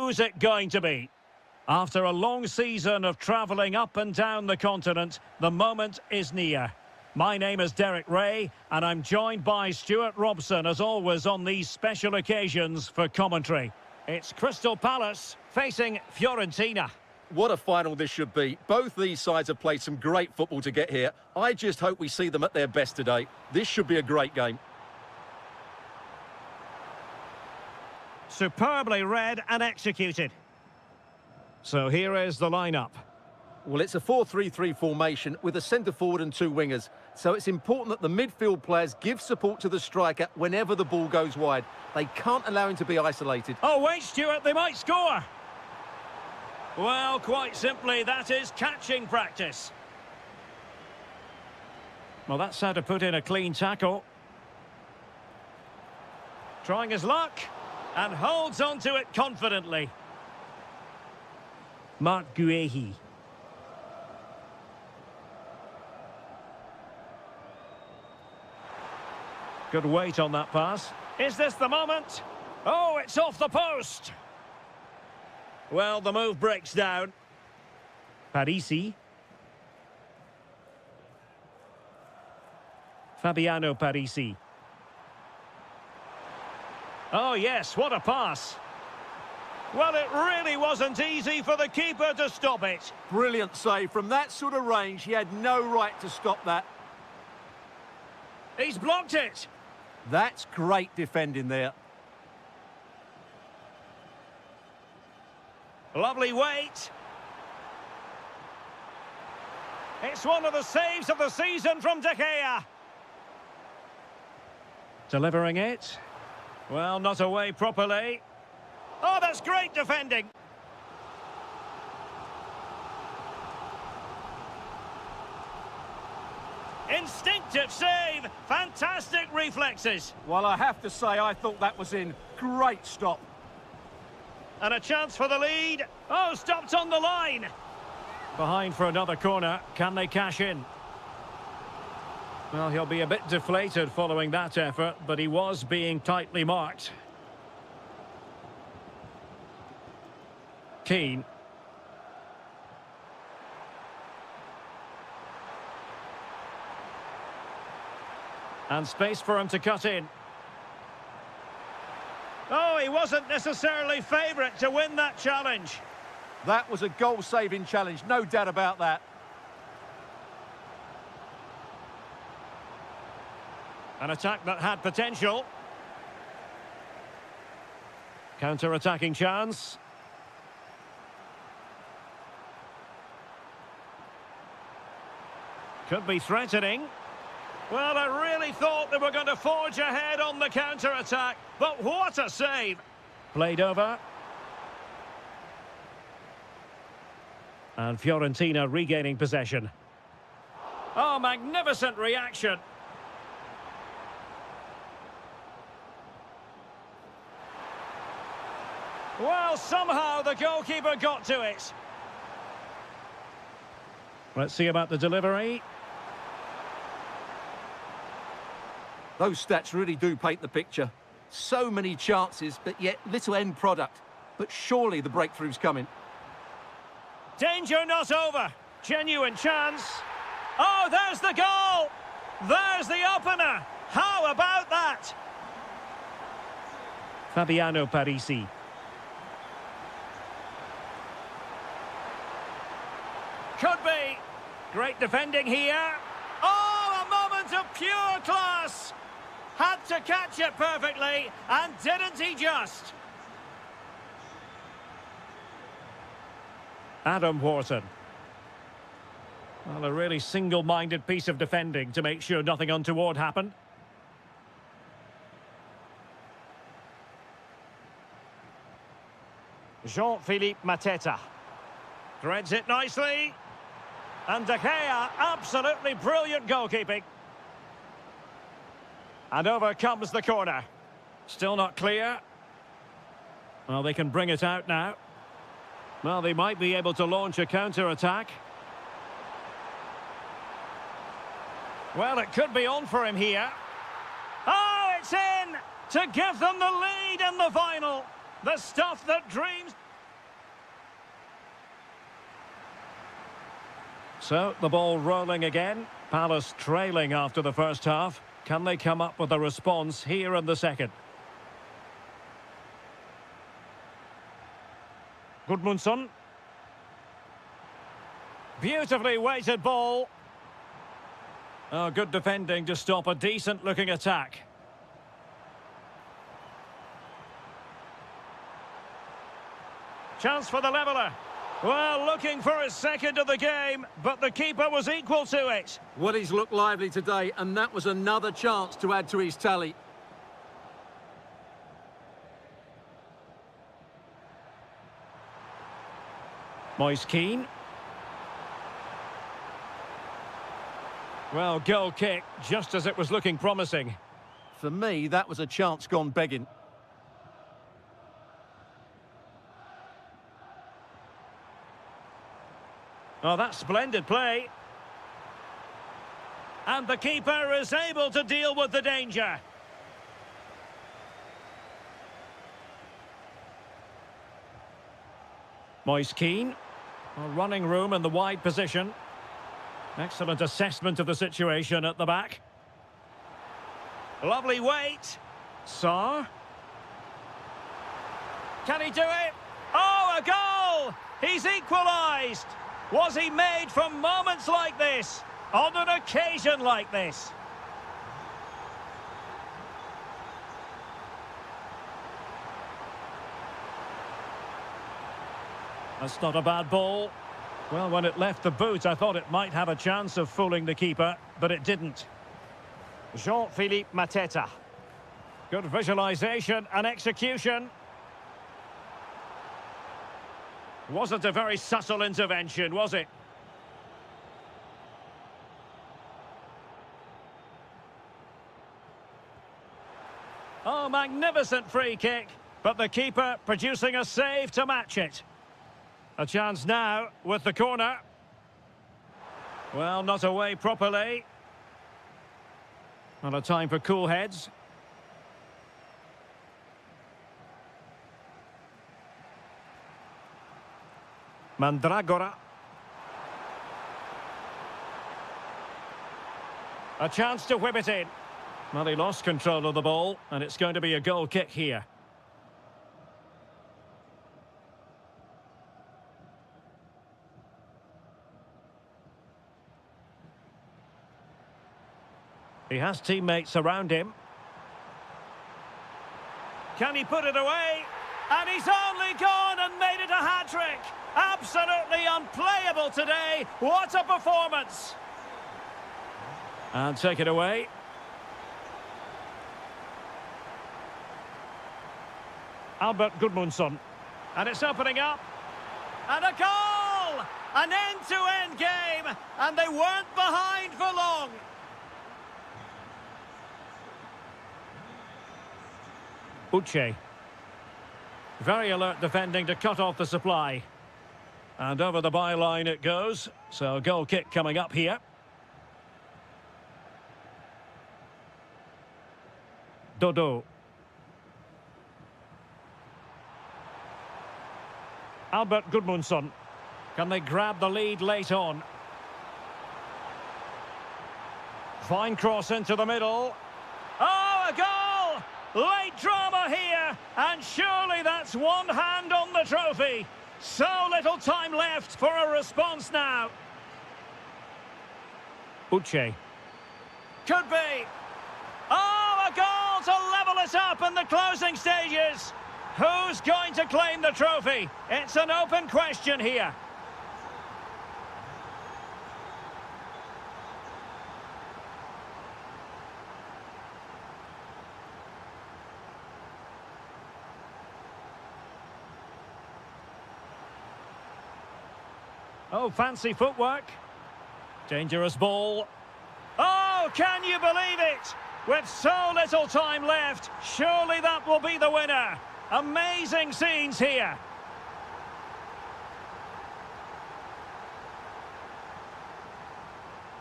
Who's it going to be? After a long season of travelling up and down the continent, the moment is near. My name is Derek Ray, and I'm joined by Stuart Robson, as always, on these special occasions for commentary. It's Crystal Palace facing Fiorentina. What a final this should be. Both these sides have played some great football to get here. I just hope we see them at their best today. This should be a great game. Superbly read and executed. So here is the lineup. Well, it's a 4-3-3 formation with a centre-forward and two wingers. So it's important that the midfield players give support to the striker whenever the ball goes wide. They can't allow him to be isolated. Oh, wait, Stuart, they might score. Well, quite simply, that is catching practice. Well, that's how to put in a clean tackle. Trying his luck, and holds onto it confidently. Mark Guehi. Good weight on that pass. Is this the moment? Oh, it's off the post. Well, the move breaks down. Parisi. Fabiano Parisi. Oh, yes, what a pass. Well, it really wasn't easy for the keeper to stop it. Brilliant save. From that sort of range, he had no right to stop that. He's blocked it. That's great defending there. Lovely weight. It's one of the saves of the season from De Gea. Delivering it. Well, not away properly. Oh, that's great defending. Instinctive save. Fantastic reflexes. Well, I have to say, I thought that was in. Great stop. And a chance for the lead. Oh, stopped on the line. Behind for another corner. Can they cash in? Well, he'll be a bit deflated following that effort, but he was being tightly marked. Keane. And space for him to cut in. Oh, he wasn't necessarily favourite to win that challenge. That was a goal-saving challenge, no doubt about that. An attack that had potential. Counter-attacking chance. Could be threatening. Well, I really thought they were going to forge ahead on the counter-attack, but what a save! Played over. And Fiorentina regaining possession. Oh, magnificent reaction. Well, somehow the goalkeeper got to it. Let's see about the delivery. Those stats really do paint the picture. So many chances, but yet little end product. But surely the breakthrough's coming. Danger not over. Genuine chance. Oh, there's the goal. There's the opener. How about that? Fabiano Parisi. Could be. Great defending here. Oh, a moment of pure class. Had to catch it perfectly, and didn't he just? Adam Wharton. Well, a really single-minded piece of defending to make sure nothing untoward happened. Jean-Philippe Mateta. Threads it nicely. And De Gea, absolutely brilliant goalkeeping. And over comes the corner. Still not clear. Well, they can bring it out now. Well, they might be able to launch a counter-attack. Well, it could be on for him here. Oh, it's in! To give them the lead in the final. The stuff that dreams... So, the ball rolling again. Palace trailing after the first half. Can they come up with a response here in the second? Gudmundsson. Beautifully weighted ball. Oh, good defending to stop a decent-looking attack. Chance for the leveller. Well, looking for his second of the game, but the keeper was equal to it. Well, he's looked lively today, and that was another chance to add to his tally. Moise Keane. Well, goal kick, just as it was looking promising. For me, that was a chance gone begging. Oh, that's splendid play. And the keeper is able to deal with the danger. Moise Keane. Running room in the wide position. Excellent assessment of the situation at the back. Lovely weight. Sarr. Can he do it? Oh, a goal! He's equalised! Was he made from moments like this? On an occasion like this? That's not a bad ball. Well, when it left the boot, I thought it might have a chance of fooling the keeper, but it didn't. Jean-Philippe Mateta. Good visualisation and execution. Wasn't a very subtle intervention, was it? Oh, magnificent free kick, but the keeper producing a save to match it. A chance now with the corner. Well, not away properly. Not a time for cool heads. Mandragora. A chance to whip it in. Well, he lost control of the ball, and it's going to be a goal kick here. He has teammates around him. Can he put it away? And he's only gone and made it a hat-trick. Absolutely unplayable today. What a performance. And take it away. Albert Gudmundsson. And it's opening up. And a goal! An end-to-end game. And they weren't behind for long. Uche. Very alert defending to cut off the supply. And over the byline it goes. So goal kick coming up here. Dodo. Albert Gudmundsson. Can they grab the lead late on? Fine cross into the middle. Oh, a goal! Late drama here, and surely that's one hand on the trophy. So little time left for a response now. Uche. Could be. Oh, a goal to level it up in the closing stages. Who's going to claim the trophy? It's an open question here. Oh, fancy footwork. Dangerous ball. Oh, can you believe it? With so little time left, surely that will be the winner. Amazing scenes here.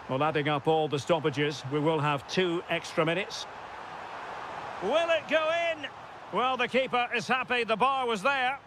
Well, adding up all the stoppages, we will have 2 extra minutes. Will it go in? Well, the keeper is happy the bar was there.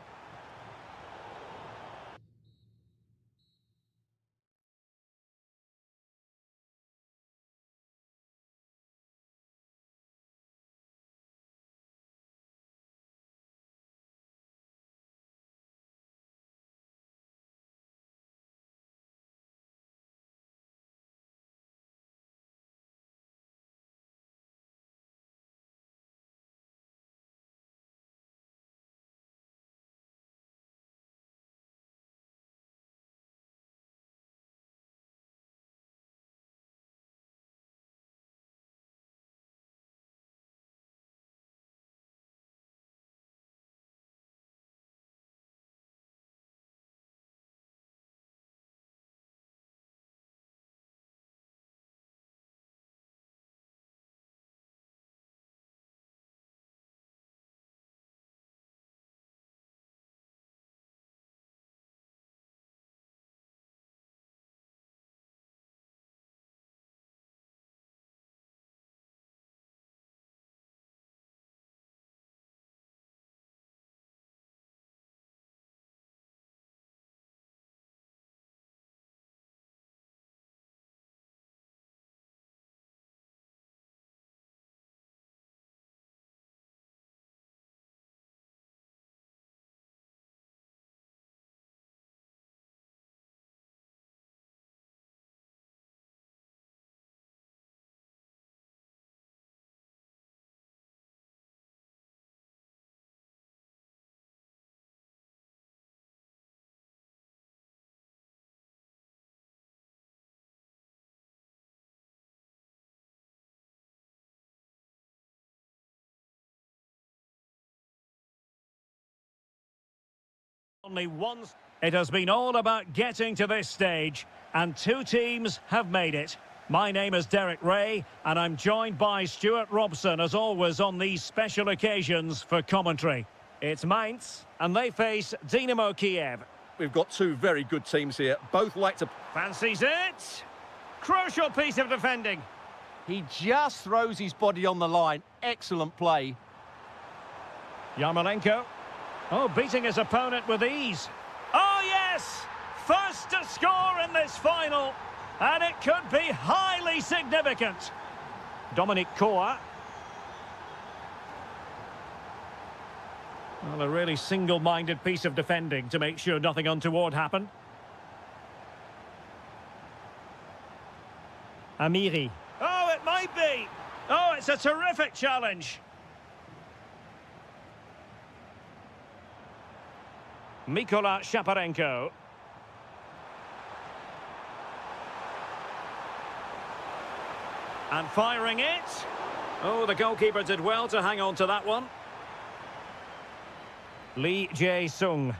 Only once. It has been all about getting to this stage, and two teams have made it. My name is Derek Ray, and I'm joined by Stuart Robson, as always, on these special occasions for commentary. It's Mainz, and they face Dynamo Kiev. We've got two very good teams here. Both like to... Fancies it. Crucial piece of defending. He just throws his body on the line. Excellent play. Yarmolenko. Oh, beating his opponent with ease. Oh, yes! First to score in this final. And it could be highly significant. Dominic Koa. Well, a really single-minded piece of defending to make sure nothing untoward happened. Amiri. Oh, it might be. Oh, it's a terrific challenge. Mikola Shaparenko. And firing it. Oh, the goalkeeper did well to hang on to that one. Lee Jae-sung.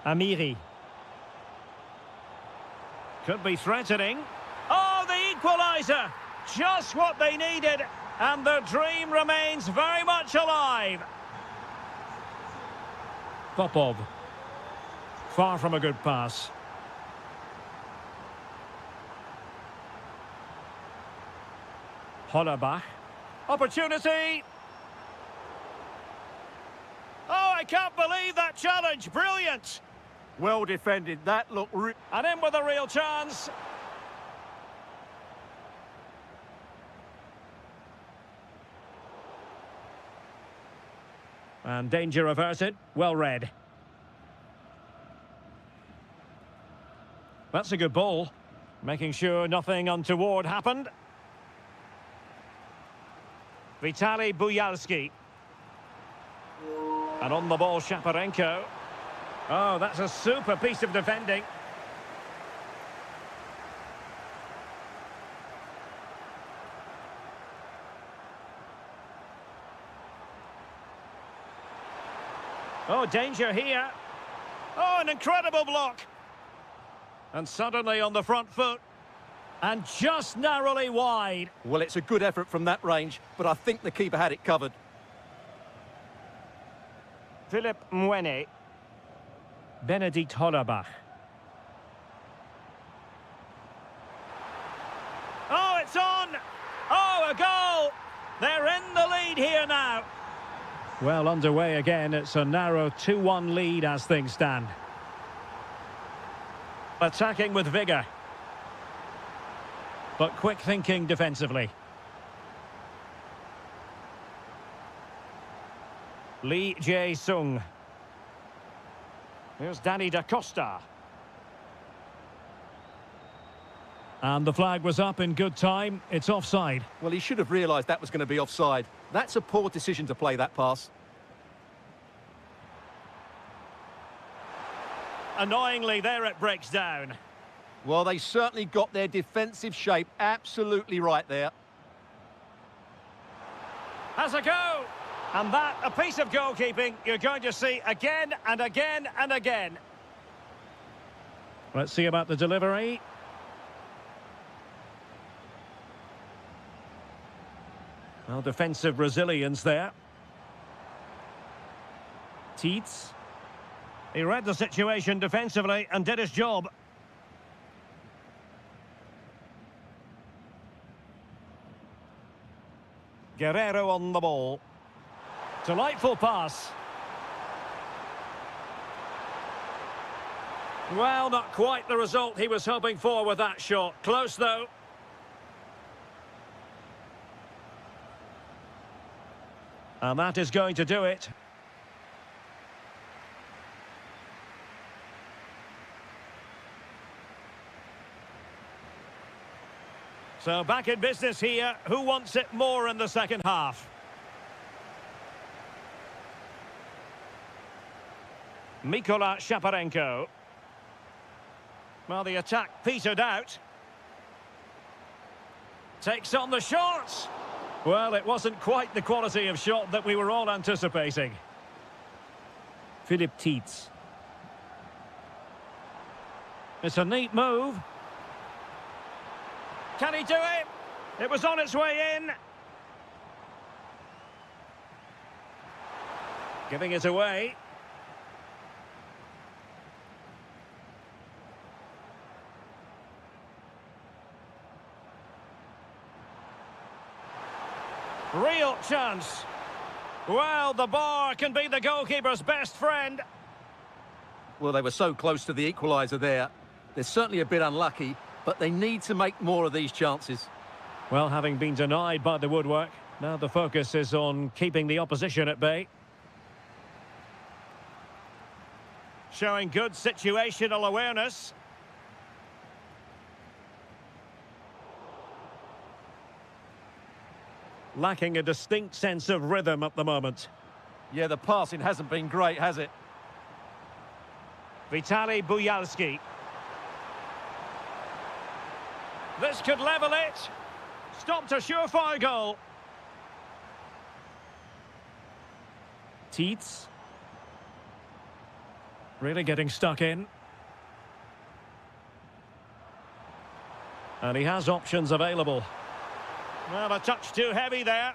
Amiri. Could be threatening. Oh, the equaliser! Just what they needed, and the dream remains very much alive. Popov. Far from a good pass. Hollerbach. Opportunity! Oh, I can't believe that challenge. Brilliant! Well defended. That looked... And in with a real chance. And danger averted. Well read. That's a good ball. Making sure nothing untoward happened. Vitaly Buyalski. And on the ball, Shaparenko. Oh, that's a super piece of defending. Oh, danger here. Oh, an incredible block. And suddenly on the front foot. And just narrowly wide. Well, it's a good effort from that range, but I think the keeper had it covered. Philip Mwene. Benedikt Hollerbach. Oh, it's on! Oh, a goal! They're in the lead here now. Well, underway again. It's a narrow 2-1 lead as things stand. Attacking with vigour. But quick thinking defensively. Lee Jae-sung. Here's Danny da Costa. And the flag was up in good time. It's offside. Well, he should have realised that was going to be offside. That's a poor decision to play that pass. Annoyingly, there it breaks down. Well, they certainly got their defensive shape absolutely right there. Has a go! And that, a piece of goalkeeping you're going to see again and again and again. Let's see about the delivery. Well, defensive resilience there. Tietz. He read the situation defensively and did his job. Guerrero on the ball. Delightful pass. Well, not quite the result he was hoping for with that shot. Close, though. And that is going to do it. So back in business here. Who wants it more in the second half? Mikola Shaparenko. Well, the attack petered out. Takes on the shot. Well, it wasn't quite the quality of shot that we were all anticipating. Philip Tietz. It's a neat move. Can he do it? It was on its way in. Giving it away. Real chance. Well, the bar can be the goalkeeper's best friend. Well, they were so close to the equaliser there. They're certainly a bit unlucky, but they need to make more of these chances. Well, having been denied by the woodwork, now the focus is on keeping the opposition at bay. Showing good situational awareness. Lacking a distinct sense of rhythm at the moment. Yeah, the passing hasn't been great, has it? Vitaly Buyalski. This could level it. Stopped a surefire goal. Tietz. Really getting stuck in. And he has options available. Well, a touch too heavy there.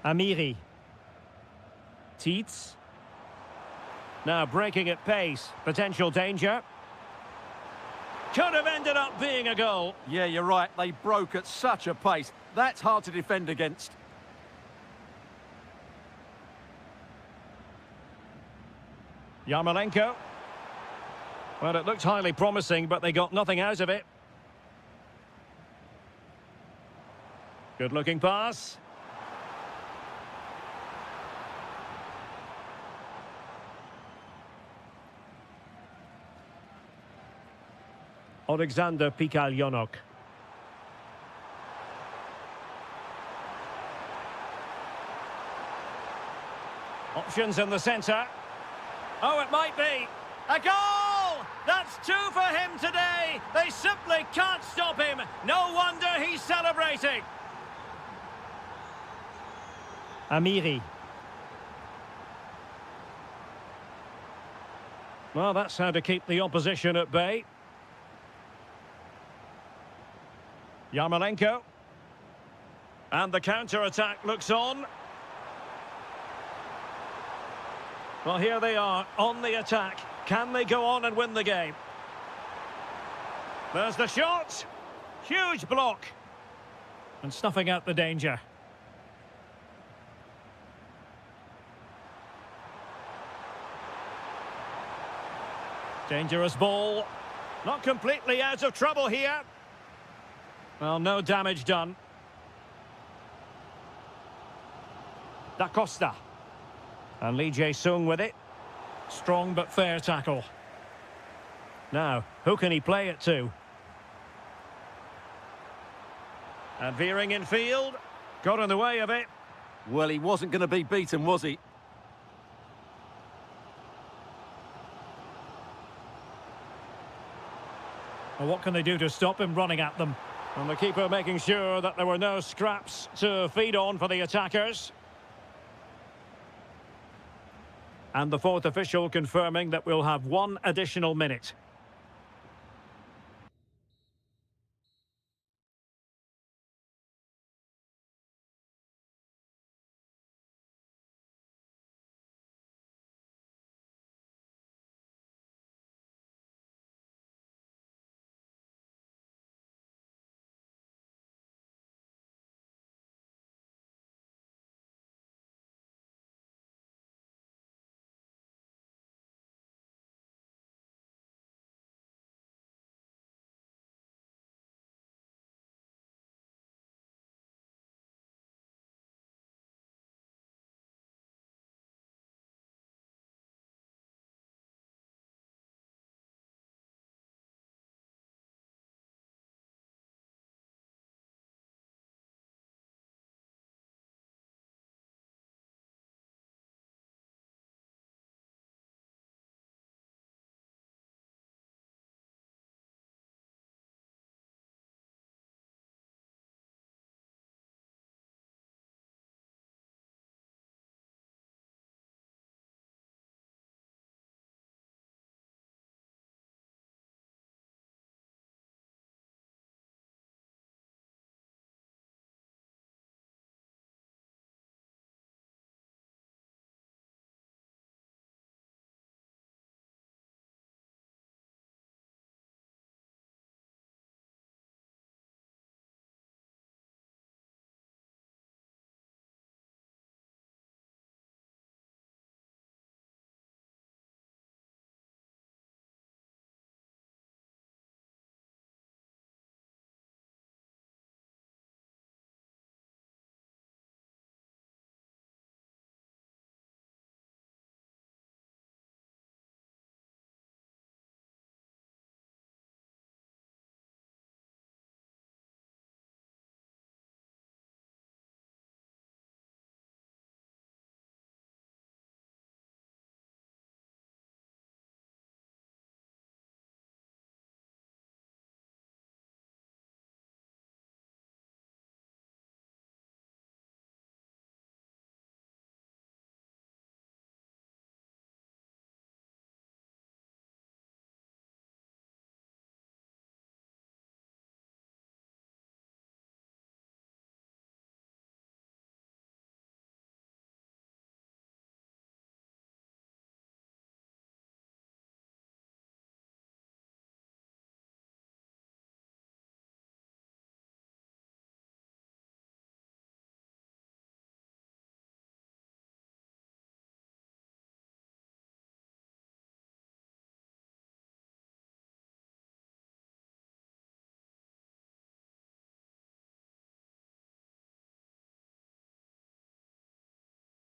Amiri. Tietz. Now breaking at pace. Potential danger. Could have ended up being a goal. Yeah, you're right. They broke at such a pace. That's hard to defend against. Yarmolenko. Well, it looked highly promising, but they got nothing out of it. Good-looking pass. Alexander Pikalyonok. Options in the centre. Oh, it might be. A goal! That's two for him today. They simply can't stop him. No wonder he's celebrating. Amiri. Well, that's how to keep the opposition at bay. Yarmolenko. And the counter-attack looks on. Well, here they are, on the attack. Can they go on and win the game? There's the shot. Huge block. And snuffing out the danger. Dangerous ball. Not completely out of trouble here. Well, no damage done. Da Costa. And Lee Jae-sung with it. Strong but fair tackle. Now, who can he play it to? And veering in field. Got in the way of it. Well, he wasn't going to be beaten, was he? Well, what can they do to stop him running at them? And the keeper making sure that there were no scraps to feed on for the attackers. And the fourth official confirming that we'll have one additional minute.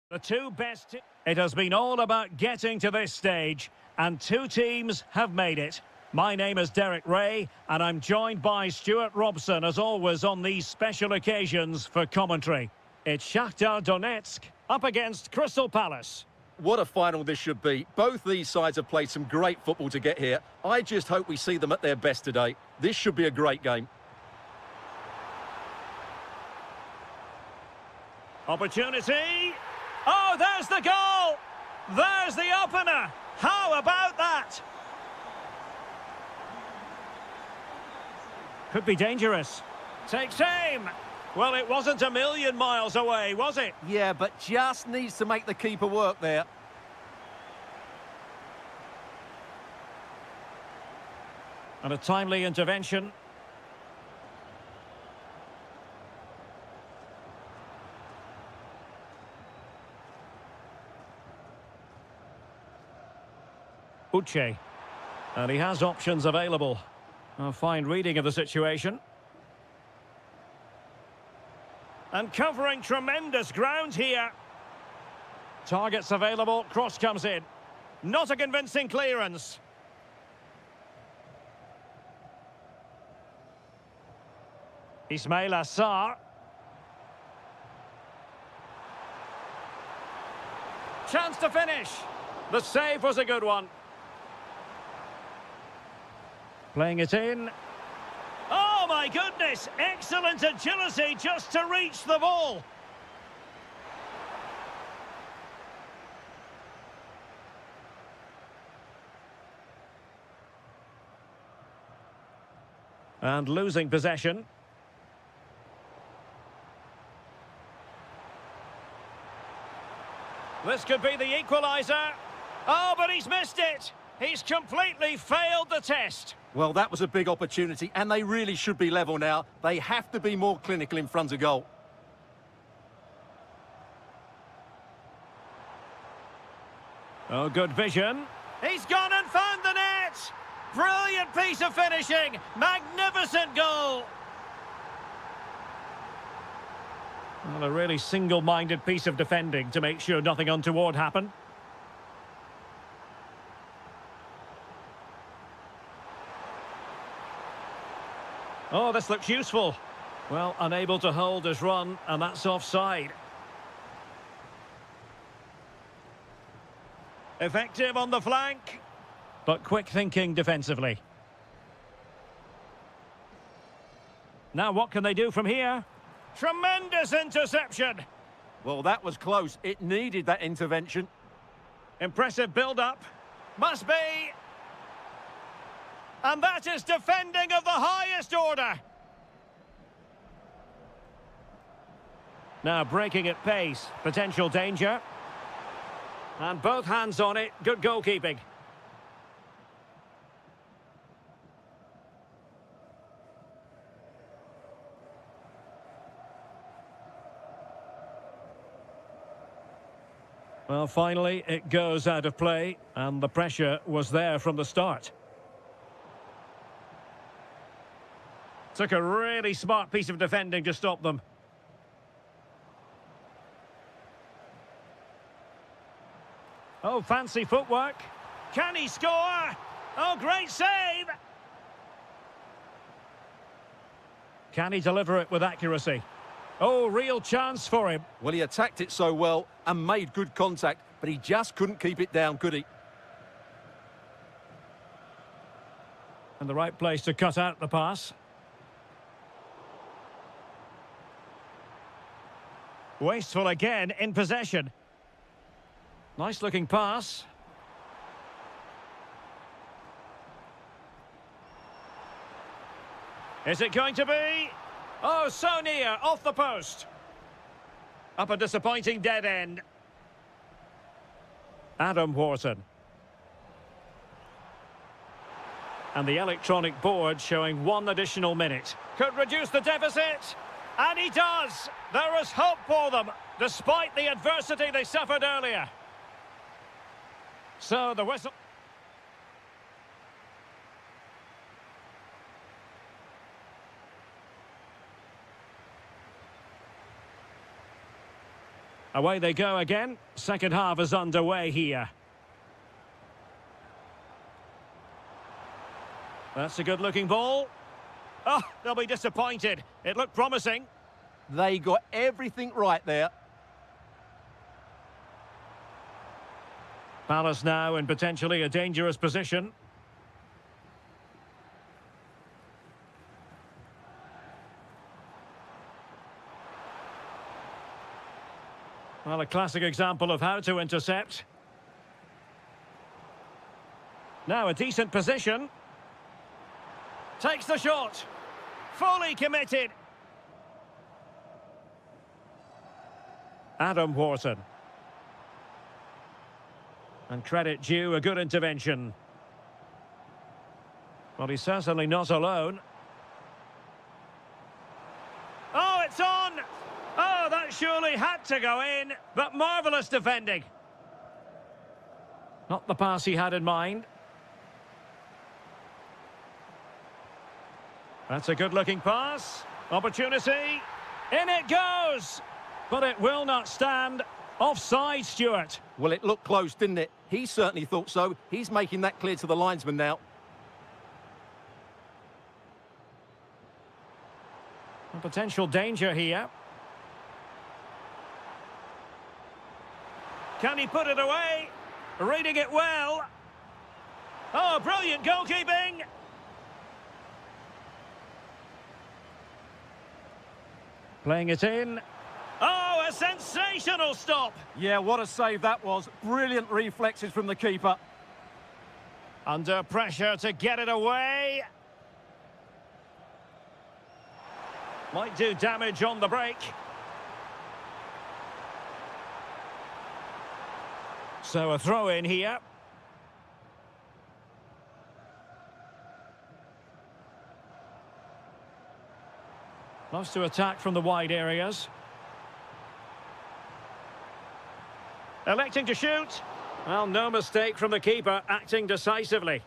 The two best... It has been all about getting to this stage, and two teams have made it. My name is Derek Ray, and I'm joined by Stuart Robson, as always, on these special occasions for commentary. It's Shakhtar Donetsk up against Crystal Palace. What a final this should be. Both these sides have played some great football to get here. I just hope we see them at their best today. This should be a great game. Opportunity. Oh, there's the goal. There's the opener. How about that? Could be dangerous. Takes aim. Well, it wasn't a million miles away, was it? Yeah, but just needs to make the keeper work there. And a timely intervention. Uche. And he has options available. A fine reading of the situation. And covering tremendous ground here. Targets available, cross comes in. Not a convincing clearance. Ismail Assar. Chance to finish. The save was a good one. Playing it in. Oh my goodness! Excellent agility just to reach the ball. And losing possession. This could be the equaliser. Oh, but he's missed it. He's completely failed the test. Well, that was a big opportunity, and they really should be level now. They have to be more clinical in front of goal. Oh, good vision. He's gone and found the net. Brilliant piece of finishing. Magnificent goal. Well, a really single-minded piece of defending to make sure nothing untoward happened. Oh, this looks useful. Well, unable to hold his run, and that's offside. Effective on the flank, but quick thinking defensively. Now what can they do from here? Tremendous interception. Well, that was close. It needed that intervention. Impressive build-up. Must be. And that is defending of the highest order. Now breaking at pace. Potential danger. And both hands on it. Good goalkeeping. Well, finally, it goes out of play, and the pressure was there from the start. Took a really smart piece of defending to stop them. Oh, fancy footwork. Can he score? Oh, great save! Can he deliver it with accuracy? Oh, real chance for him. Well, he attacked it so well and made good contact, but he just couldn't keep it down, could he? And the right place to cut out the pass. Wasteful again in possession. Nice looking pass. Is it going to be? Oh, so near, off the post. Up a disappointing dead end. Adam Wharton. And the electronic board showing 1 additional minute. Could reduce the deficit. And he does. There is hope for them, despite the adversity they suffered earlier. So the whistle... Away they go again. Second half is underway here. That's a good-looking ball. Oh, they'll be disappointed. It looked promising. They got everything right there. Palace now in potentially a dangerous position. Well, a classic example of how to intercept. Now a decent position. Takes the shot. Fully committed. Adam Wharton. And credit due, a good intervention. Well, he's certainly not alone. Oh, it's on! Oh, that surely had to go in, but marvellous defending. Not the pass he had in mind. That's a good-looking pass. Opportunity. In it goes! But it will not stand. Offside, Stuart. Well, it looked close, didn't it? He certainly thought so. He's making that clear to the linesman now. A potential danger here. Can he put it away? Reading it well. Oh, brilliant goalkeeping. Playing it in. Oh, a sensational stop. Yeah, what a save that was. Brilliant reflexes from the keeper. Under pressure to get it away. Might do damage on the break. So a throw in here. Loves to attack from the wide areas. Electing to shoot. Well, no mistake from the keeper, acting decisively.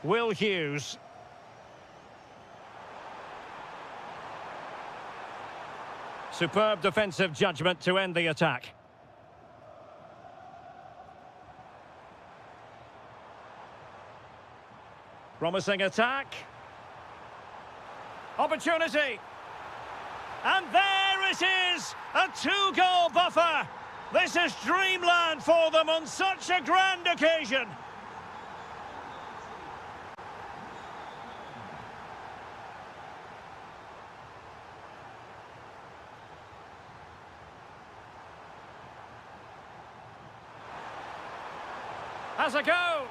Will Hughes. Superb defensive judgment to end the attack. Promising attack. Opportunity. And there it is! A two-goal buffer! This is dreamland for them on such a grand occasion! Has a go!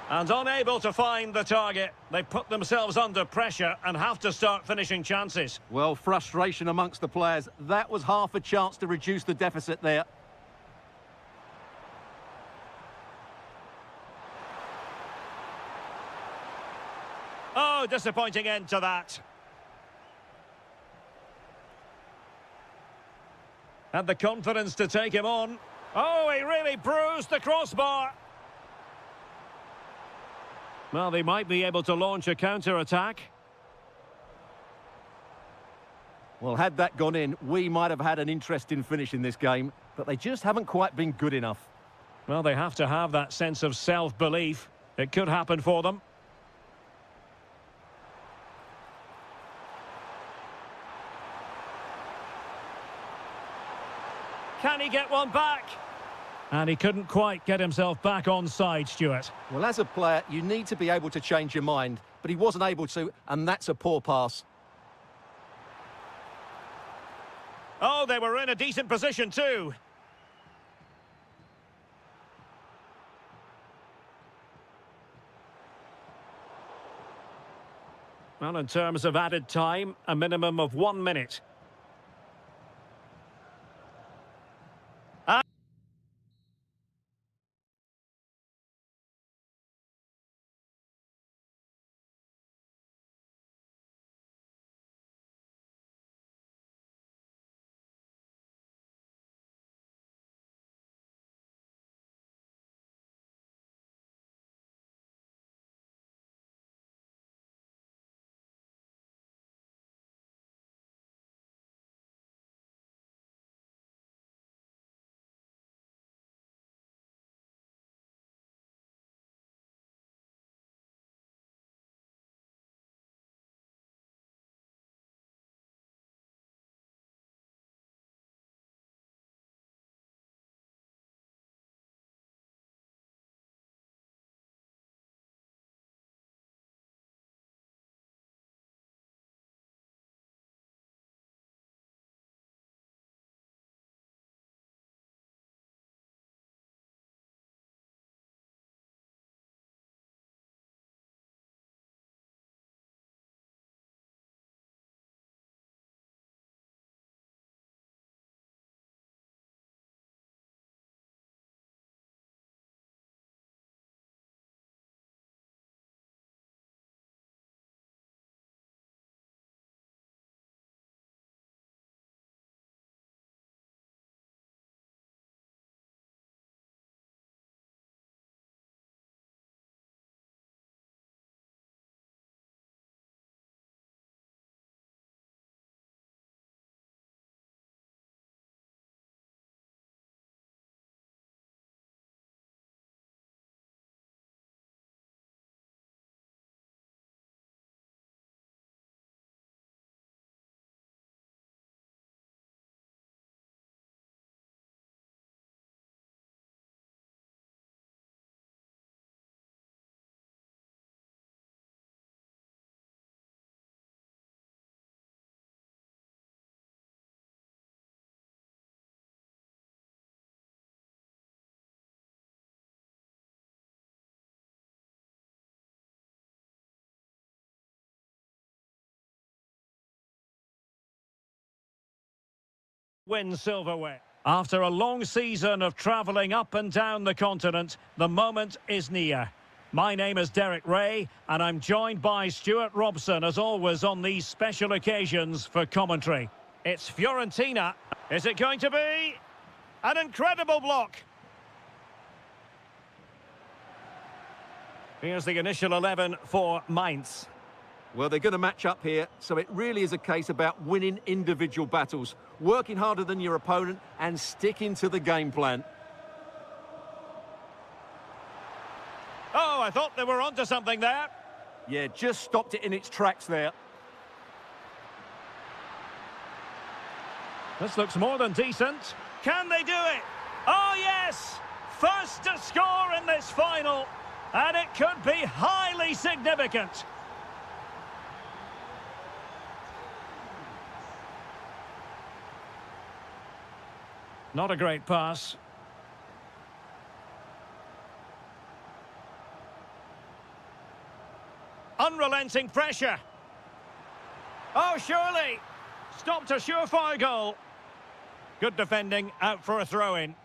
And unable to find the target. They put themselves under pressure and have to start finishing chances. Well, frustration amongst the players. That was half a chance to reduce the deficit there. Oh, disappointing end to that. Had the confidence to take him on. Oh, he really bruised the crossbar. Well, they might be able to launch a counter-attack. Well, had that gone in, we might have had an interesting finish in this game, but they just haven't quite been good enough. Well, they have to have that sense of self-belief. It could happen for them. Can he get one back? And he couldn't quite get himself back on side, Stuart. Well, as a player, you need to be able to change your mind, but he wasn't able to, and that's a poor pass. Oh, they were in a decent position too. Well, in terms of added time, a minimum of 1 minute. win silverware. After a long season of travelling up and down the continent, the moment is near. My name is Derek Ray, and I'm joined by Stuart Robson, as always, on these special occasions for commentary. It's Fiorentina. Is it going to be an incredible block? Here's the initial 11 for Mainz. Well, they're going to match up here, so it really is a case about winning individual battles, working harder than your opponent and sticking to the game plan. Oh, I thought they were onto something there. Yeah, just stopped it in its tracks there. This looks more than decent. Can they do it? Oh, yes! First to score in this final. And it could be highly significant. Not a great pass. Unrelenting pressure. Oh, surely. Stopped a surefire goal. Good defending, out for a throw-in.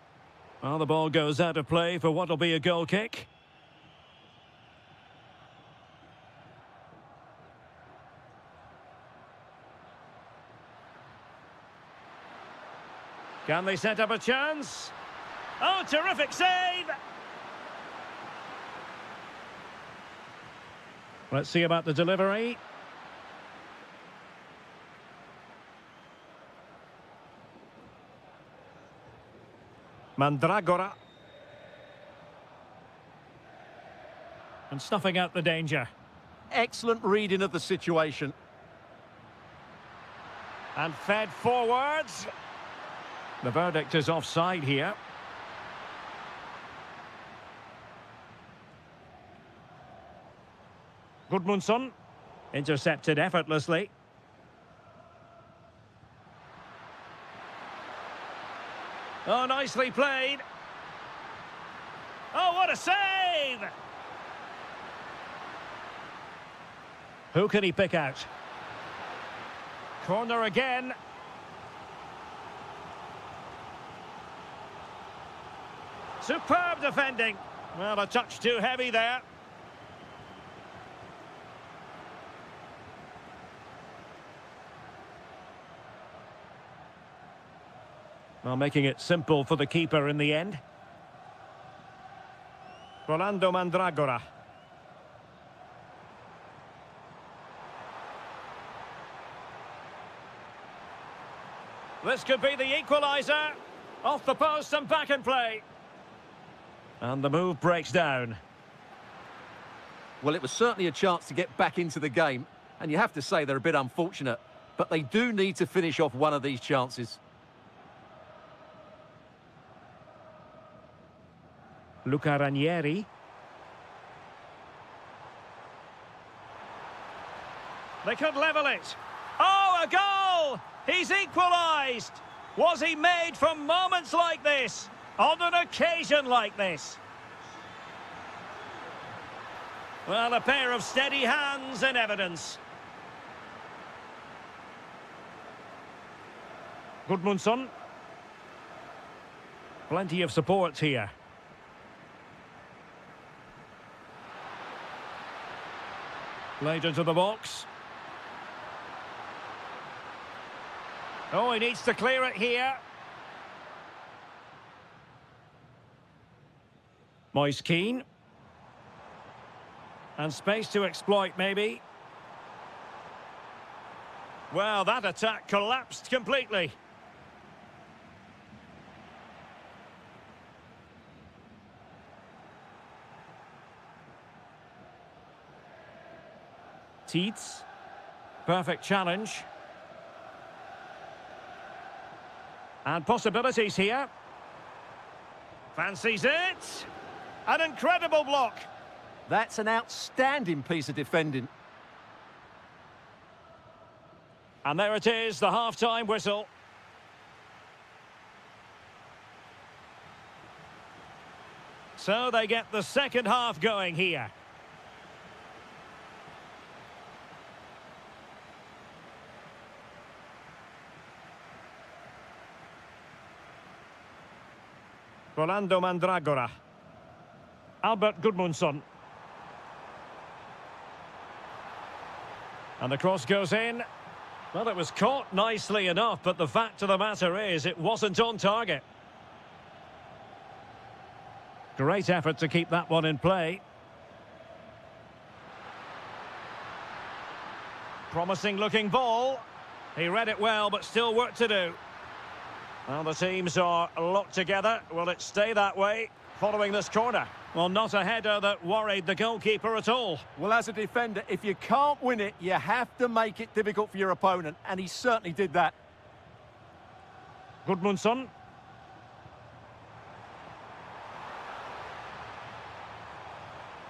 Well, the ball goes out of play for what will be a goal kick. Can they set up a chance? Oh, terrific save! Let's see about the delivery. Mandragora. And snuffing out the danger. Excellent reading of the situation. And fed forwards. The verdict is offside here. Gudmundsson intercepted effortlessly. Oh, nicely played. Oh, what a save! Who can he pick out? Corner again. Superb defending. Well, a touch too heavy there. Well, making it simple for the keeper in the end. Rolando Mandragora. This could be the equaliser. Off the post and back in play. And the move breaks down. Well, it was certainly a chance to get back into the game, and you have to say they're a bit unfortunate, but they do need to finish off one of these chances. Luca Ranieri. They could level it. Oh, a goal! He's equalised! Was he made for moments like this? On an occasion like this? Well, a pair of steady hands in evidence. Gudmundsson. Plenty of support here. Played into the box. Oh, he needs to clear it here. Moise Keane. And space to exploit, maybe. Well, that attack collapsed completely. Teets. Perfect challenge. And possibilities here. Fancies it. An incredible block. That's an outstanding piece of defending. And there it is, the half-time whistle. So they get the second half going here. Rolando Mandragora. Albert Gudmundsson. And the cross goes in. Well, it was caught nicely enough, but the fact of the matter is it wasn't on target. Great effort to keep that one in play. Promising looking ball. He read it well, but still work to do. Well, the teams are locked together. Will it stay that way following this corner? Well, not a header that worried the goalkeeper at all. Well, as a defender, if you can't win it, you have to make it difficult for your opponent, and he certainly did that. Gudmundsson.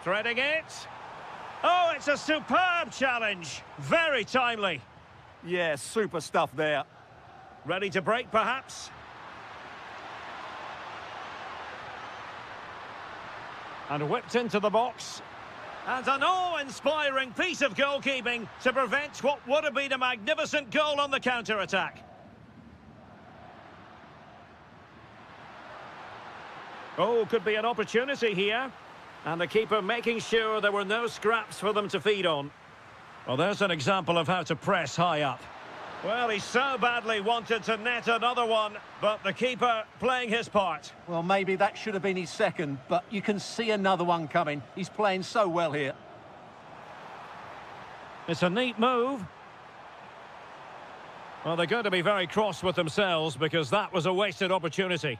Threading it. Oh, it's a superb challenge. Very timely. Yeah, super stuff there. Ready to break, perhaps? And whipped into the box. And an awe-inspiring piece of goalkeeping to prevent what would have been a magnificent goal on the counter-attack. Oh, could be an opportunity here. And the keeper making sure there were no scraps for them to feed on. Well, there's an example of how to press high up. Well, he so badly wanted to net another one, but the keeper playing his part. Well, maybe that should have been his second, but you can see another one coming. He's playing so well here. It's a neat move. Well, they're going to be very cross with themselves because that was a wasted opportunity.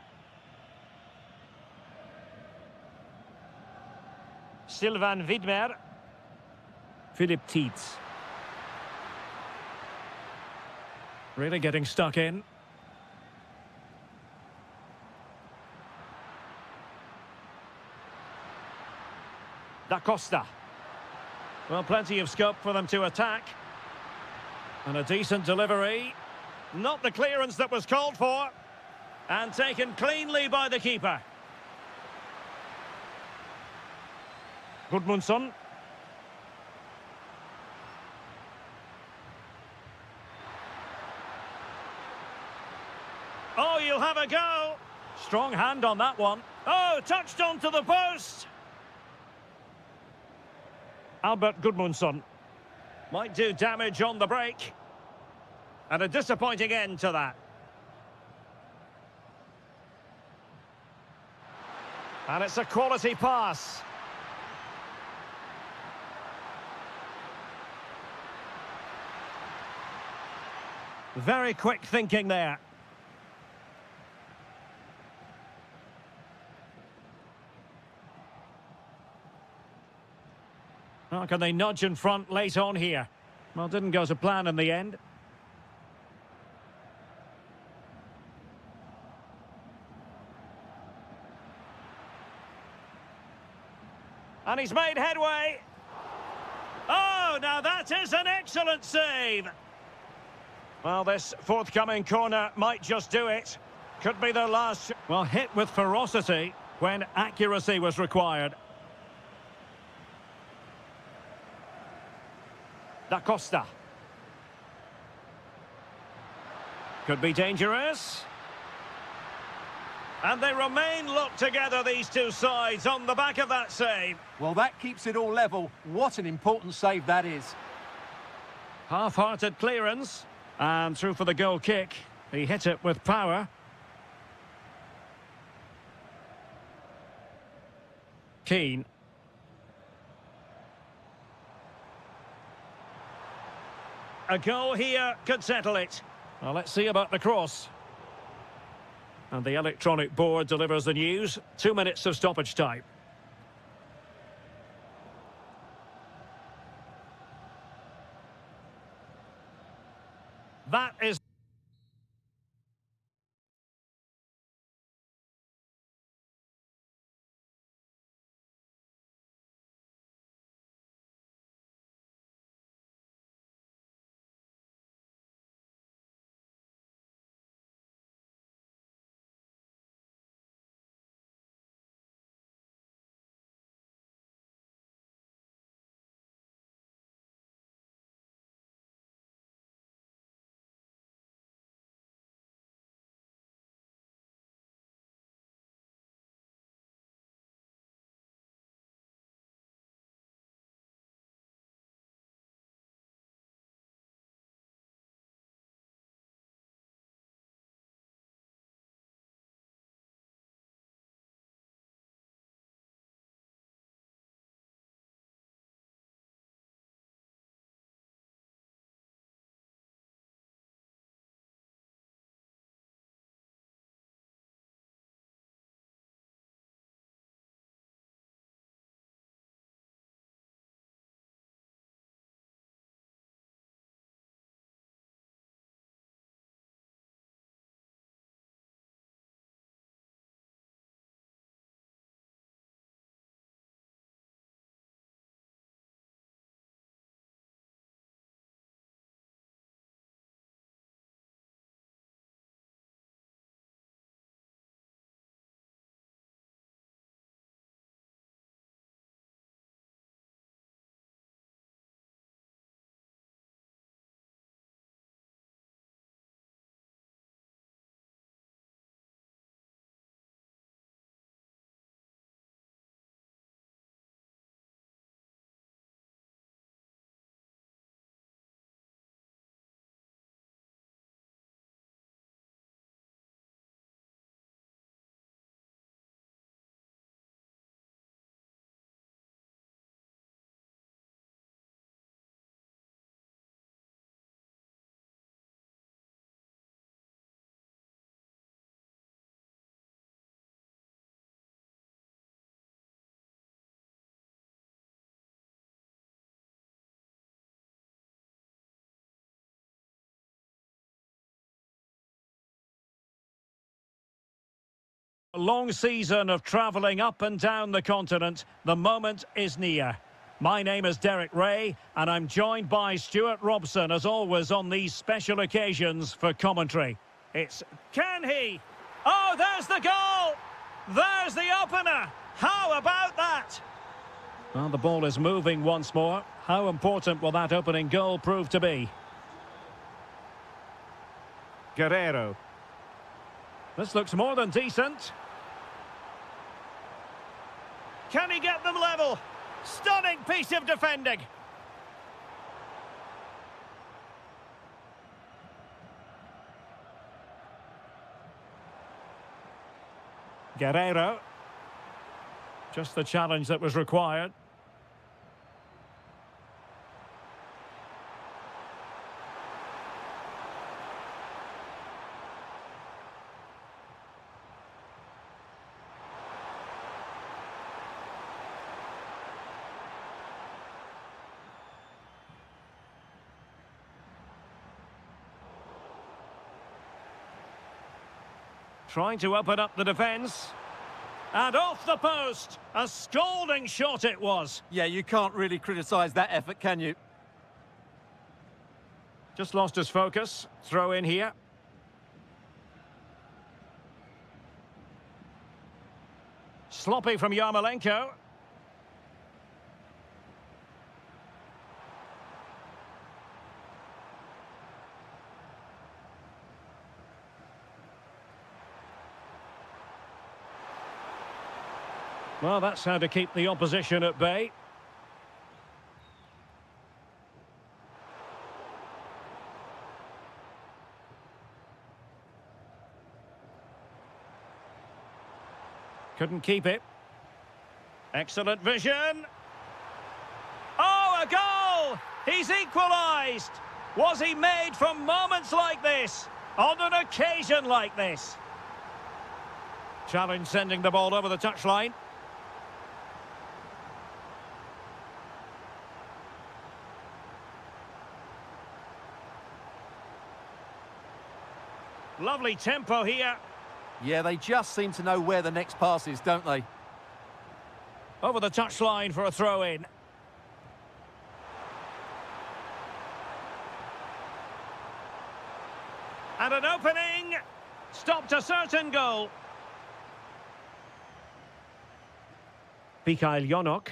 Sylvain Widmer. Philip Tietz. Really getting stuck in. Da Costa. Well, plenty of scope for them to attack. And a decent delivery. Not the clearance that was called for. And taken cleanly by the keeper. Gudmundsson. Oh, you'll have a go. Strong hand on that one. Oh, touched onto the post. Albert Gudmundsson. Might do damage on the break. And a disappointing end to that. And it's a quality pass. Very quick thinking there. Oh, can they nudge in front late on here? Well, didn't go to plan in the end. And he's made headway. Oh, now that is an excellent save. Well, this forthcoming corner might just do it. Could be their last. Well, hit with ferocity when accuracy was required. Da Costa. Could be dangerous. And they remain locked together, these two sides, on the back of that save. Well, that keeps it all level. What an important save that is. Half-hearted clearance. And through for the goal kick. He hit it with power. Keane. A goal here could settle it. Well, let's see about the cross. And the electronic board delivers the news. 2 minutes of stoppage time. That is A long season of travelling up and down the continent, the moment is near. My name is Derek Ray, and I'm joined by Stuart Robson, as always, on these special occasions for commentary. It's, can he? Oh, there's the goal! There's the opener! How about that? Well, the ball is moving once more. How important will that opening goal prove to be? Guerrero. This looks more than decent. Can he get them level? Stunning piece of defending. Guerrero. Just the challenge that was required. Trying to open up the defence. And off the post! A scalding shot it was. Yeah, you can't really criticise that effort, can you? Just lost his focus. Throw in here. Sloppy from Yarmolenko. Well, that's how to keep the opposition at bay. Couldn't keep it. Excellent vision. Oh, a goal! He's equalised! Was he made from moments like this? On an occasion like this? Challenge sending the ball over the touchline. Lovely tempo here. Yeah, they just seem to know where the next pass is, don't they? Over the touchline for a throw-in. And an opening. Stopped a certain goal. Mikhail Yonok.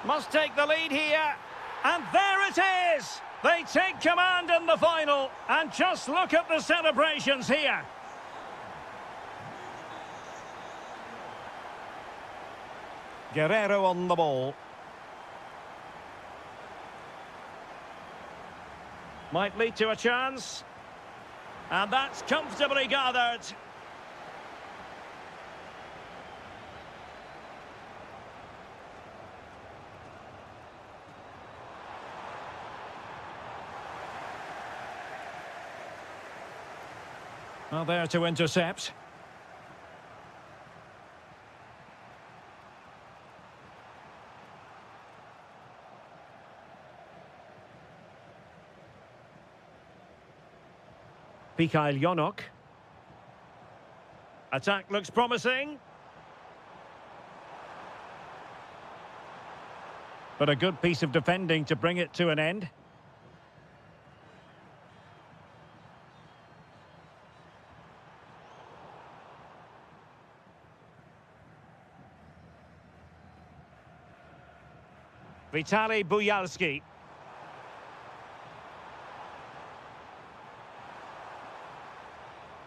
Must take the lead here. And there it is! They take command in the final. And just look at the celebrations here. Guerrero on the ball. Might lead to a chance. And that's comfortably gathered. Well, there to intercept. Mikhail Yonok. Attack looks promising. But a good piece of defending to bring it to an end. Vitaly Buyalski.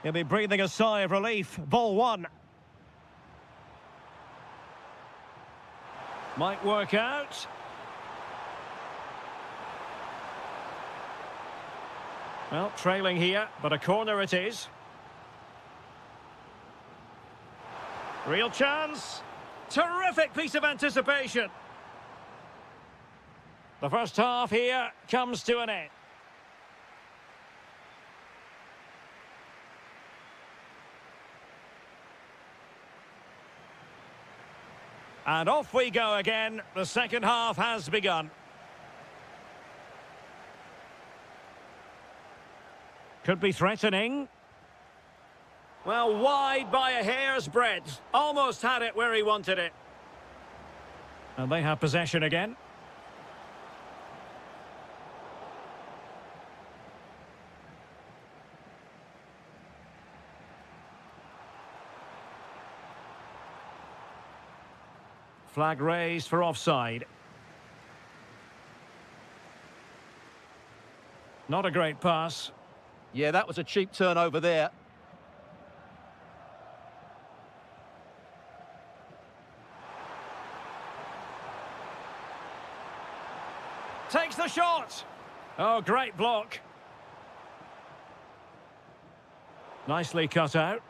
He'll be breathing a sigh of relief. Ball one. Might work out. Well, trailing here, but a corner it is. Real chance. Terrific piece of anticipation. The first half here comes to an end. And off we go again. The second half has begun. Could be threatening. Well, wide by a hair's breadth. Almost had it where he wanted it. And they have possession again. Flag raised for offside. Not a great pass. Yeah, that was a cheap turnover there. Takes the shot. Oh, great block. Nicely cut out.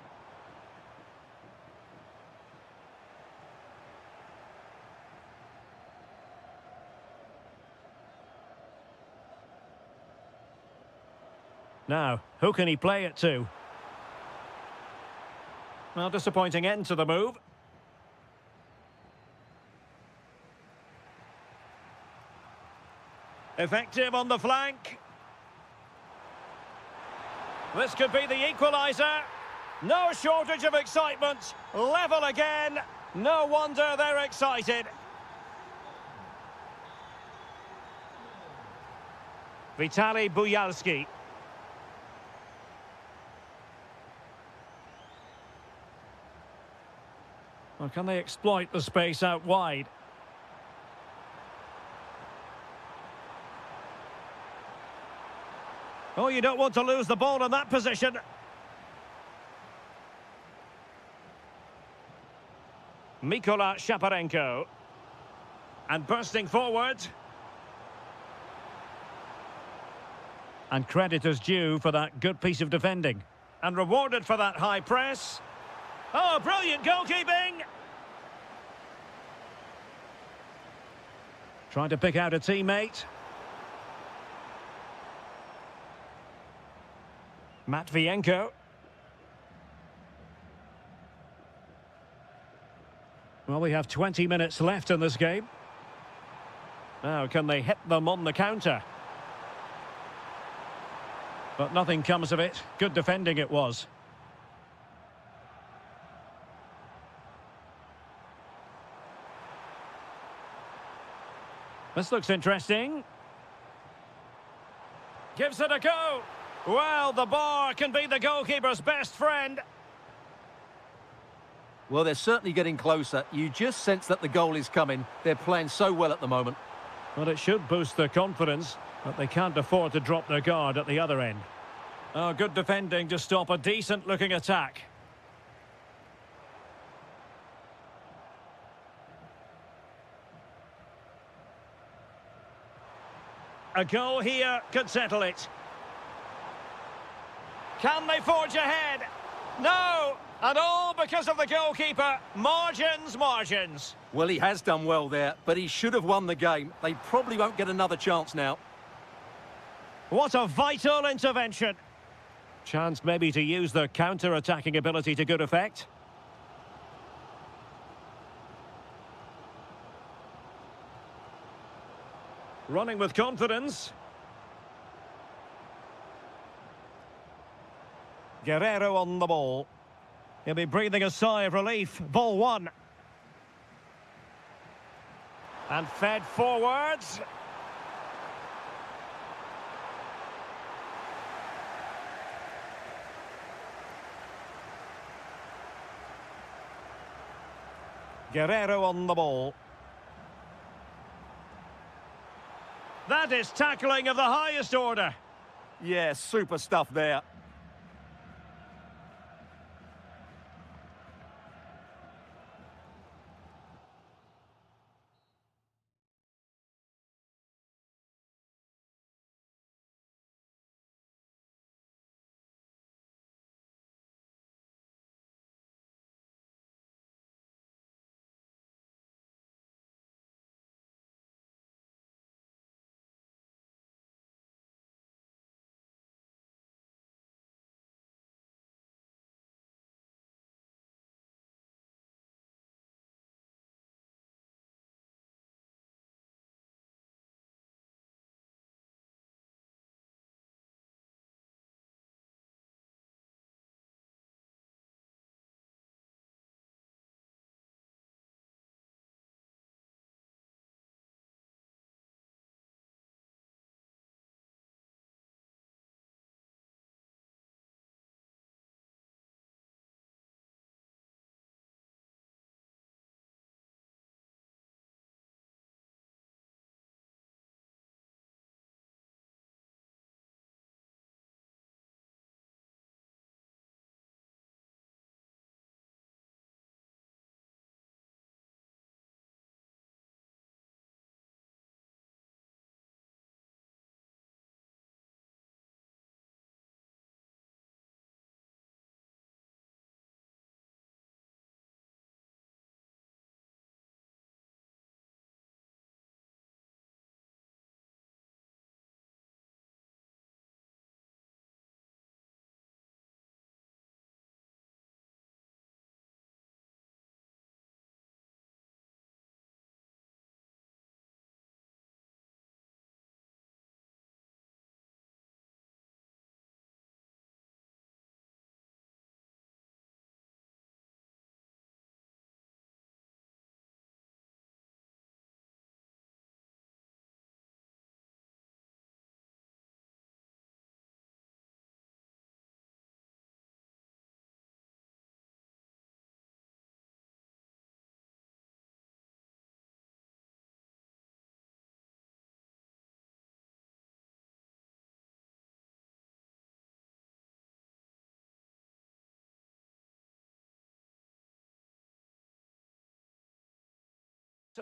Now, who can he play it to? Well, disappointing end to the move. Effective on the flank. This could be the equaliser. No shortage of excitement. Level again. No wonder they're excited. Vitaly Buyalski. Well, can they exploit the space out wide? Oh, you don't want to lose the ball in that position. Mikola Shaparenko. And bursting forward. And credit is due for that good piece of defending. And rewarded for that high press. Oh, brilliant goalkeeping! Trying to pick out a teammate. Matvienko. Well, we have 20 minutes left in this game. Now, can they hit them on the counter? But nothing comes of it. Good defending it was. This looks interesting. Gives it a go. Well, the bar can be the goalkeeper's best friend. Well, they're certainly getting closer. You just sense that the goal is coming. They're playing so well at the moment. Well, it should boost their confidence, but they can't afford to drop their guard at the other end. Oh, good defending to stop a decent-looking attack. A goal here could settle it. Can they forge ahead? No! And all because of the goalkeeper. Margins, margins. Well, he has done well there, but he should have won the game. They probably won't get another chance now. What a vital intervention. Chance maybe to use their counter-attacking ability to good effect. Running with confidence. Guerrero on the ball. He'll be breathing a sigh of relief. Ball one. And fed forwards. Guerrero on the ball. That is tackling of the highest order. Yeah, super stuff there.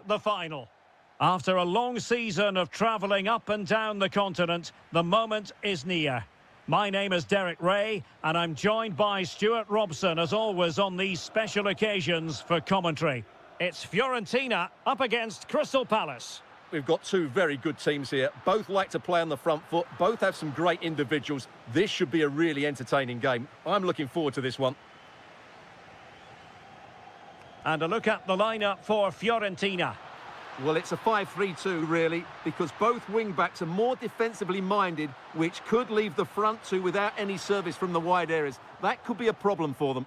The final. After a long season of travelling up and down the continent, the moment is near. My name is Derek Ray, and I'm joined by Stuart Robson, as always, on these special occasions for commentary. It's Fiorentina up against Crystal Palace. We've got two very good teams here. Both like to play on the front foot. Both have some great individuals. This should be a really entertaining game. I'm looking forward to this one. And a look at the lineup for Fiorentina. Well, it's a 5-3-2, really, because both wing-backs are more defensively minded, which could leave the front two without any service from the wide areas. That could be a problem for them.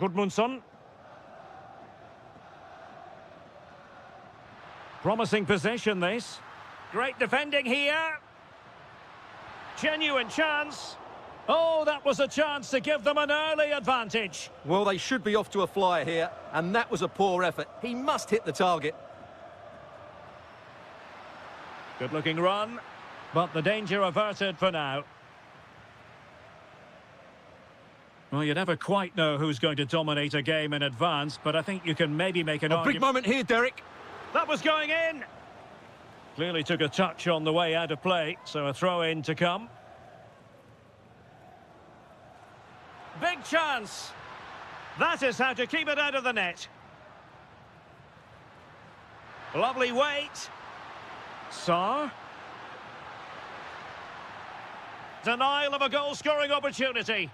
Gudmundsson. Promising possession, this. Great defending here. Genuine chance. Oh, that was a chance to give them an early advantage. Well, they should be off to a flyer here, and that was a poor effort. He must hit the target. Good-looking run, but the danger averted for now. Well, you never quite know who's going to dominate a game in advance, but I think you can maybe make an argument. Big moment here, Derek. That was going in. Clearly took a touch on the way out of play, so a throw-in to come. Big chance. That is how to keep it out of the net. Lovely weight. Sarr. Denial of a goal-scoring opportunity.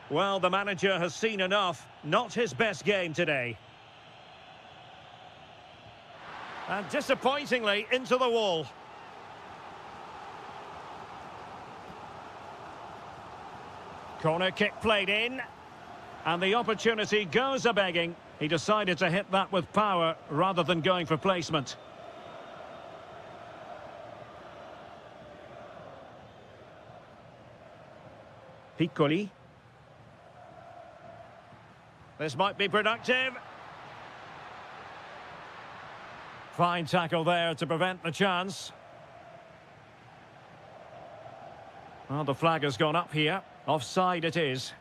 Well, the manager has seen enough. Not his best game today. And disappointingly into the wall. Corner kick played in. And the opportunity goes a-begging. He decided to hit that with power rather than going for placement. Piccoli. This might be productive. Fine tackle there to prevent the chance. Well, the flag has gone up here. Offside it is.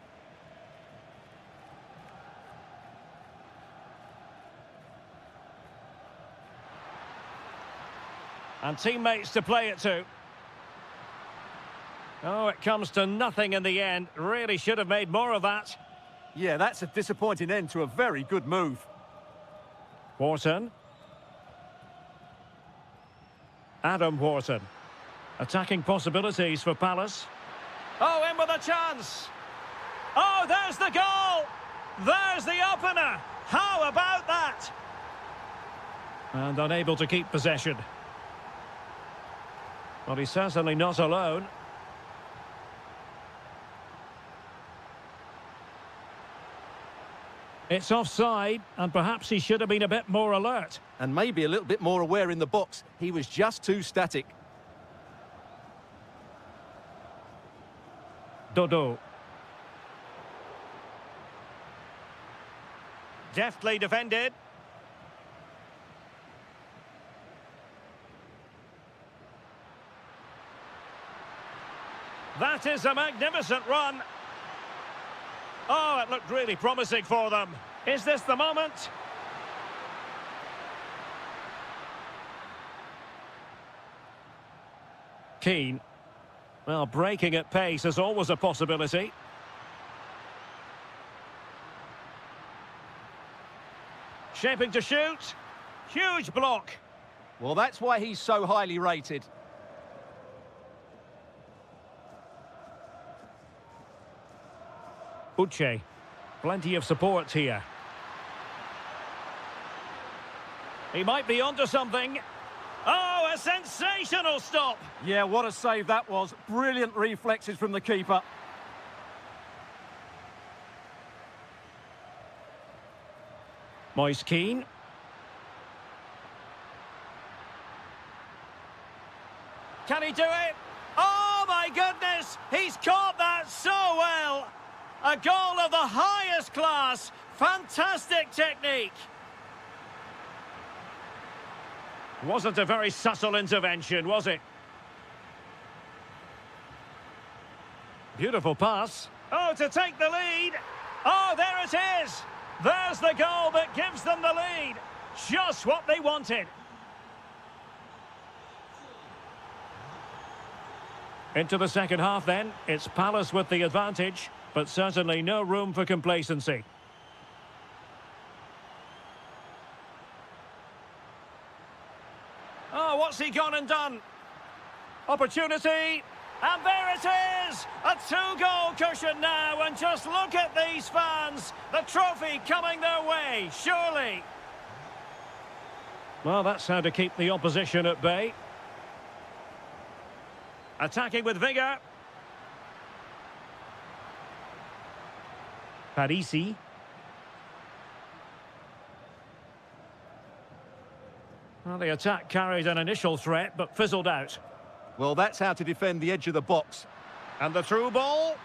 And teammates to play it to. Oh, it comes to nothing in the end. Really should have made more of that. Yeah, that's a disappointing end to a very good move. Wharton. Adam Wharton. Attacking possibilities for Palace. Oh, in with a chance. Oh, there's the goal. There's the opener. How about that? And unable to keep possession. Well, he's certainly not alone. It's offside, and perhaps he should have been a bit more alert. And maybe a little bit more aware in the box. He was just too static. Dodo. Deftly defended. That is a magnificent run. Oh, it looked really promising for them. Is this the moment? Keane. Well, breaking at pace is always a possibility. Shaping to shoot. Huge block. Well, that's why he's so highly rated. Uche. Plenty of support here. He might be onto something. Oh, a sensational stop! Yeah, what a save that was. Brilliant reflexes from the keeper. Moise Keane. Can he do it? Oh, my goodness! He's caught that so well! A goal of the highest class. Fantastic technique. Wasn't a very subtle intervention, was it? Beautiful pass. Oh, to take the lead. Oh, there it is. There's the goal that gives them the lead. Just what they wanted. Into the second half then. It's Palace with the advantage, but certainly no room for complacency. Oh, what's he gone and done? Opportunity. And there it is! A two-goal cushion now, and just look at these fans. The trophy coming their way, surely. Well, that's how to keep the opposition at bay. Attacking with vigour. Parisi. Well, the attack carried an initial threat, but fizzled out. Well, that's how to defend the edge of the box. And the through ball.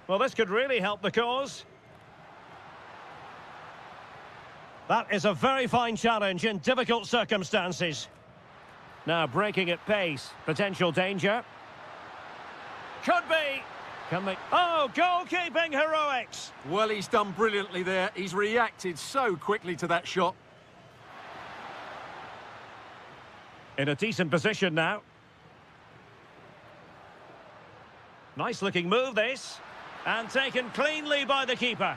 Well, this could really help the cause. That is a very fine challenge in difficult circumstances. Now breaking at pace. Potential danger. Could be. Can they... Oh, goalkeeping heroics. Well, he's done brilliantly there. He's reacted so quickly to that shot. In a decent position now. Nice looking move, this. And taken cleanly by the keeper.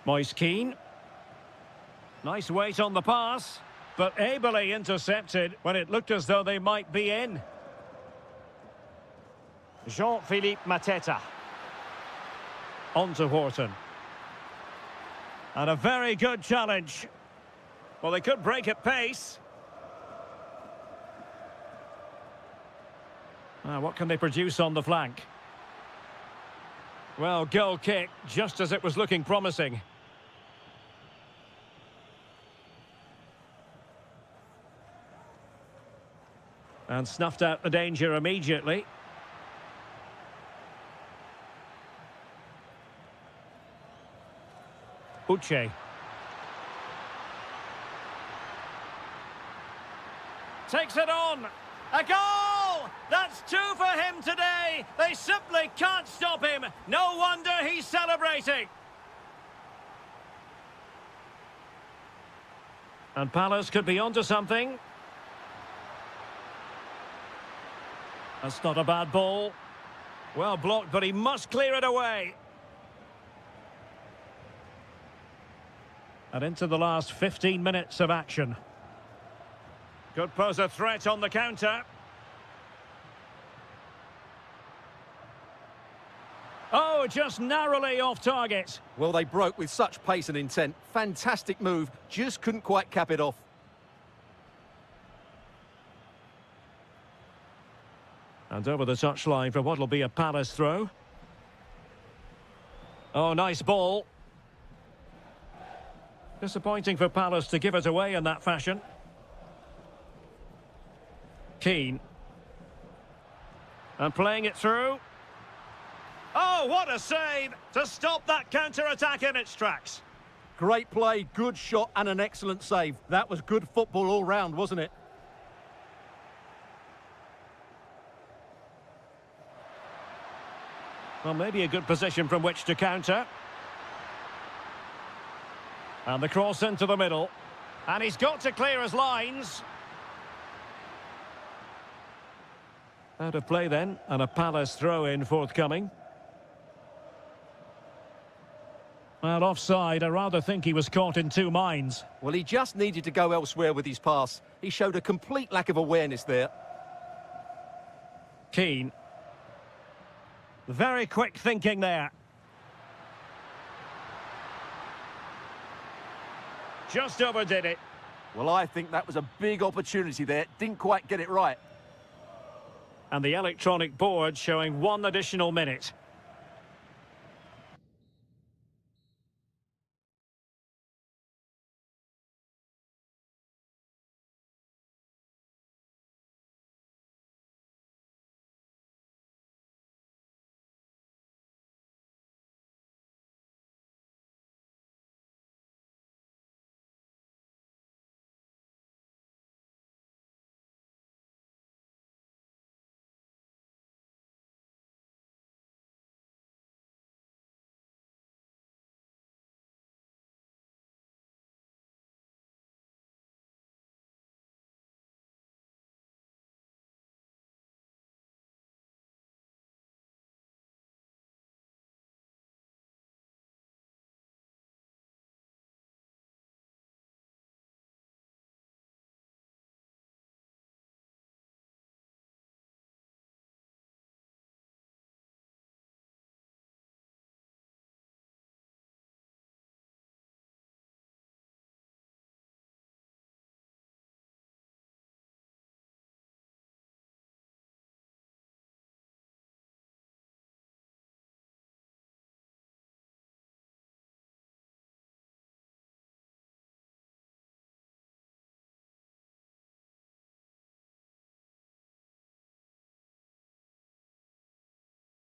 Moise Keane. Nice weight on the pass. But ably intercepted when it looked as though they might be in. Jean-Philippe Mateta. On to Horton. And a very good challenge. Well, they could break at pace. What can they produce on the flank? Well, goal kick, just as it was looking promising. And snuffed out the danger immediately. Uche. Takes it on. A goal! That's two for him today. They simply can't stop him. No wonder he's celebrating. And Palace could be onto something. That's not a bad ball. Well blocked, but he must clear it away. And into the last 15 minutes of action. Could pose a threat on the counter. Oh, just narrowly off target. Well, they broke with such pace and intent. Fantastic move, just couldn't quite cap it off. And over the touchline for what will be a Palace throw. Oh, nice ball. Disappointing for Palace to give it away in that fashion. Keane. And playing it through. Oh, what a save to stop that counter-attack in its tracks. Great play, good shot and an excellent save. That was good football all round, wasn't it? Well, maybe a good position from which to counter. And the cross into the middle. And he's got to clear his lines. Out of play then, and a Palace throw-in forthcoming. Well, offside, I rather think he was caught in two minds. Well, he just needed to go elsewhere with his pass. He showed a complete lack of awareness there. Keane. Very quick thinking there. Just overdid it. Well, I think that was a big opportunity there. Didn't quite get it right. And the electronic board showing one additional minute.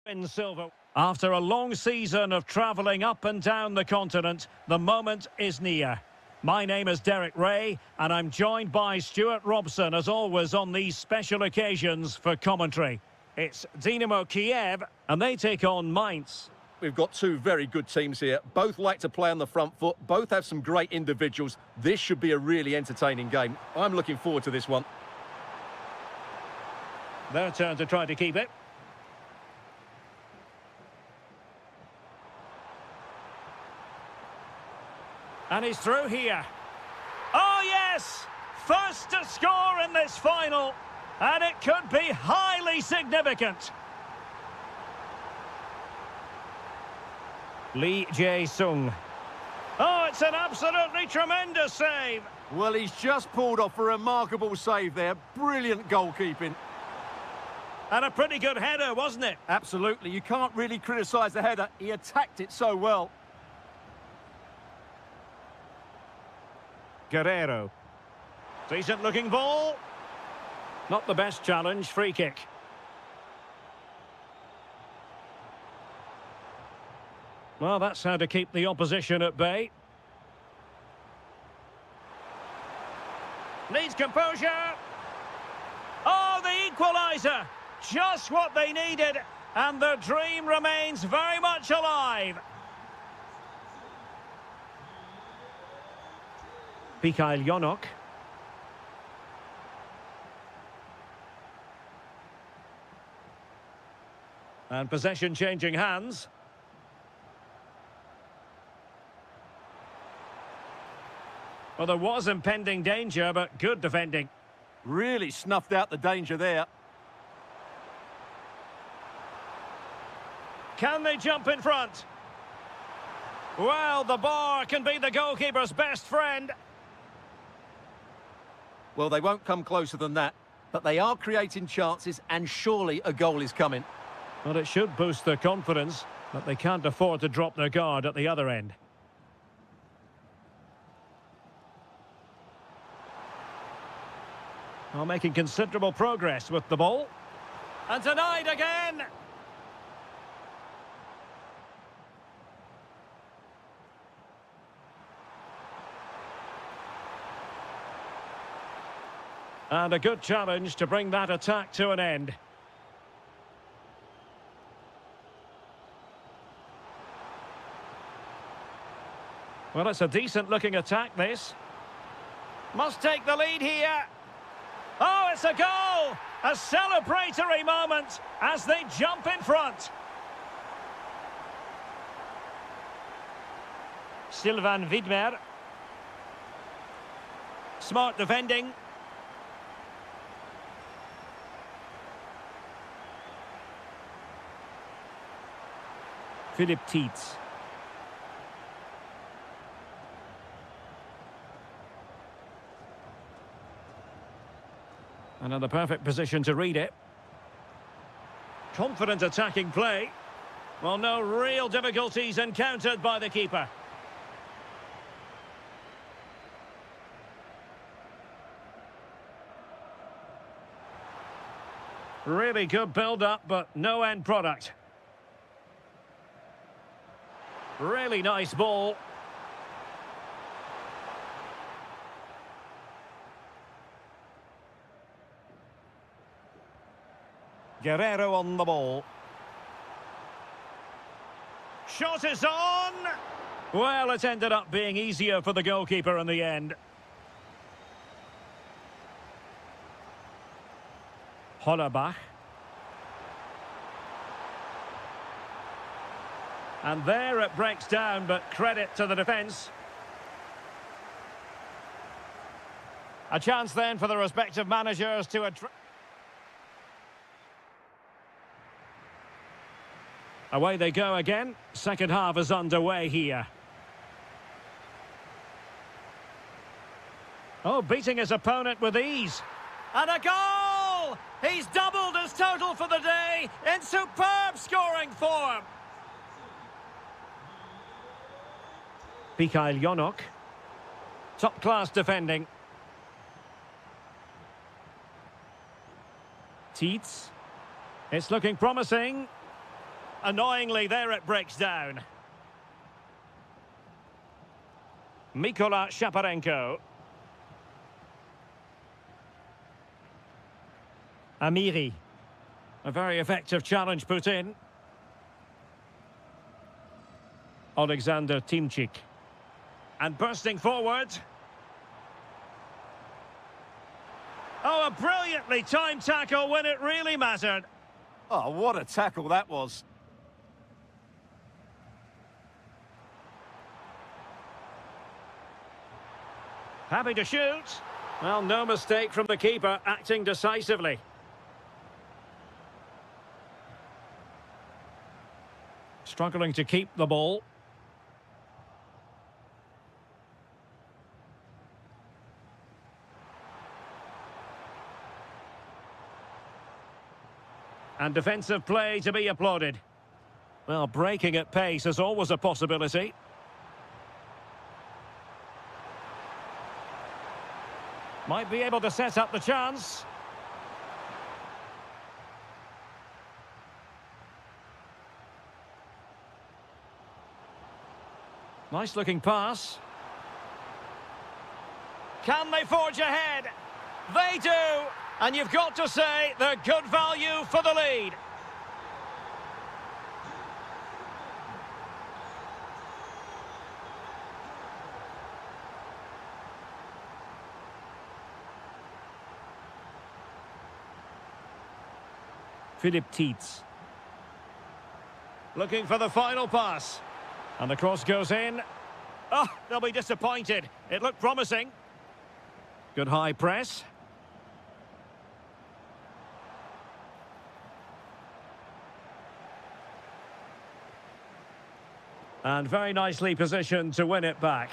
In silver. After a long season of travelling up and down the continent, the moment is near. My name is Derek Ray, and I'm joined by Stuart Robson, as always, on these special occasions for commentary. It's Dynamo Kiev, and they take on Mainz. We've got two very good teams here. Both like to play on the front foot. Both have some great individuals. This should be a really entertaining game. I'm looking forward to this one. Their turn to try to keep it. And he's through here. Oh, yes! First to score in this final. And it could be highly significant. Lee Jae-sung. Oh, it's an absolutely tremendous save. Well, he's just pulled off a remarkable save there. Brilliant goalkeeping. And a pretty good header, wasn't it? Absolutely. You can't really criticise the header. He attacked it so well. Guerrero. Decent looking ball. Not the best challenge, free kick. Well, that's how to keep the opposition at bay. Needs composure. Oh, the equaliser. Just what they needed. And the dream remains very much alive. Mikhail Yonok. And possession changing hands. Well, there was impending danger, but good defending. Really snuffed out the danger there. Can they jump in front? Well, the bar can be the goalkeeper's best friend. Well, they won't come closer than that, but they are creating chances, and surely a goal is coming. Well, it should boost their confidence, but they can't afford to drop their guard at the other end. Well, making considerable progress with the ball. And denied again! And a good challenge to bring that attack to an end. Well, it's a decent-looking attack, this. Must take the lead here. Oh, it's a goal! A celebratory moment as they jump in front. Sylvain Widmer. Smart defending. Philip Tietz. Another perfect position to read it. Confident attacking play. Well, no real difficulties encountered by the keeper. Really good build-up, but no end product. Really nice ball. Guerrero on the ball. Shot is on! Well, it ended up being easier for the goalkeeper in the end. Hollerbach. And there it breaks down, but credit to the defence. A chance then for the respective managers to address. Away they go again. Second half is underway here. Oh, beating his opponent with ease. And a goal! He's doubled his total for the day in superb scoring form. Mikhail Yonok. Top-class defending. Tietz. It's looking promising. Annoyingly, there it breaks down. Mikola Shaparenko. Amiri. A very effective challenge put in. Alexander Timchik. And bursting forward. Oh, a brilliantly timed tackle when it really mattered. Oh, what a tackle that was. Happy to shoot. Well, no mistake from the keeper, acting decisively. Struggling to keep the ball. And defensive play to be applauded. Well, breaking at pace is always a possibility. Might be able to set up the chance. Nice looking pass. Can they forge ahead? They do! And you've got to say they're good value for the lead. Philip Tietz. Looking for the final pass. And the cross goes in. Oh, they'll be disappointed. It looked promising. Good high press. And very nicely positioned to win it back.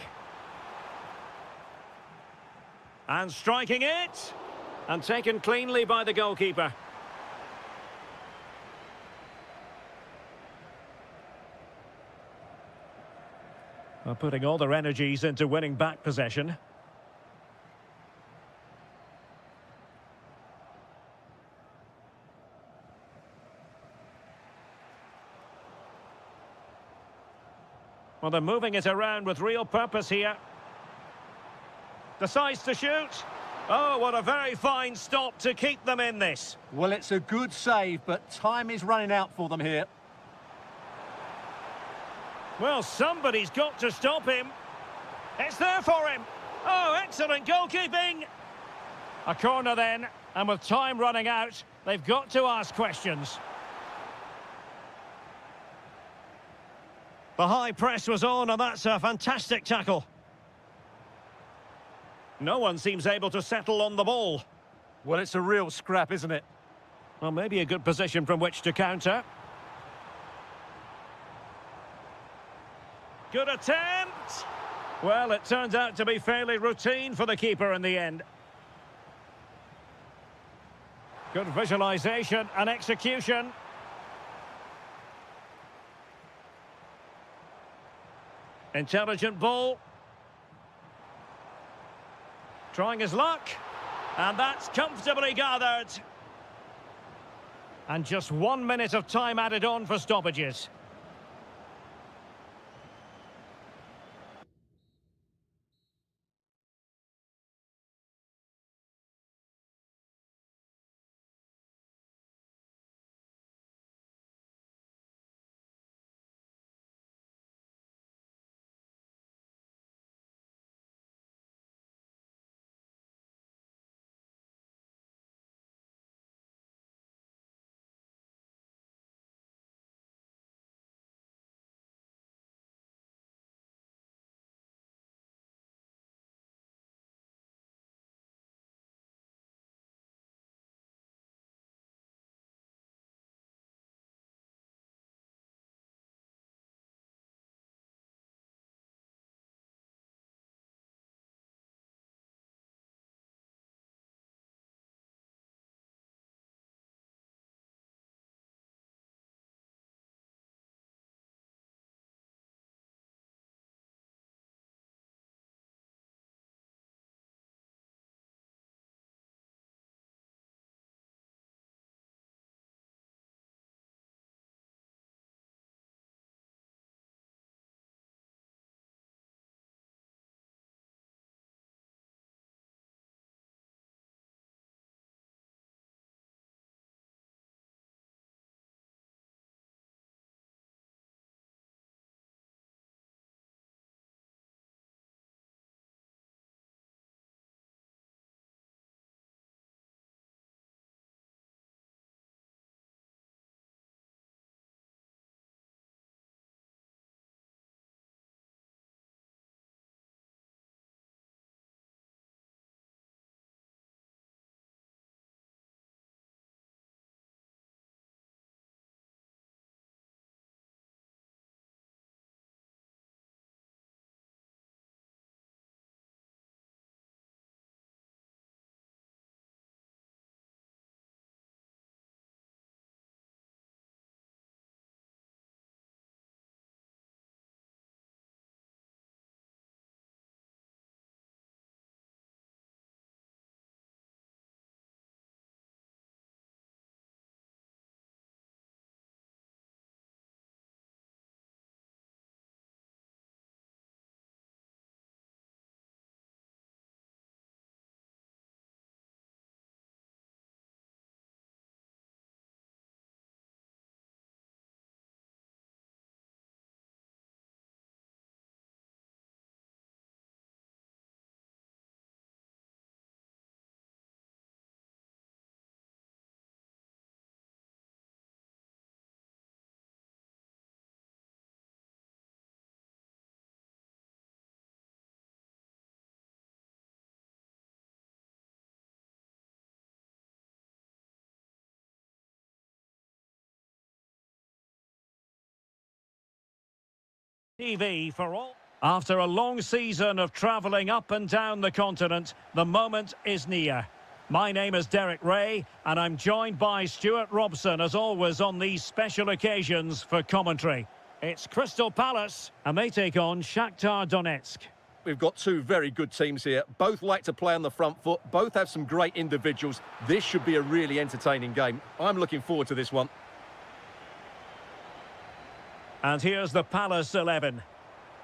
And striking it. And taken cleanly by the goalkeeper. Well, putting all their energies into winning back possession. Well, they're moving it around with real purpose here. Decides to shoot. Oh, what a very fine stop to keep them in this. Well, it's a good save, but time is running out for them here. Well, somebody's got to stop him. It's there for him. Oh, excellent goalkeeping. A corner then, and with time running out, they've got to ask questions. The high press was on, and that's a fantastic tackle. No one seems able to settle on the ball. Well, it's a real scrap, isn't it? Well, maybe a good position from which to counter. Good attempt! Well, it turns out to be fairly routine for the keeper in the end. Good visualisation and execution. Intelligent ball. Trying his luck. And that's comfortably gathered. And just 1 minute of time added on for stoppages. TV for all. After a long season of travelling up and down the continent, the moment is near. My name is Derek Ray, and I'm joined by Stuart Robson, as always, on these special occasions for commentary. It's Crystal Palace, and they take on Shakhtar Donetsk. We've got two very good teams here. Both like to play on the front foot. Both have some great individuals. This should be a really entertaining game. I'm looking forward to this one. And here's the Palace 11.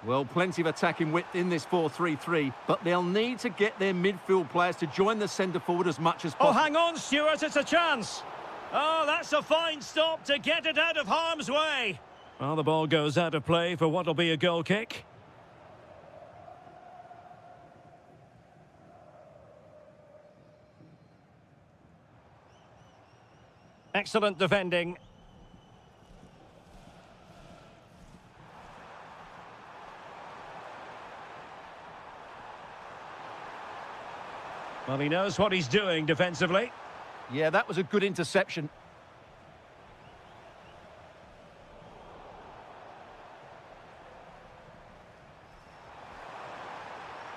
Well, plenty of attacking width in this 4-3-3, but they'll need to get their midfield players to join the centre forward as much as possible. Oh, hang on, Stuart, it's a chance. Oh, that's a fine stop to get it out of harm's way. Well, the ball goes out of play for what will be a goal kick. Excellent defending. Well, he knows what he's doing defensively. Yeah, that was a good interception.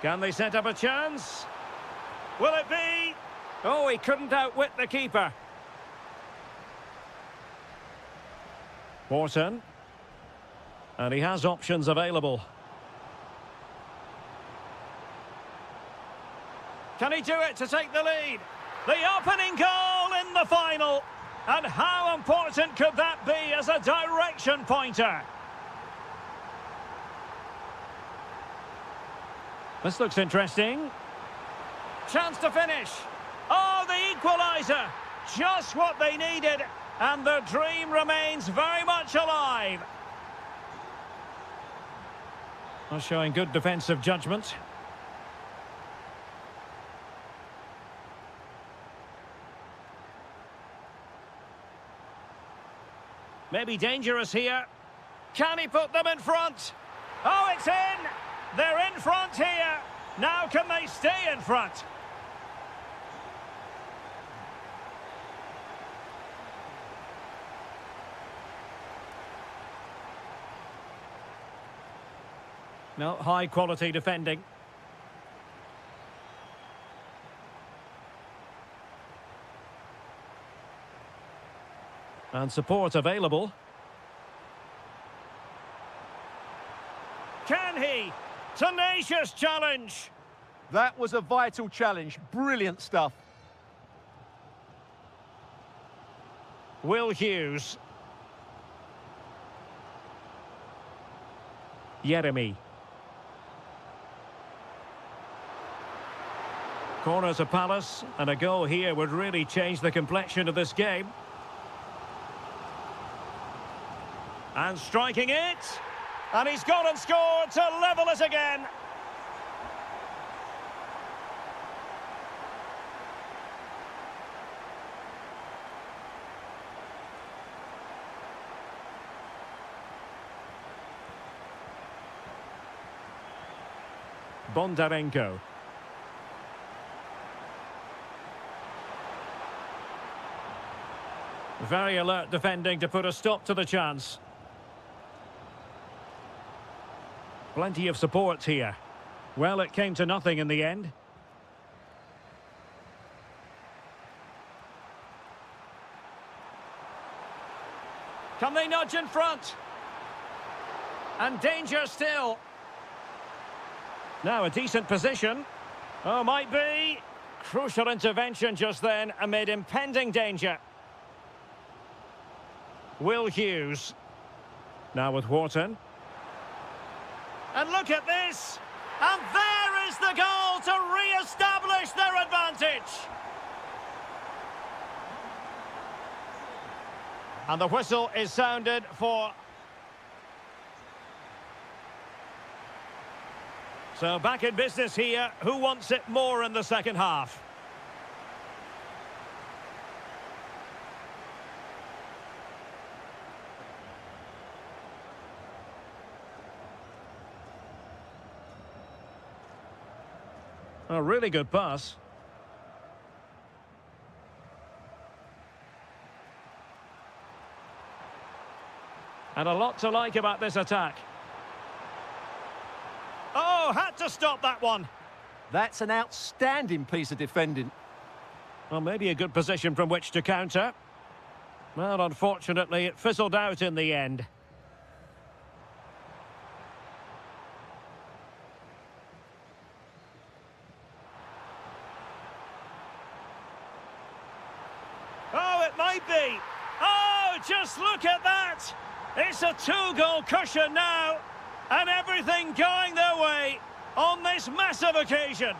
Can they set up a chance? Will it be? Oh, he couldn't outwit the keeper. Wharton. And he has options available. Can he do it to take the lead? The opening goal in the final. And how important could that be as a direction pointer? This looks interesting. Chance to finish. Oh, the equaliser. Just what they needed. And the dream remains very much alive. Well, showing good defensive judgment. Maybe dangerous here. Can he put them in front? Oh, it's in! They're in front here. Now can they stay in front? No, high quality defending. And support available. Can he? Tenacious challenge. That was a vital challenge. Brilliant stuff. Will Hughes. Jeremy. Corner to Palace, and a goal here would really change the complexion of this game. And striking it. And he's gone and scored to level it again. Bondarenko. Very alert defending to put a stop to the chance. Plenty of support here. Well, it came to nothing in the end. Can they nudge in front? And danger still. Now a decent position. Oh, might be. Crucial intervention just then amid impending danger. Will Hughes. Now with Wharton. And look at this. And there is the goal to re-establish their advantage. And the whistle is sounded for... So back in business here. Who wants it more in the second half? A really good pass. And a lot to like about this attack. Oh, had to stop that one. That's an outstanding piece of defending. Well, maybe a good position from which to counter. Well, unfortunately, it fizzled out in the end. Oh, it might be. Oh, just look at that. It's a two-goal cushion now. And everything going their way on this massive occasion.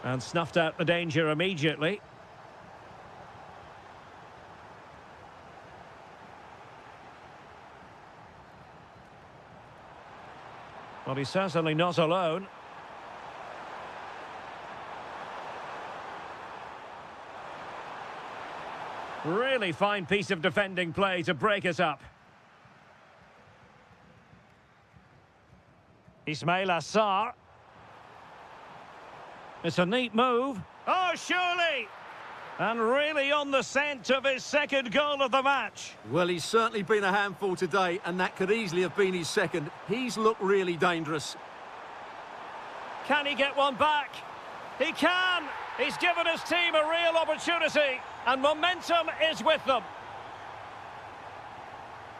And snuffed out the danger immediately. Well, he's certainly not alone. Really fine piece of defending play to break us up. Ismail Assar. It's a neat move. Oh, surely! And really on the scent of his second goal of the match. Well, he's certainly been a handful today, and that could easily have been his second. He's looked really dangerous. Can he get one back? He can! He's given his team a real opportunity, and momentum is with them.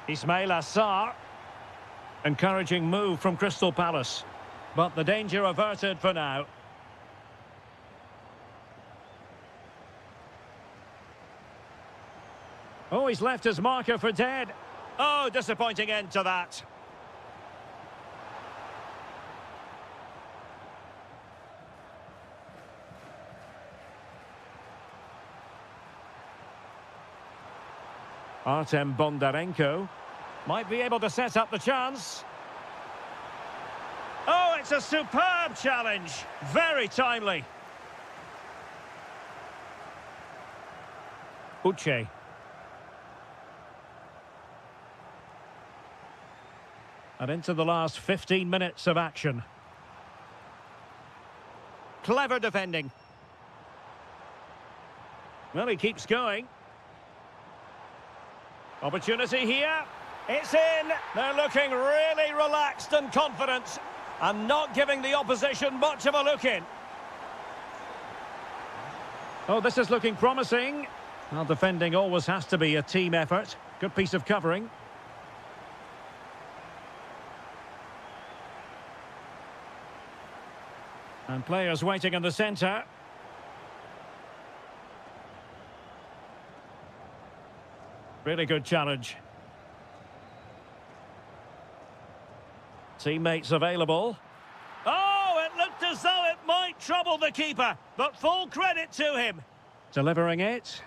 Ismail Assar. Encouraging move from Crystal Palace. But the danger averted for now. Oh, he's left his marker for dead. Oh, disappointing end to that. Artem Bondarenko might be able to set up the chance. Oh, it's a superb challenge. Very timely. Uche. And into the last 15 minutes of action. Clever defending. Well, he keeps going. Opportunity here. It's in. They're looking really relaxed and confident and not giving the opposition much of a look in. Oh, this is looking promising. Well, defending always has to be a team effort. Good piece of covering. And players waiting in the centre. Really good challenge. Teammates available. Oh, it looked as though it might trouble the keeper, but full credit to him. Delivering it.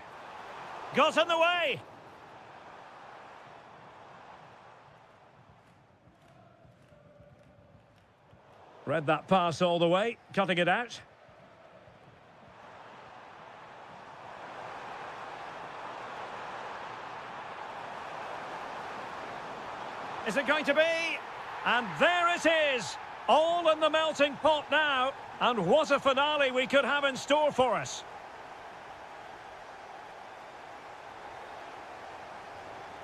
Got in the way. Read that pass all the way, cutting it out. Is it going to be? And there it is, all in the melting pot now. And what a finale we could have in store for us.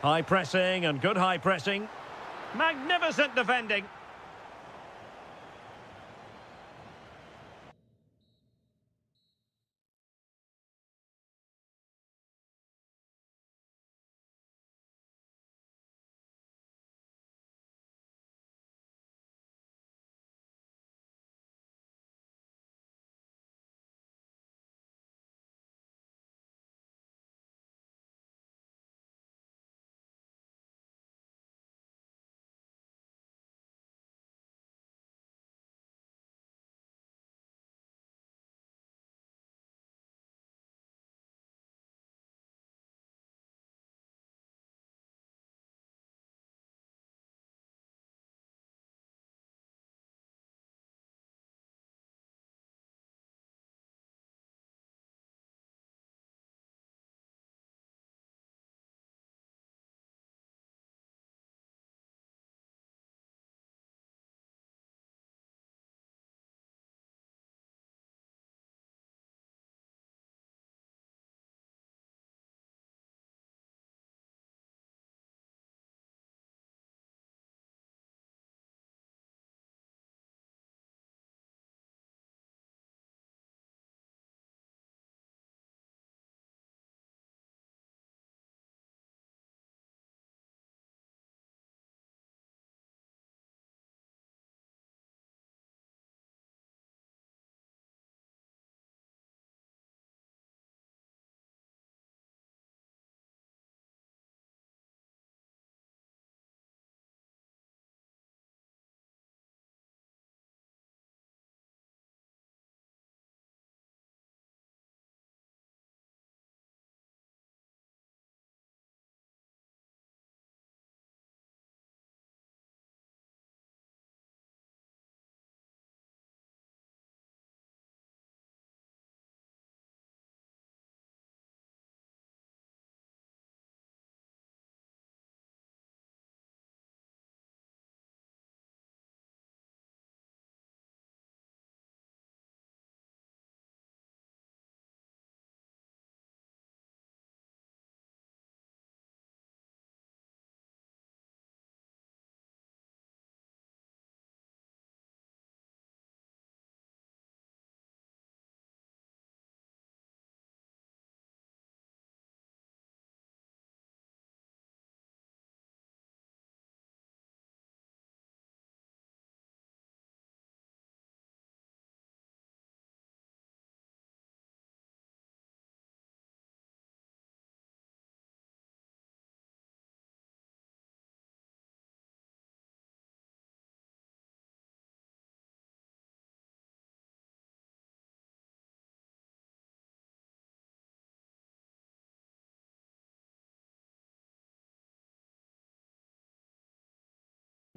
High pressing and good high pressing. Magnificent defending.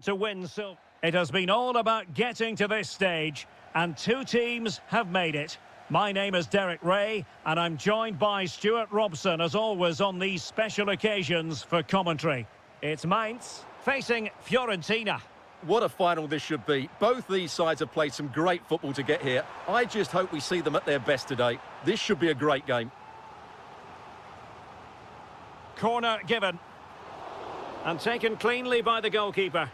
to win silver. It has been all about getting to this stage, and two teams have made it. My name is Derek Ray, and I'm joined by Stuart Robson, as always, on these special occasions for commentary. It's Mainz facing Fiorentina. What a final this should be. Both these sides have played some great football to get here. I just hope we see them at their best today. This should be a great game. Corner given. And taken cleanly by the goalkeeper.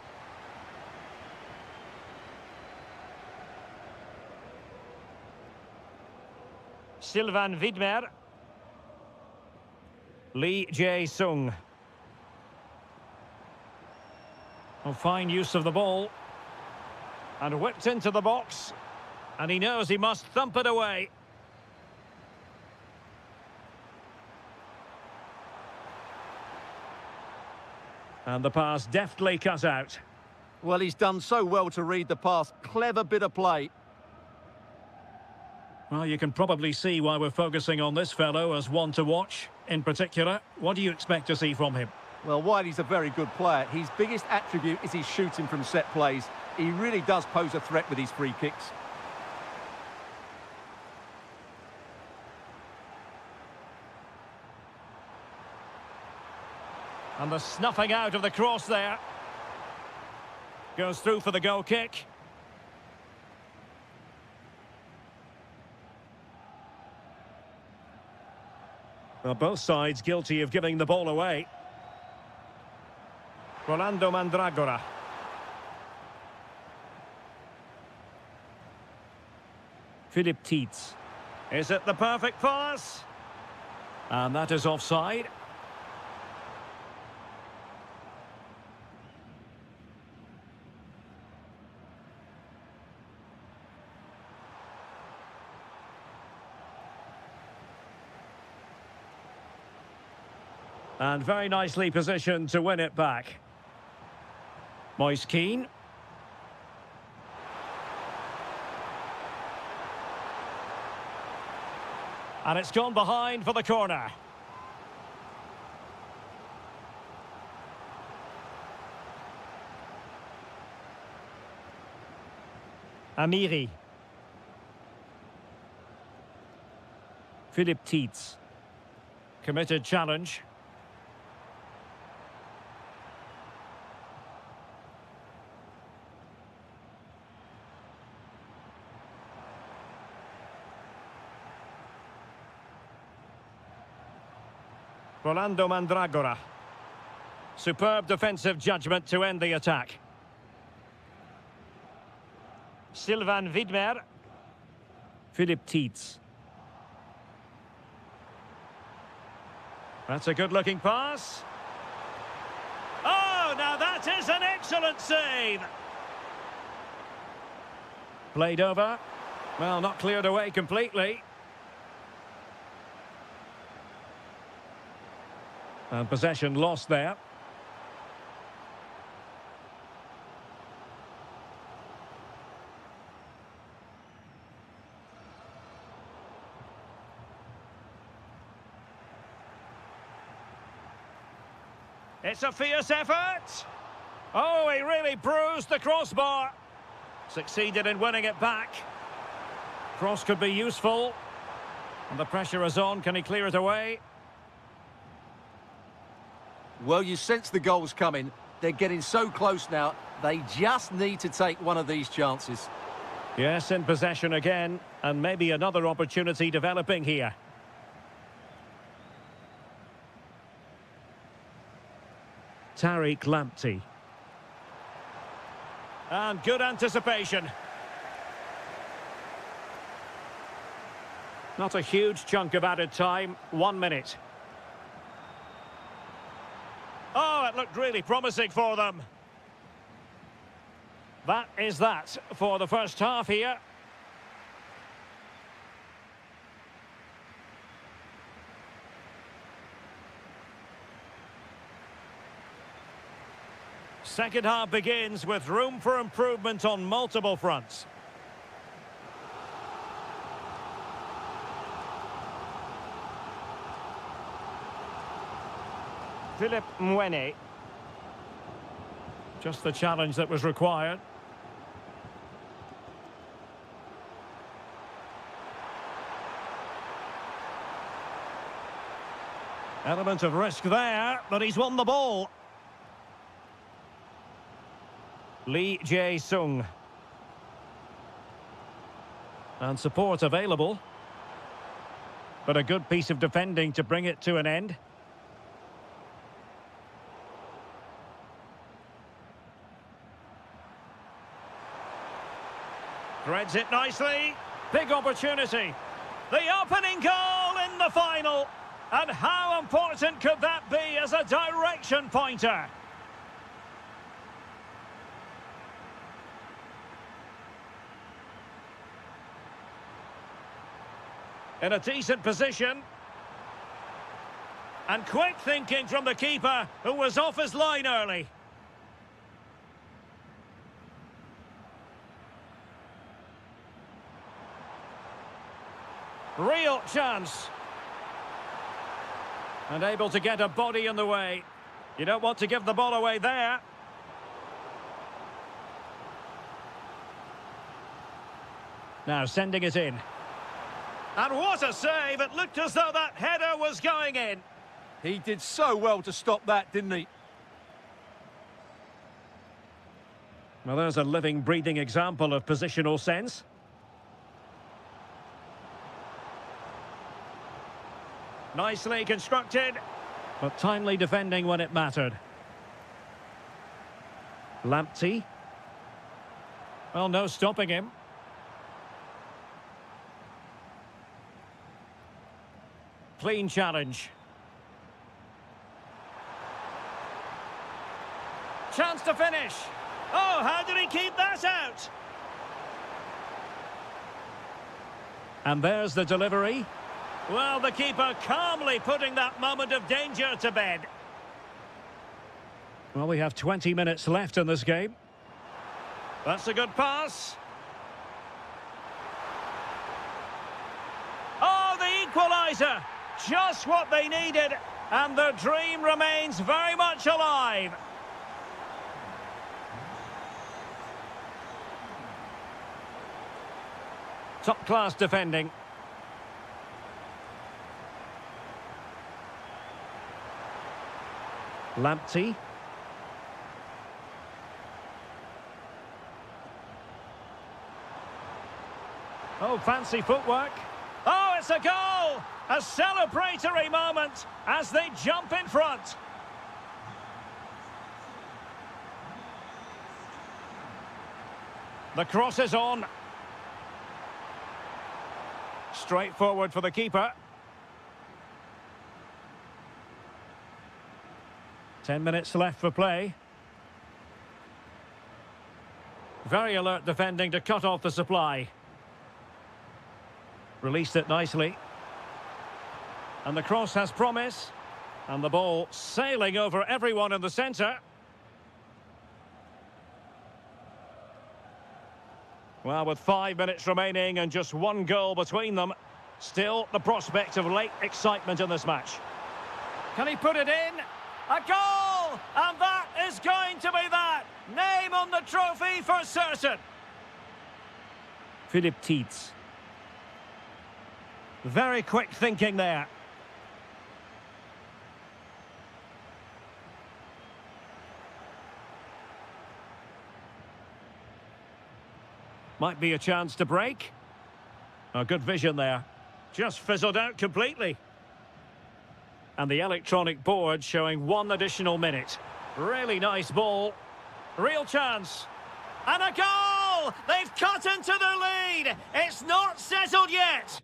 Sylvain Widmer. Lee Jae-sung. Oh, fine use of the ball. And whipped into the box. And he knows he must thump it away. And the pass deftly cut out. Well, he's done so well to read the pass. Clever bit of play. Well, you can probably see why we're focusing on this fellow as one to watch. In particular, what do you expect to see from him? Well, while he's a very good player, his biggest attribute is his shooting from set plays. He really does pose a threat with his free kicks. And the snuffing out of the cross there. Goes through for the goal kick. Well, both sides guilty of giving the ball away. Rolando Mandragora. Philip Tietz. Is it the perfect pass? And that is offside. And very nicely positioned to win it back. Moise Keane. And it's gone behind for the corner. Amiri. Philip Tietz. Committed challenge. Rolando Mandragora. Superb defensive judgment to end the attack. Sylvain Widmer. Philip Tietz. That's a good-looking pass. Oh, now that is an excellent save. Played over. Well, not cleared away completely. And possession lost there. It's a fierce effort. Oh, he really bruised the crossbar. Succeeded in winning it back. Cross could be useful. And the pressure is on. Can he clear it away? Well, you sense the goals coming. They're getting so close now. They just need to take one of these chances. Yes, in possession again. And maybe another opportunity developing here. Tariq Lamptey. And good anticipation. Not a huge chunk of added time. 1 minute. Oh, it looked really promising for them. That is that for the first half here. Second half begins with room for improvement on multiple fronts. Philip Mwene. Just the challenge that was required. Element of risk there, but he's won the ball. Lee Jae-sung. And support available. But a good piece of defending to bring it to an end. Threads it nicely. Big opportunity. The opening goal in the final. And how important could that be as a direction pointer? In a decent position. And quick thinking from the keeper, who was off his line early. Real chance. And able to get a body in the way. You don't want to give the ball away there. Now sending it in. And what a save! It looked as though that header was going in. He did so well to stop that, didn't he? Well, there's a living, breathing example of positional sense. Nicely constructed, but timely defending when it mattered. Lamptey. Well, no stopping him. Clean challenge. Chance to finish. Oh, how did he keep that out? And there's the delivery. Well, the keeper calmly putting that moment of danger to bed. Well, we have 20 minutes left in this game. That's a good pass. Oh, the equaliser. Just what they needed. And the dream remains very much alive. Top-class defending. Lamptey. Oh, fancy footwork. Oh, it's a goal! A celebratory moment as they jump in front. The cross is on. Straightforward for the keeper. 10 minutes left for play. Very alert defending to cut off the supply. Released it nicely. And the cross has promise. And the ball sailing over everyone in the centre. Well, with 5 minutes remaining and just one goal between them, still the prospect of late excitement in this match. Can he put it in? A goal! And that is going to be that! Name on the trophy for certain. Philip Tietz. Very quick thinking there. Might be a chance to break. A good vision there. Just fizzled out completely. And the electronic board showing 1 additional minute. Really nice ball. Real chance. And a goal! They've cut into their lead. It's not settled yet.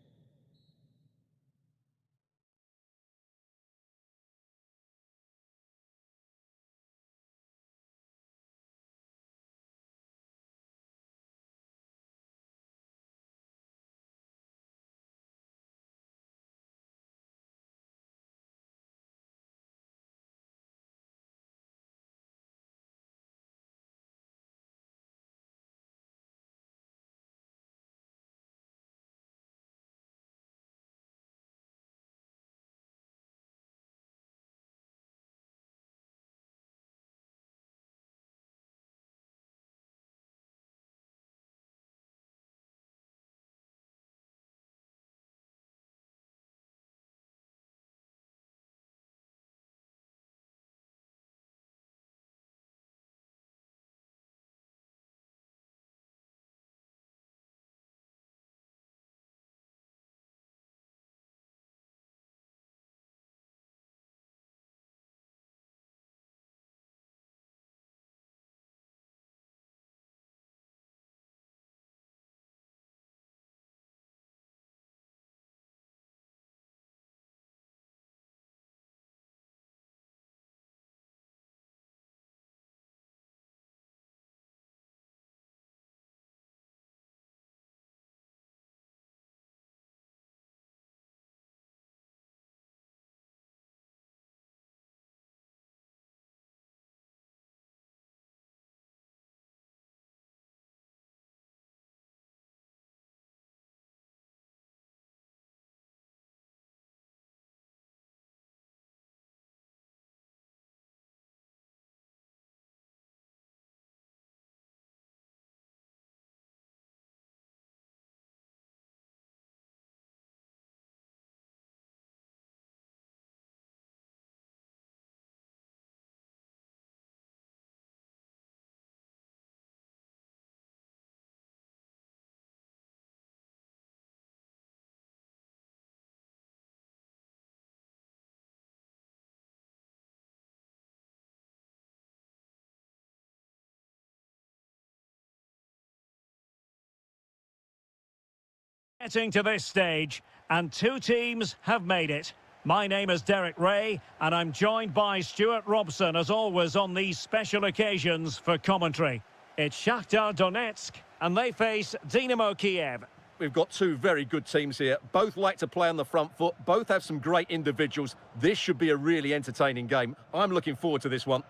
Getting to this stage, and two teams have made it. My name is Derek Ray, and I'm joined by Stuart Robson, as always, on these special occasions for commentary. It's Shakhtar Donetsk, and they face Dynamo Kiev. We've got two very good teams here. Both like to play on the front foot. Both have some great individuals. This should be a really entertaining game. I'm looking forward to this one.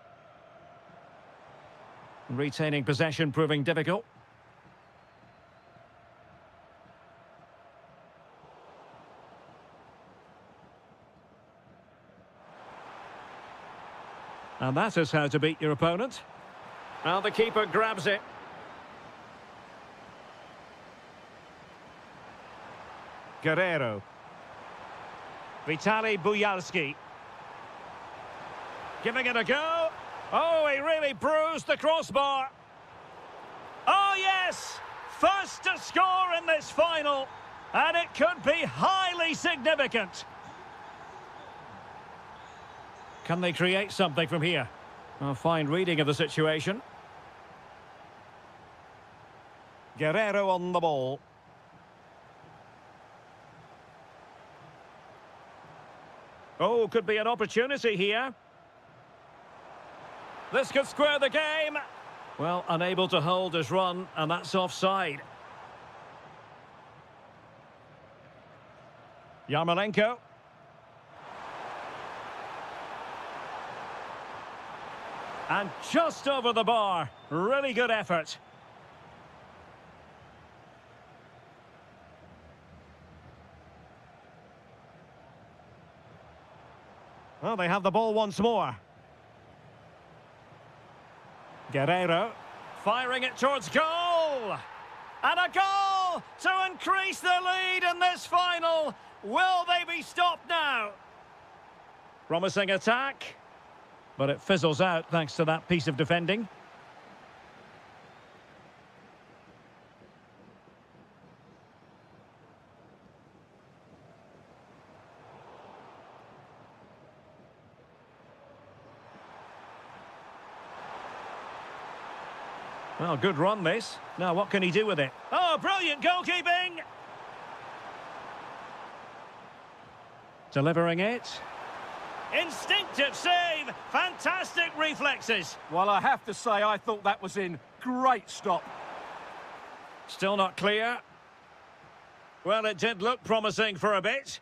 Retaining possession proving difficult. And that is how to beat your opponent. Well, the keeper grabs it. Guerrero. Vitaly Buyalski. Giving it a go. Oh, he really bruised the crossbar. Oh, yes! First to score in this final. And it could be highly significant. Can they create something from here? A fine reading of the situation. Guerrero on the ball. Oh, could be an opportunity here. This could square the game. Well, unable to hold his run, and that's offside. Yarmolenko. And just over the bar. Really good effort. Well, they have the ball once more. Guerrero firing it towards goal. And a goal to increase the lead in this final. Will they be stopped now? Promising attack. But it fizzles out thanks to that piece of defending. Well, good run this. Now what can he do with it? Oh, brilliant goalkeeping! Delivering it. Instinctive save! Fantastic reflexes! Well, I have to say, I thought that was in. Great stop. Still not clear. Well, it did look promising for a bit.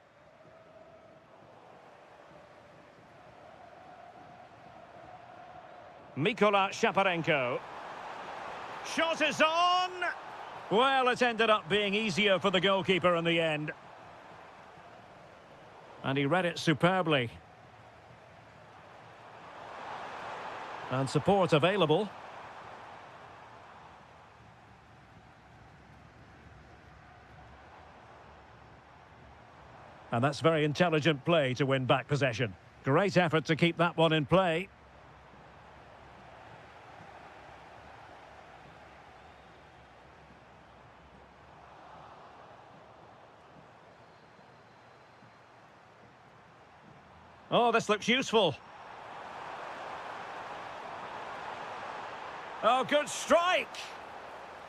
Mikola Shaparenko. Shot is on! Well, it ended up being easier for the goalkeeper in the end. And he read it superbly. And support available. And that's very intelligent play to win back possession. Great effort to keep that one in play. Oh, this looks useful. Oh, good strike!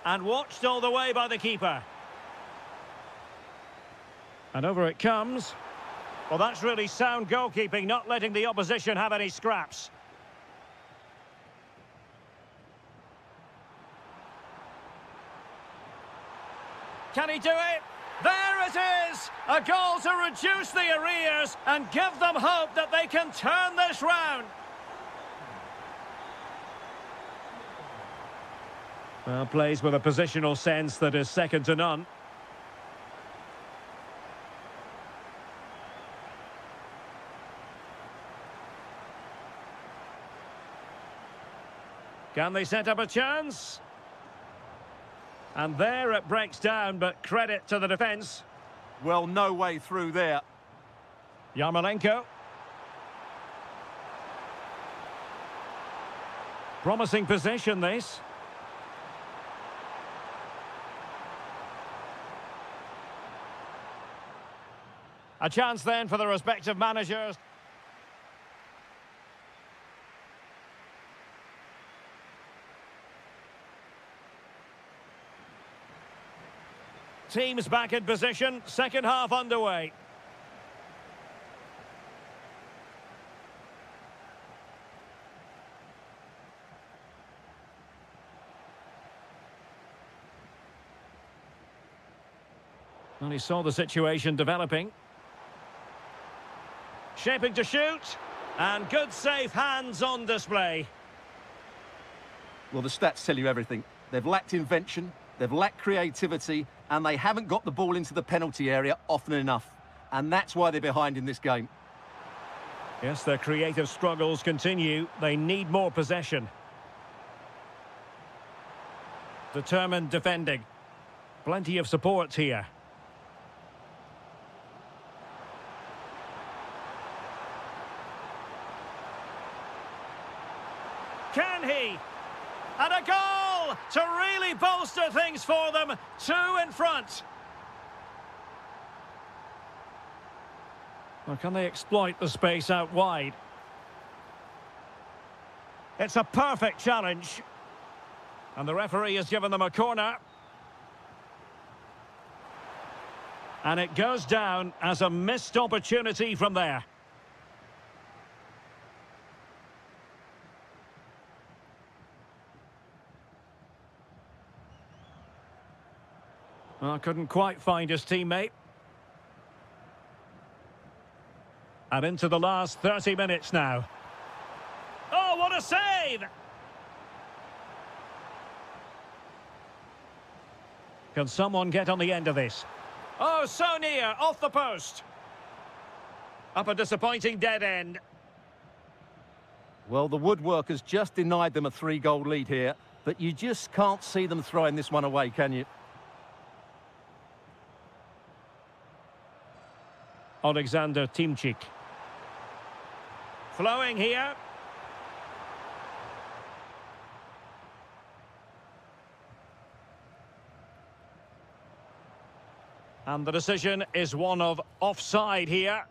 And watched all the way by the keeper. And over it comes. Well, that's really sound goalkeeping, not letting the opposition have any scraps. Can he do it? There it is! A goal to reduce the arrears and give them hope that they can turn this round. Well, plays with a positional sense that is second to none. Can they set up a chance? And there it breaks down, but credit to the defence. Well, no way through there. Yarmolenko. Promising position, this. A chance then for the respective managers. Teams back in position, second half underway. And he saw the situation developing. Shaping to shoot. And good safe hands on display. Well, the stats tell you everything. They've lacked invention, they've lacked creativity, and they haven't got the ball into the penalty area often enough. And that's why they're behind in this game. Yes, their creative struggles continue. They need more possession. Determined defending. Plenty of support here. Can he? And a goal to really bolster things for them. 2 in front. Or can they exploit the space out wide? It's a perfect challenge. And the referee has given them a corner. And it goes down as a missed opportunity from there. Well, couldn't quite find his teammate. And into the last 30 minutes now. Oh, what a save! Can someone get on the end of this? Oh, so near, off the post. Up a disappointing dead end. Well, the woodwork has just denied them a 3-goal lead here, but you just can't see them throwing this one away, can you? Alexander Timchik. Flowing here. And the decision is one of offside here.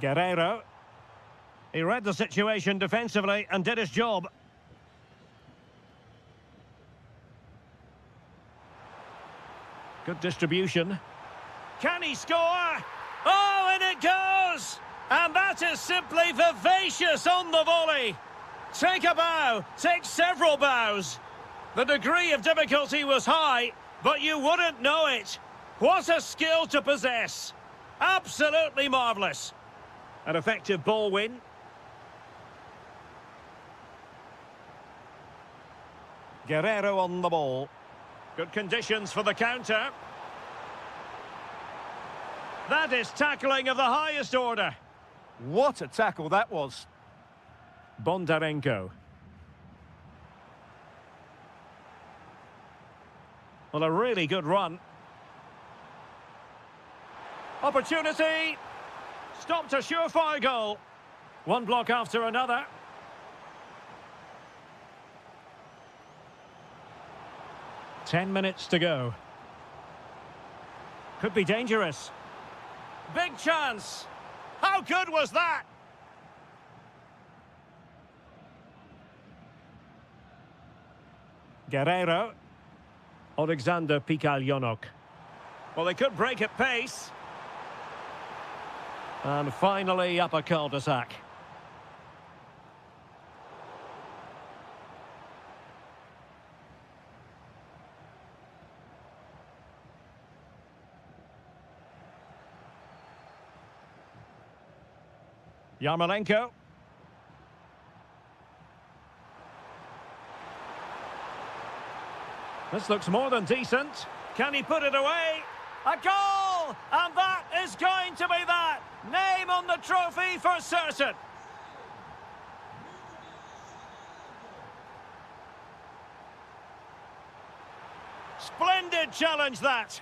Guerrero. He read the situation defensively and did his job. Good distribution. Can he score? Oh, and it goes! And that is simply vivacious on the volley. Take a bow, take several bows. The degree of difficulty was high, but you wouldn't know it. What a skill to possess. Absolutely marvellous. An effective ball win. Guerrero on the ball. Good conditions for the counter. That is tackling of the highest order. What a tackle that was. Bondarenko. Well, a really good run. Opportunity. Stopped a surefire goal. One block after another. Ten minutes to go. Could be dangerous. Big chance. How good was that? Guerrero. Alexander Pikalyonok. Well, they could break at pace. And finally up a cul-de-sac. Yarmolenko. This looks more than decent. Can he put it away? A goal! And that is going to be that. Name on the trophy for certain. Splendid challenge that.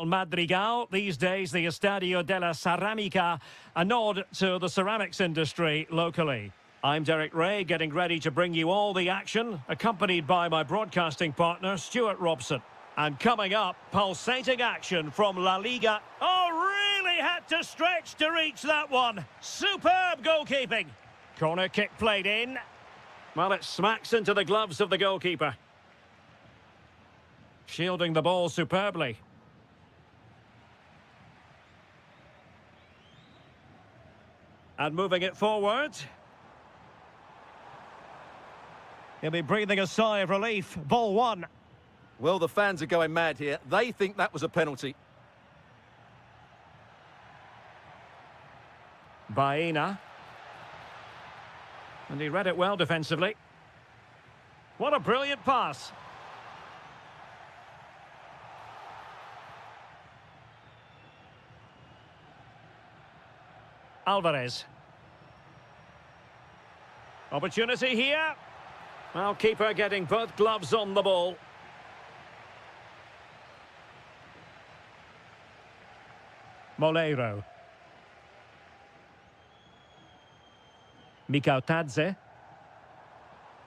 Madrigal, these days the Estadio de la Ceramica, a nod to the ceramics industry locally. I'm Derek Ray, getting ready to bring you all the action, accompanied by my broadcasting partner, Stuart Robson. And coming up, pulsating action from La Liga. Oh, really had to stretch to reach that one. Superb goalkeeping. Corner kick played in. Well, it smacks into the gloves of the goalkeeper. Shielding the ball superbly. And moving it forward. He'll be breathing a sigh of relief. Ball one. Well, the fans are going mad here. They think that was a penalty. Baena. And he read it well defensively. What a brilliant pass. Alvarez. Opportunity here. Well, keeper getting both gloves on the ball. Moleiro. Mikautadze.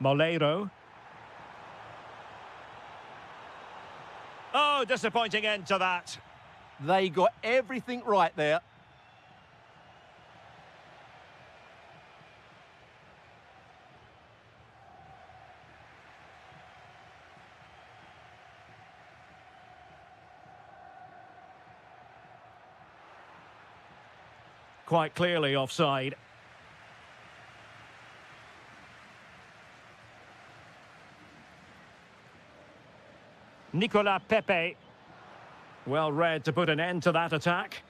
Moleiro. Oh, disappointing end to that. They got everything right there. Quite clearly offside. Nicolas Pepe. Well read to put an end to that attack.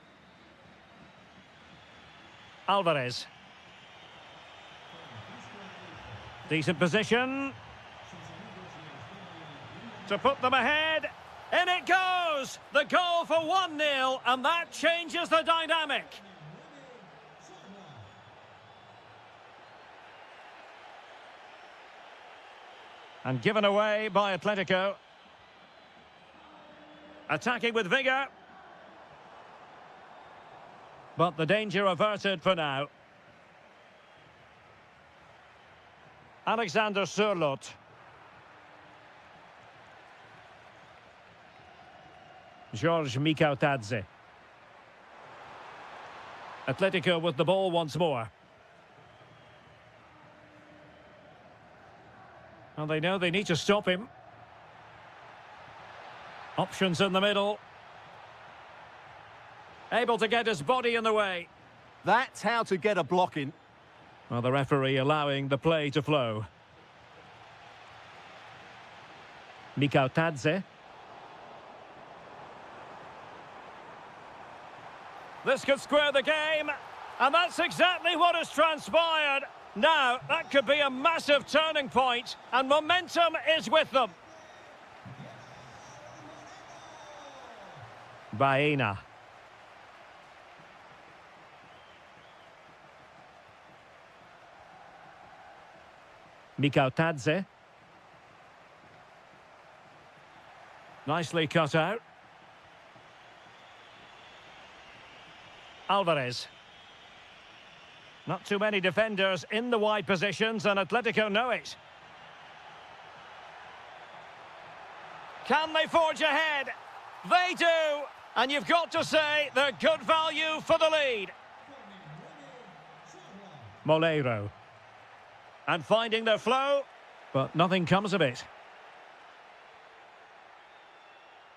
Alvarez. Decent position. To put them ahead. In it goes! The goal for 1-0, and that changes the dynamic. And given away by Atletico. Attacking with vigour. But the danger averted for now. Alexander Sørloth. George Mikautadze. Atletico with the ball once more. And they know they need to stop him. Options in the middle. Able to get his body in the way. That's how to get a block in. Well, the referee allowing the play to flow. Mikautadze. This could square the game. And that's exactly what has transpired. Now, that could be a massive turning point, and momentum is with them. Baena. Mikautadze. Nicely cut out. Alvarez. Not too many defenders in the wide positions, and Atletico know it. Can they forge ahead? They do! And you've got to say they're good value for the lead. Moleiro. And finding their flow, but nothing comes of it.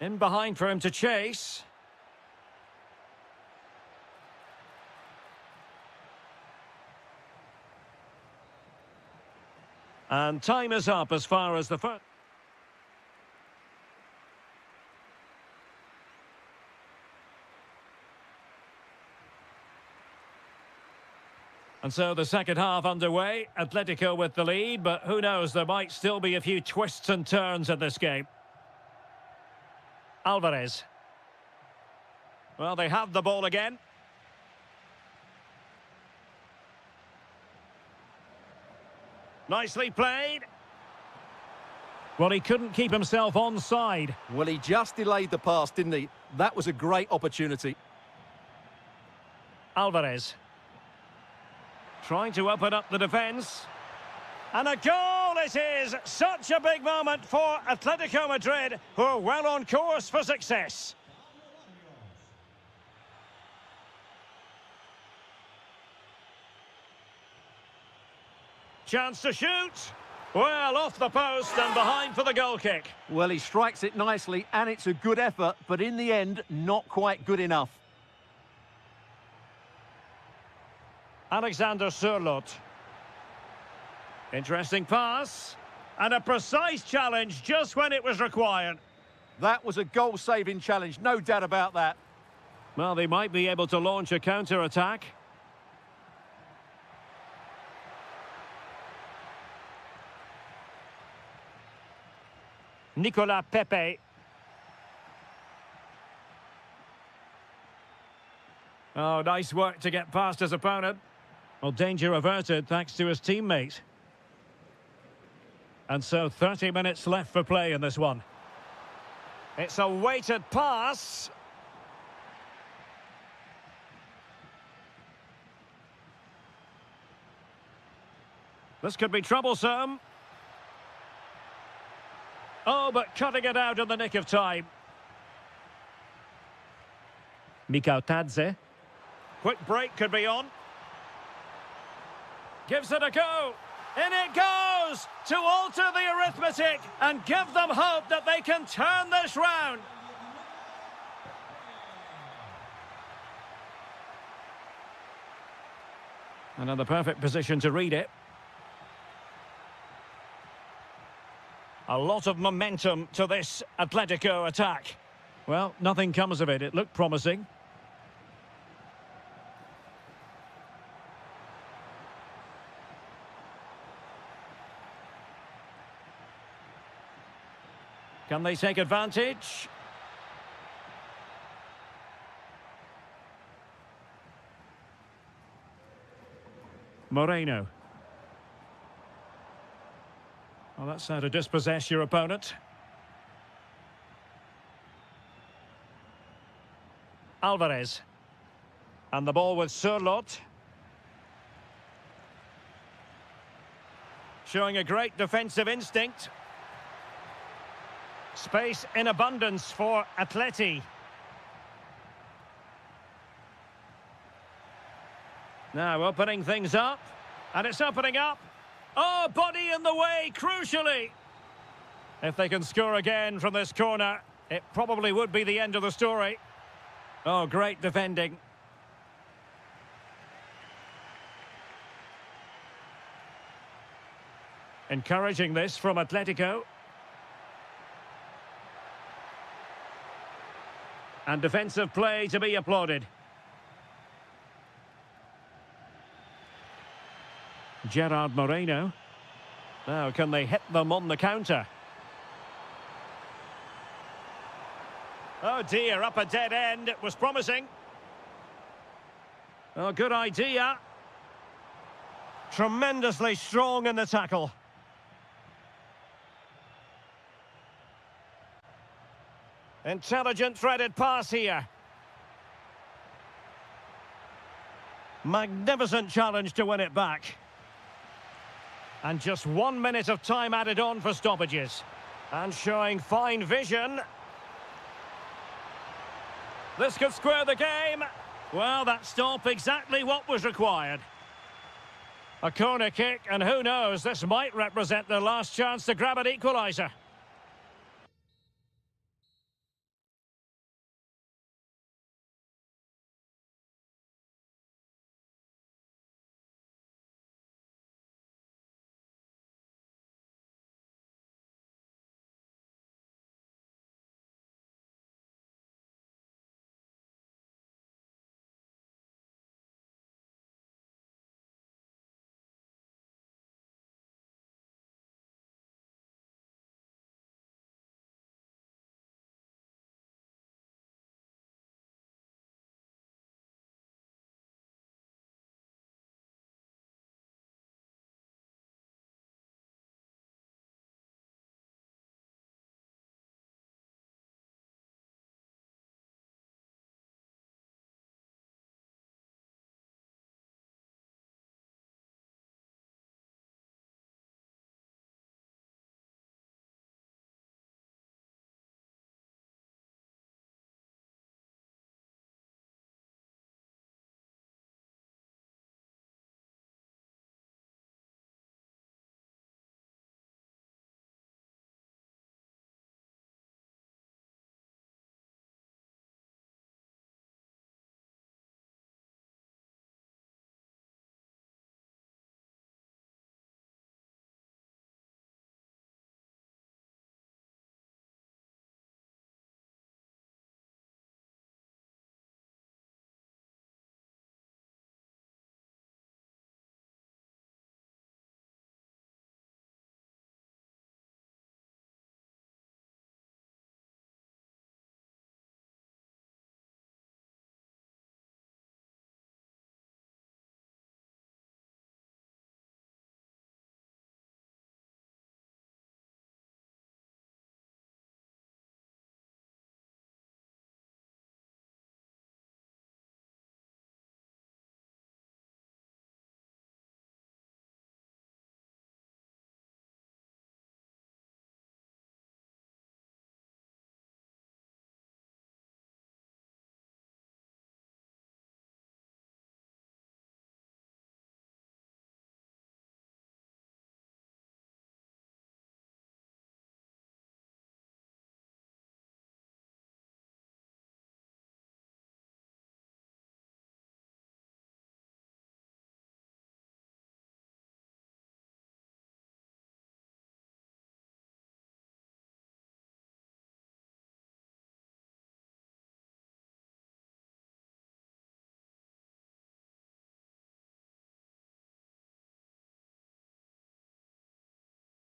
In behind for him to chase. And time is up as far as the first. And so the second half underway. Atletico with the lead, but who knows, there might still be a few twists and turns in this game. Alvarez. Well, they have the ball again. Nicely played. Well, he couldn't keep himself onside. Well, he just delayed the pass, didn't he? That was a great opportunity. Alvarez. Trying to open up the defence. And a goal it is! Such a big moment for Atletico Madrid, who are well on course for success. Chance to shoot. Well, off the post and behind for the goal kick. Well, he strikes it nicely, and it's a good effort, but in the end, not quite good enough. Alexander Sørloth. Interesting pass. And a precise challenge just when it was required. That was a goal-saving challenge, no doubt about that. Well, they might be able to launch a counter-attack. Nicolas Pepe. Oh, nice work to get past his opponent. Well, danger averted thanks to his teammate. And so 30 minutes left for play in this one. It's a weighted pass. This could be troublesome. Oh, but cutting it out in the nick of time. Mikau Tadze. Quick break could be on. Gives it a go. In it goes to alter the arithmetic and give them hope that they can turn this round. Another perfect position to read it. A lot of momentum to this Atletico attack. Well, nothing comes of it. It looked promising. Can they take advantage? Moreno. Well, that's how to dispossess your opponent. Alvarez. And the ball with Sørloth. Showing a great defensive instinct. Space in abundance for Atleti. Now opening things up. And it's opening up. Oh, body in the way, crucially. If they can score again from this corner, it probably would be the end of the story. Oh, great defending. Encouraging this from Atletico. And defensive play to be applauded. Gerard Moreno. Now, can they hit them on the counter? Oh dear, up a dead end. It was promising. Oh, good idea. Tremendously strong in the tackle. Intelligent threaded pass here. Magnificent challenge to win it back. And just 1 minute of time added on for stoppages. And showing fine vision. This could square the game. Well, that stop exactly what was required. A corner kick, and who knows, this might represent their last chance to grab an equaliser.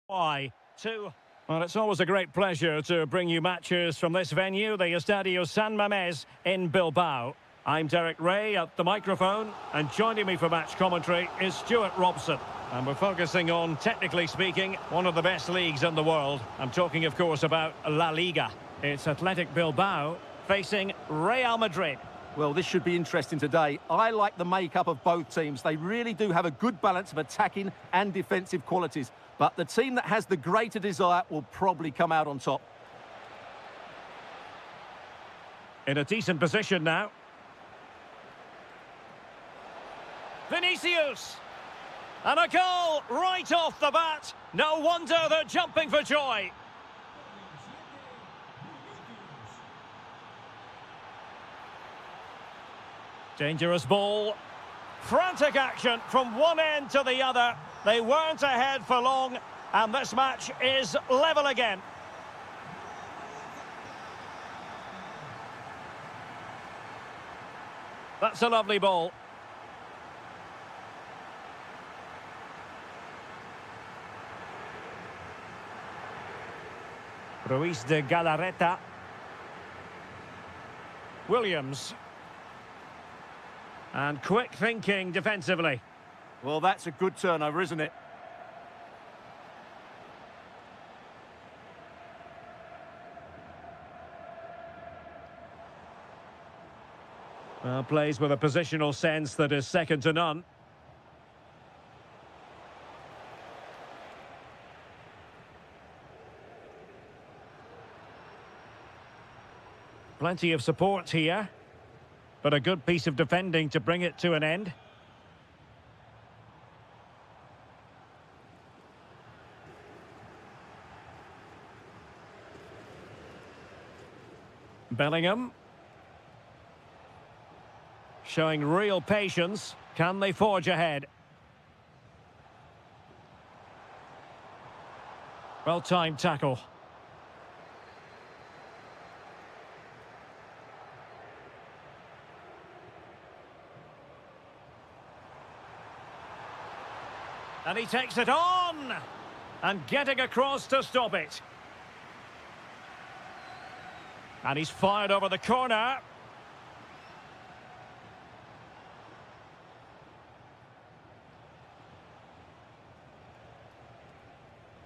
Why? Well, it's always a great pleasure to bring you matches from this venue, the Estadio San Mamés in Bilbao. I'm Derek Ray at the microphone, and joining me for match commentary is Stuart Robson. And we're focusing on, technically speaking, one of the best leagues in the world. I'm talking, of course, about La Liga. It's Athletic Bilbao facing Real Madrid. Well, this should be interesting today. I like the makeup of both teams. They really do have a good balance of attacking and defensive qualities. But the team that has the greater desire will probably come out on top. In a decent position now. Vinicius! And a goal right off the bat. No wonder they're jumping for joy. Dangerous ball. Frantic action from one end to the other. They weren't ahead for long, and this match is level again. That's a lovely ball. Ruiz de Galarreta. Williams. And quick thinking defensively. Well, that's a good turnover, isn't it? Well, plays with a positional sense that is second to none. Plenty of support here, but a good piece of defending to bring it to an end. Bellingham. Showing real patience. Can they forge ahead? Well-timed tackle. And he takes it on! And getting across to stop it. And he's fired over the corner.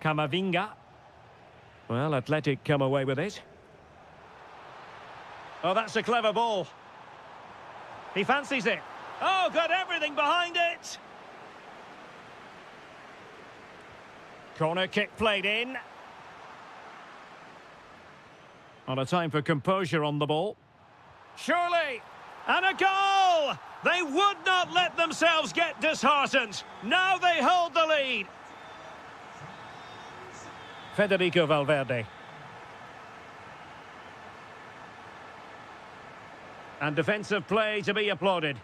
Camavinga. Well, Athletic come away with it. Oh, that's a clever ball. He fancies it. Oh, got everything behind it. Corner kick played in. On a time for composure on the ball. Surely! And a goal! They would not let themselves get disheartened. Now they hold the lead. Federico Valverde. And defensive play to be applauded.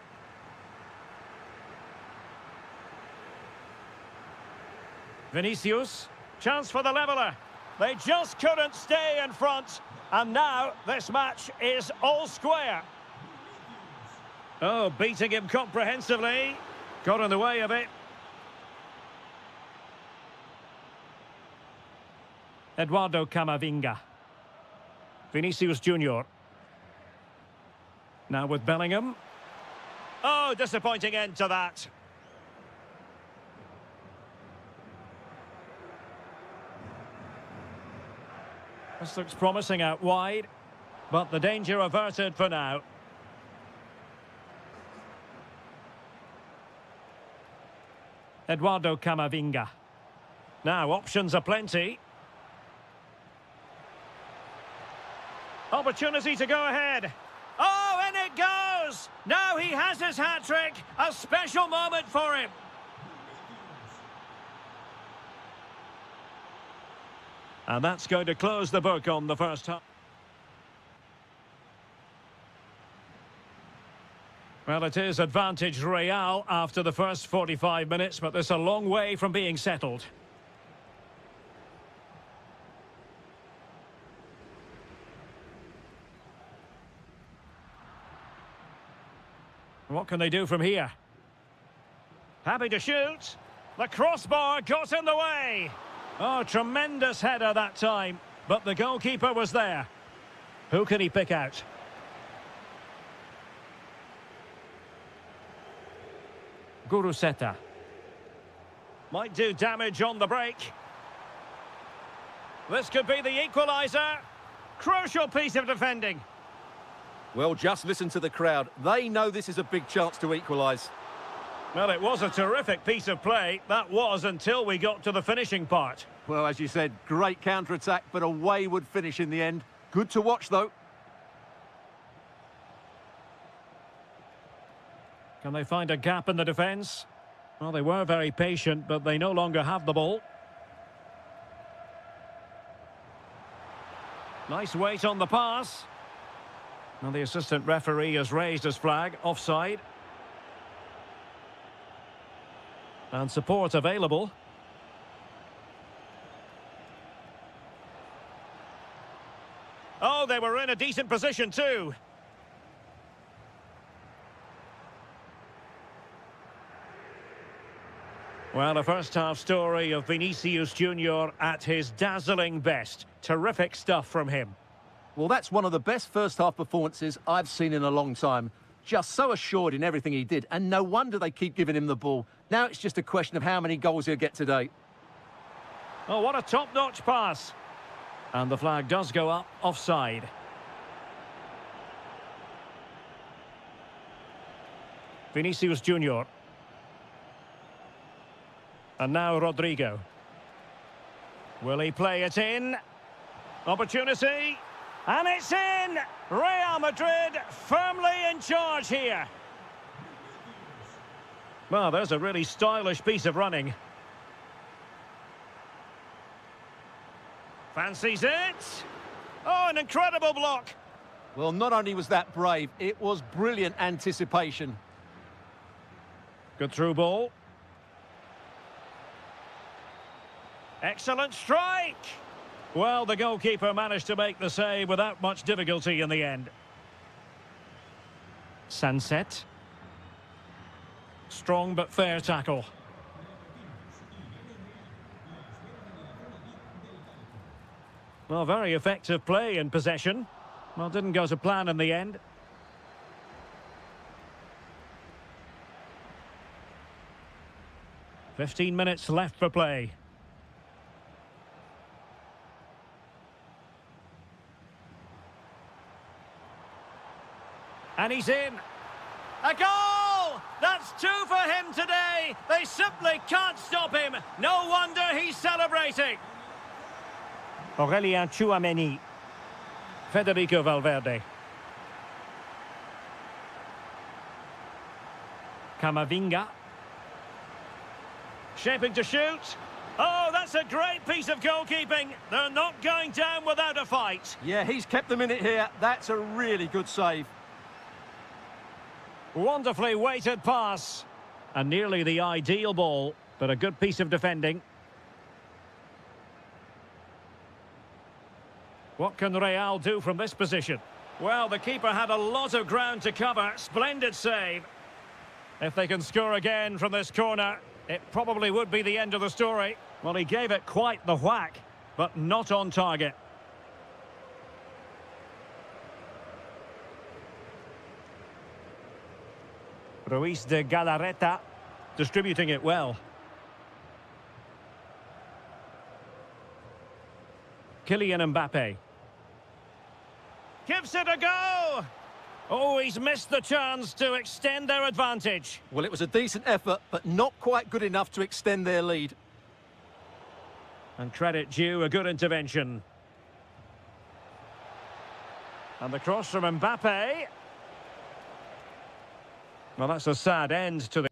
Vinicius. Chance for the leveller. They just couldn't stay in front. And now this match is all square. Oh, beating him comprehensively. Got in the way of it. Eduardo Camavinga. Vinicius Junior. Now with Bellingham. Oh, disappointing end to that. This looks promising out wide, but the danger averted for now. Eduardo Camavinga. Now, options are plenty. Opportunity to go ahead. Oh, and it goes! Now he has his hat-trick. A special moment for him. And that's going to close the book on the first half. Well, it is advantage Real after the first 45 minutes, but there's a long way from being settled. What can they do from here? Happy to shoot. The crossbar got in the way. Oh, tremendous header that time, but the goalkeeper was there. Who can he pick out? Guruseta. Might do damage on the break. This could be the equaliser. Crucial piece of defending. Well, just listen to the crowd. They know this is a big chance to equalise. Well, it was a terrific piece of play. That was until we got to the finishing part. Well, as you said, great counter-attack, but a wayward finish in the end. Good to watch, though. Can they find a gap in the defence? Well, they were very patient, but they no longer have the ball. Nice weight on the pass. Well, the assistant referee has raised his flag, offside. And support available. Oh, they were in a decent position too. Well, a first-half story of Vinicius Junior at his dazzling best. Terrific stuff from him. Well, that's one of the best first-half performances I've seen in a long time. Just so assured in everything he did, and no wonder they keep giving him the ball. Now it's just a question of how many goals he'll get today. Oh, what a top-notch pass. And the flag does go up, offside. Vinicius Junior. And now Rodrigo. Will he play it in? Opportunity. And it's in! Real Madrid firmly in charge here. Well, there's a really stylish piece of running. Fancies it. Oh, an incredible block. Well, not only was that brave, it was brilliant anticipation. Good through ball. Excellent strike. Well, the goalkeeper managed to make the save without much difficulty in the end. Sunset. Strong but fair tackle. Well, very effective play in possession. Well, didn't go to plan in the end. "15 minutes left for play. And he's in. A goal! That's two for him today. They simply can't stop him. No wonder he's celebrating. Aurélien Tchouaméni. Federico Valverde. Camavinga. Shaping to shoot. Oh, that's a great piece of goalkeeping. They're not going down without a fight. Yeah, he's kept them in it here. That's a really good save. Wonderfully weighted pass. And nearly the ideal ball, but a good piece of defending. What can Real do from this position? Well, the keeper had a lot of ground to cover. Splendid save. If they can score again from this corner, it probably would be the end of the story. Well, he gave it quite the whack, but not on target. Ruiz de Galarreta distributing it well. Kylian Mbappe. Gives it a go! Oh, he's missed the chance to extend their advantage. Well, it was a decent effort, but not quite good enough to extend their lead. And credit due, a good intervention. And the cross from Mbappe. Well, that's a sad end to the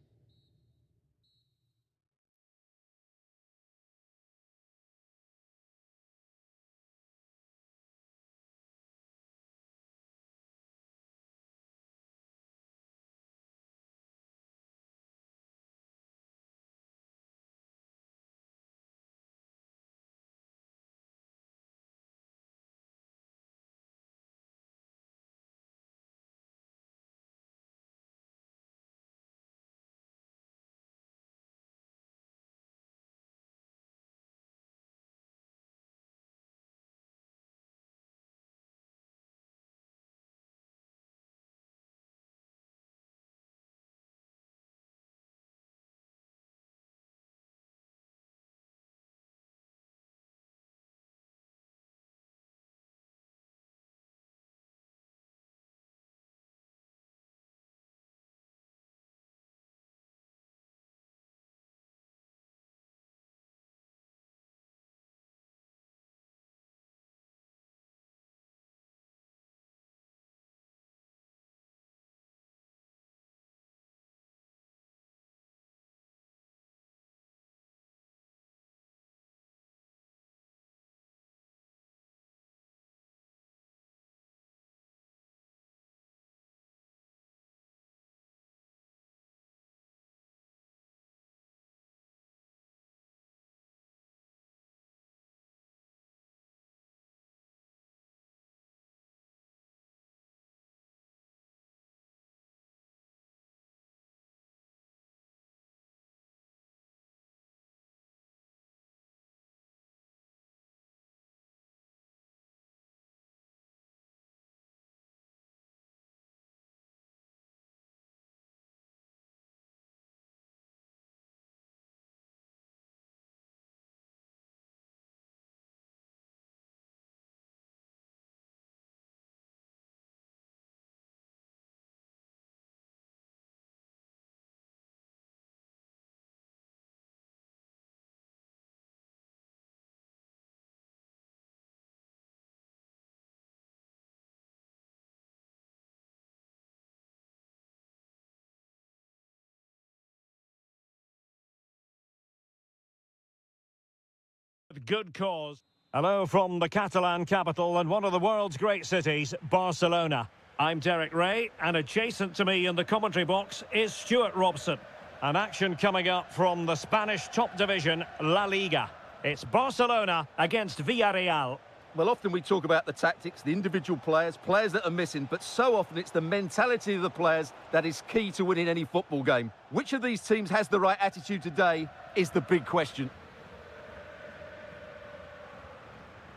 Good cause. Hello from the Catalan capital and one of the world's great cities, Barcelona. I'm Derek Ray, and adjacent to me in the commentary box is Stuart Robson. An action coming up from the Spanish top division, La Liga. It's Barcelona against Villarreal. Well, often we talk about the tactics, the individual players that are missing, but so often it's the mentality of the players that is key to winning any football game. Which of these teams has the right attitude today is the big question.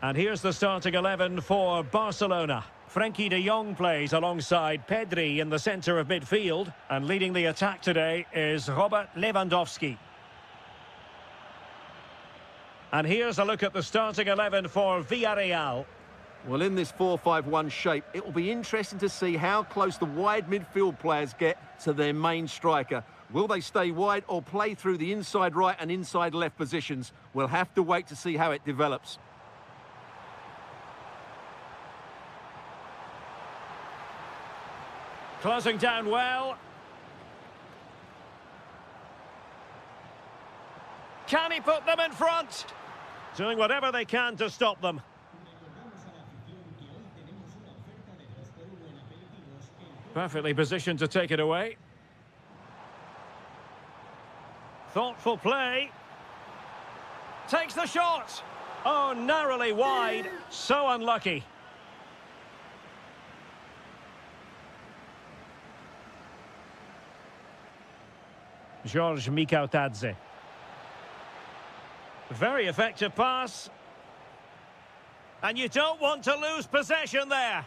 And here's the starting 11 for Barcelona. Frenkie de Jong plays alongside Pedri in the centre of midfield. And leading the attack today is Robert Lewandowski. And here's a look at the starting 11 for Villarreal. Well, in this 4-5-1 shape, it will be interesting to see how close the wide midfield players get to their main striker. Will they stay wide or play through the inside right and inside left positions? We'll have to wait to see how it develops. Closing down well. Can he put them in front? Doing whatever they can to stop them. Perfectly positioned to take it away. Thoughtful play. Takes the shot. Oh, narrowly wide. So unlucky. George Mikautadze. Very effective pass. And you don't want to lose possession there.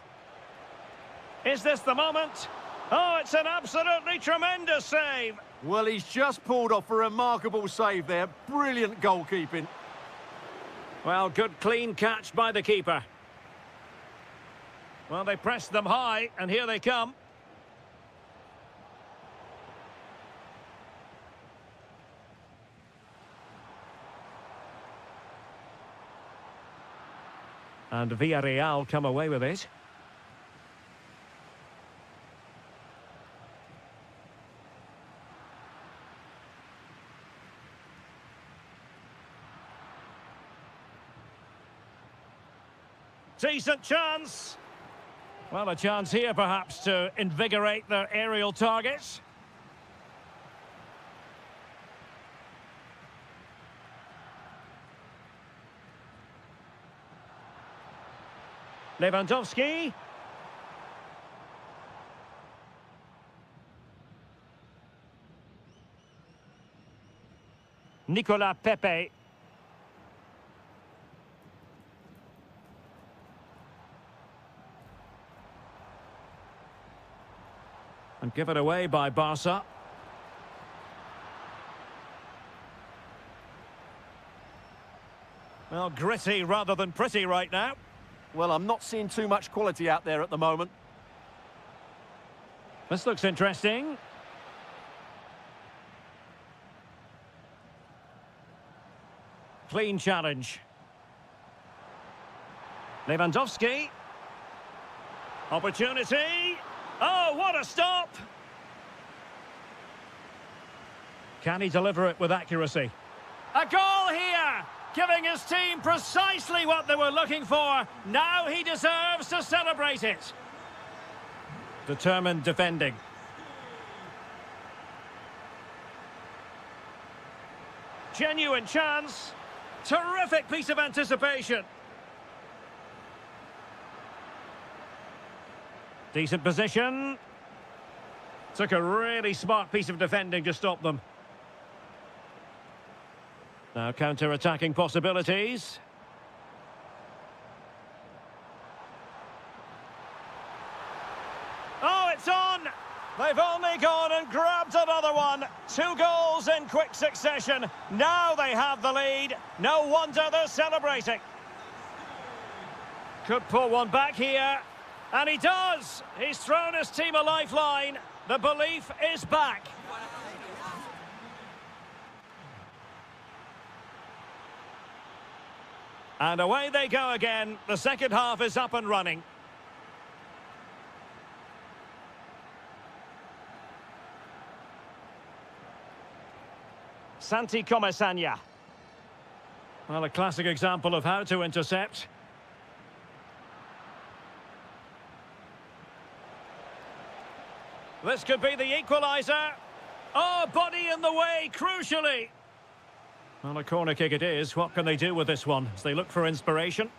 Is this the moment? Oh, it's an absolutely tremendous save. Well, he's just pulled off a remarkable save there. Brilliant goalkeeping. Well, good clean catch by the keeper. Well, they pressed them high, and here they come. And Villarreal come away with it. Decent chance. Well, a chance here perhaps to invigorate their aerial targets. Lewandowski. Nicolas Pepe. And given away by Barca. Well, gritty rather than pretty right now. Well, I'm not seeing too much quality out there at the moment. This looks interesting. Clean challenge. Lewandowski. Opportunity. Oh, what a stop! Can he deliver it with accuracy? A goal here! Giving his team precisely what they were looking for. Now he deserves to celebrate it. Determined defending. Genuine chance. Terrific piece of anticipation. Decent position. Took a really smart piece of defending to stop them. Now counter-attacking possibilities. Oh, it's on! They've only gone and grabbed another one. 2 goals in quick succession. Now they have the lead. No wonder they're celebrating. Could pull one back here. And he does! He's thrown his team a lifeline. The belief is back. And away they go again. The second half is up and running. Santi Comesaña. Well, a classic example of how to intercept. This could be the equaliser. Oh, body in the way, crucially. Well, a corner kick it is. What can they do with this one as they look for inspiration?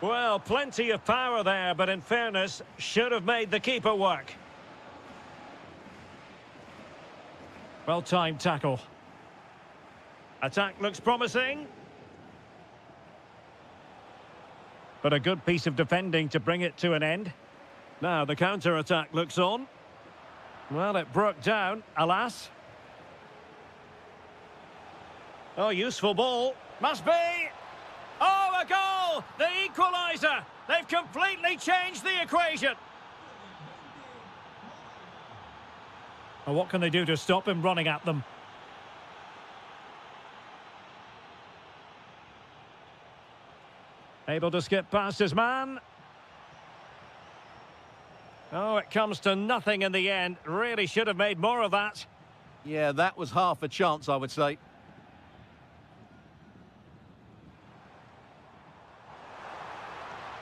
Well, plenty of power there, but in fairness, should have made the keeper work. Well-timed tackle. Attack looks promising. But a good piece of defending to bring it to an end. Now the counter-attack looks on. Well, it broke down, alas. Oh, useful ball. Must be. Oh, a goal! The equaliser! They've completely changed the equation. Well, what can they do to stop him running at them? Able to skip past his man. Oh, it comes to nothing in the end. Really should have made more of that. Yeah, that was half a chance, I would say.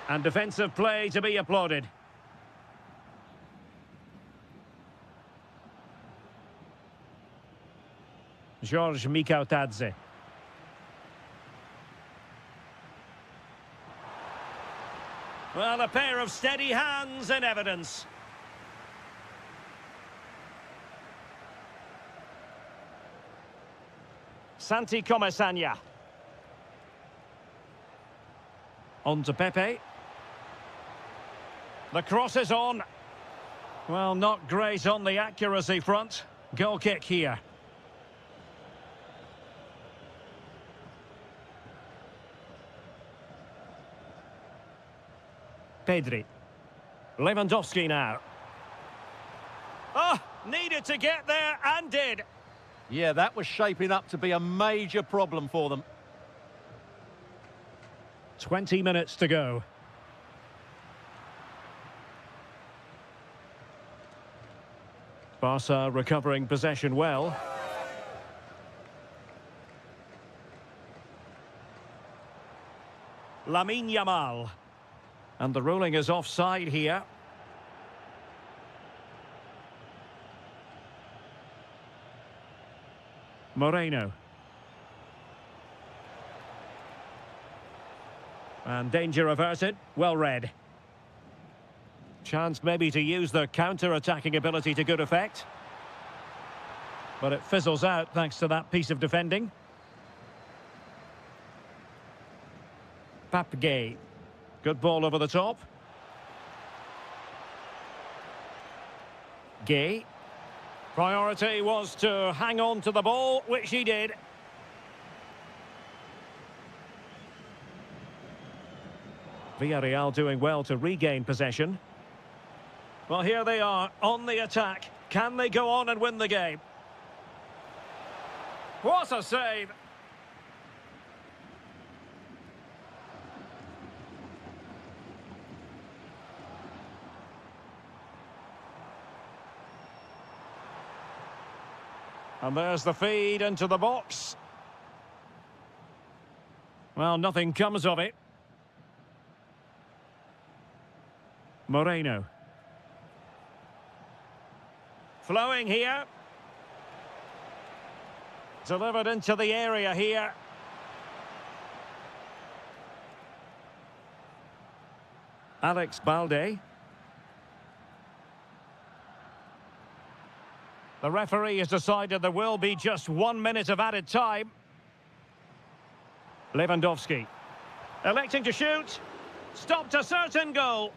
And defensive play to be applauded. George Mikautadze. Well, a pair of steady hands in evidence. Santi Comesaña. On to Pepe. The cross is on. Well, not great on the accuracy front. Goal kick here. Pedri. Lewandowski now. Oh, needed to get there and did. Yeah, that was shaping up to be a major problem for them. 20 minutes to go. Barca recovering possession well. Lamine Yamal. And the ruling is offside here. Moreno. And danger averted. Well read. Chance maybe to use the counter-attacking ability to good effect. But it fizzles out thanks to that piece of defending. Papgay. Good ball over the top. Gay. Priority was to hang on to the ball, which he did. Villarreal doing well to regain possession. Well, here they are on the attack. Can they go on and win the game? What a save! And there's the feed into the box. Well, nothing comes of it. Moreno. Flowing here. Delivered into the area here. Alex Balde. The referee has decided there will be just 1 minute of added time. Lewandowski. Electing to shoot. Stopped a certain goal.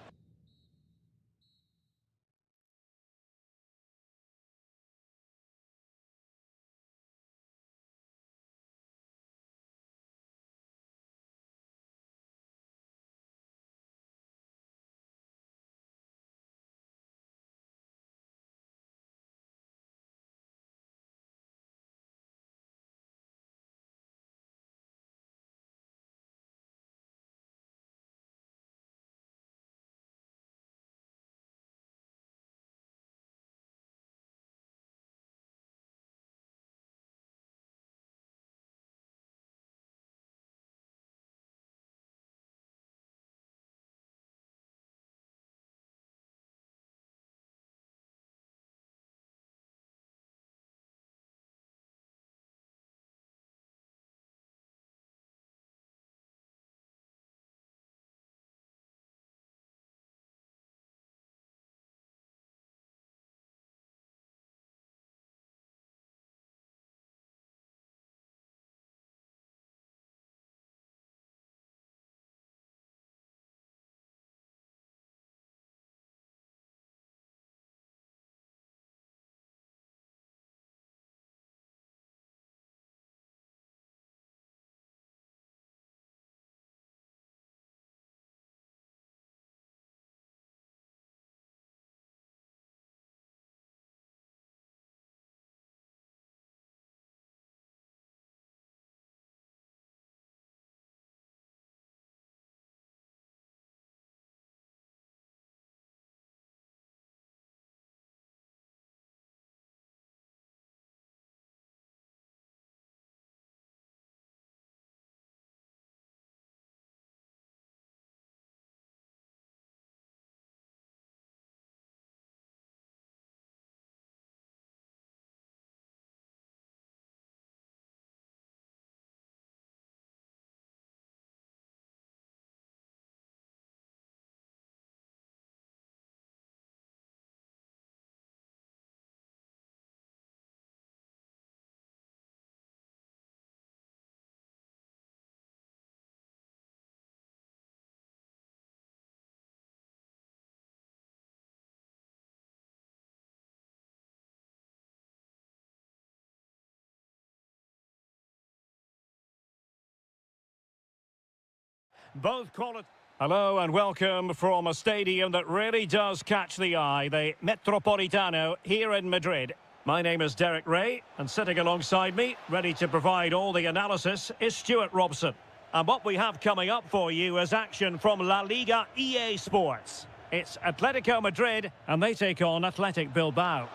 Both quality. Hello and welcome from a stadium that really does catch the eye, the Metropolitano here in Madrid. My name is Derek Ray, and sitting alongside me, ready to provide all the analysis, is Stuart Robson. And what we have coming up for you is action from La Liga EA Sports. It's Atletico Madrid, and they take on Athletic Bilbao.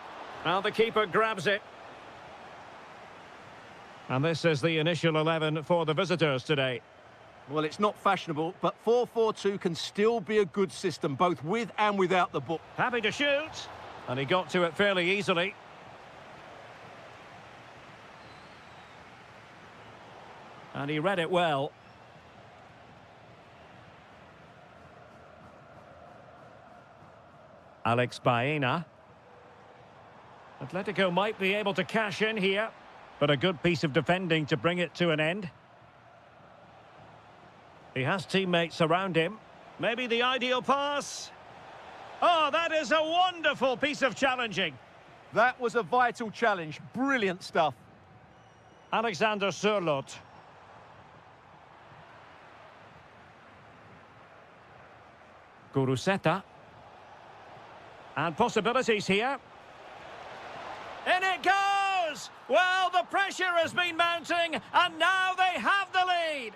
Now the keeper grabs it. And this is the initial 11 for the visitors today. Well, it's not fashionable, but 4-4-2 can still be a good system, both with and without the ball. Happy to shoot, and he got to it fairly easily. And he read it well. Alex Baena. Atletico might be able to cash in here, but a good piece of defending to bring it to an end. He has teammates around him. Maybe the ideal pass. Oh, that is a wonderful piece of challenging. That was a vital challenge. Brilliant stuff. Alexander Sørloth. Guruseta. And possibilities here. In it goes! Well, the pressure has been mounting, and now they have the lead.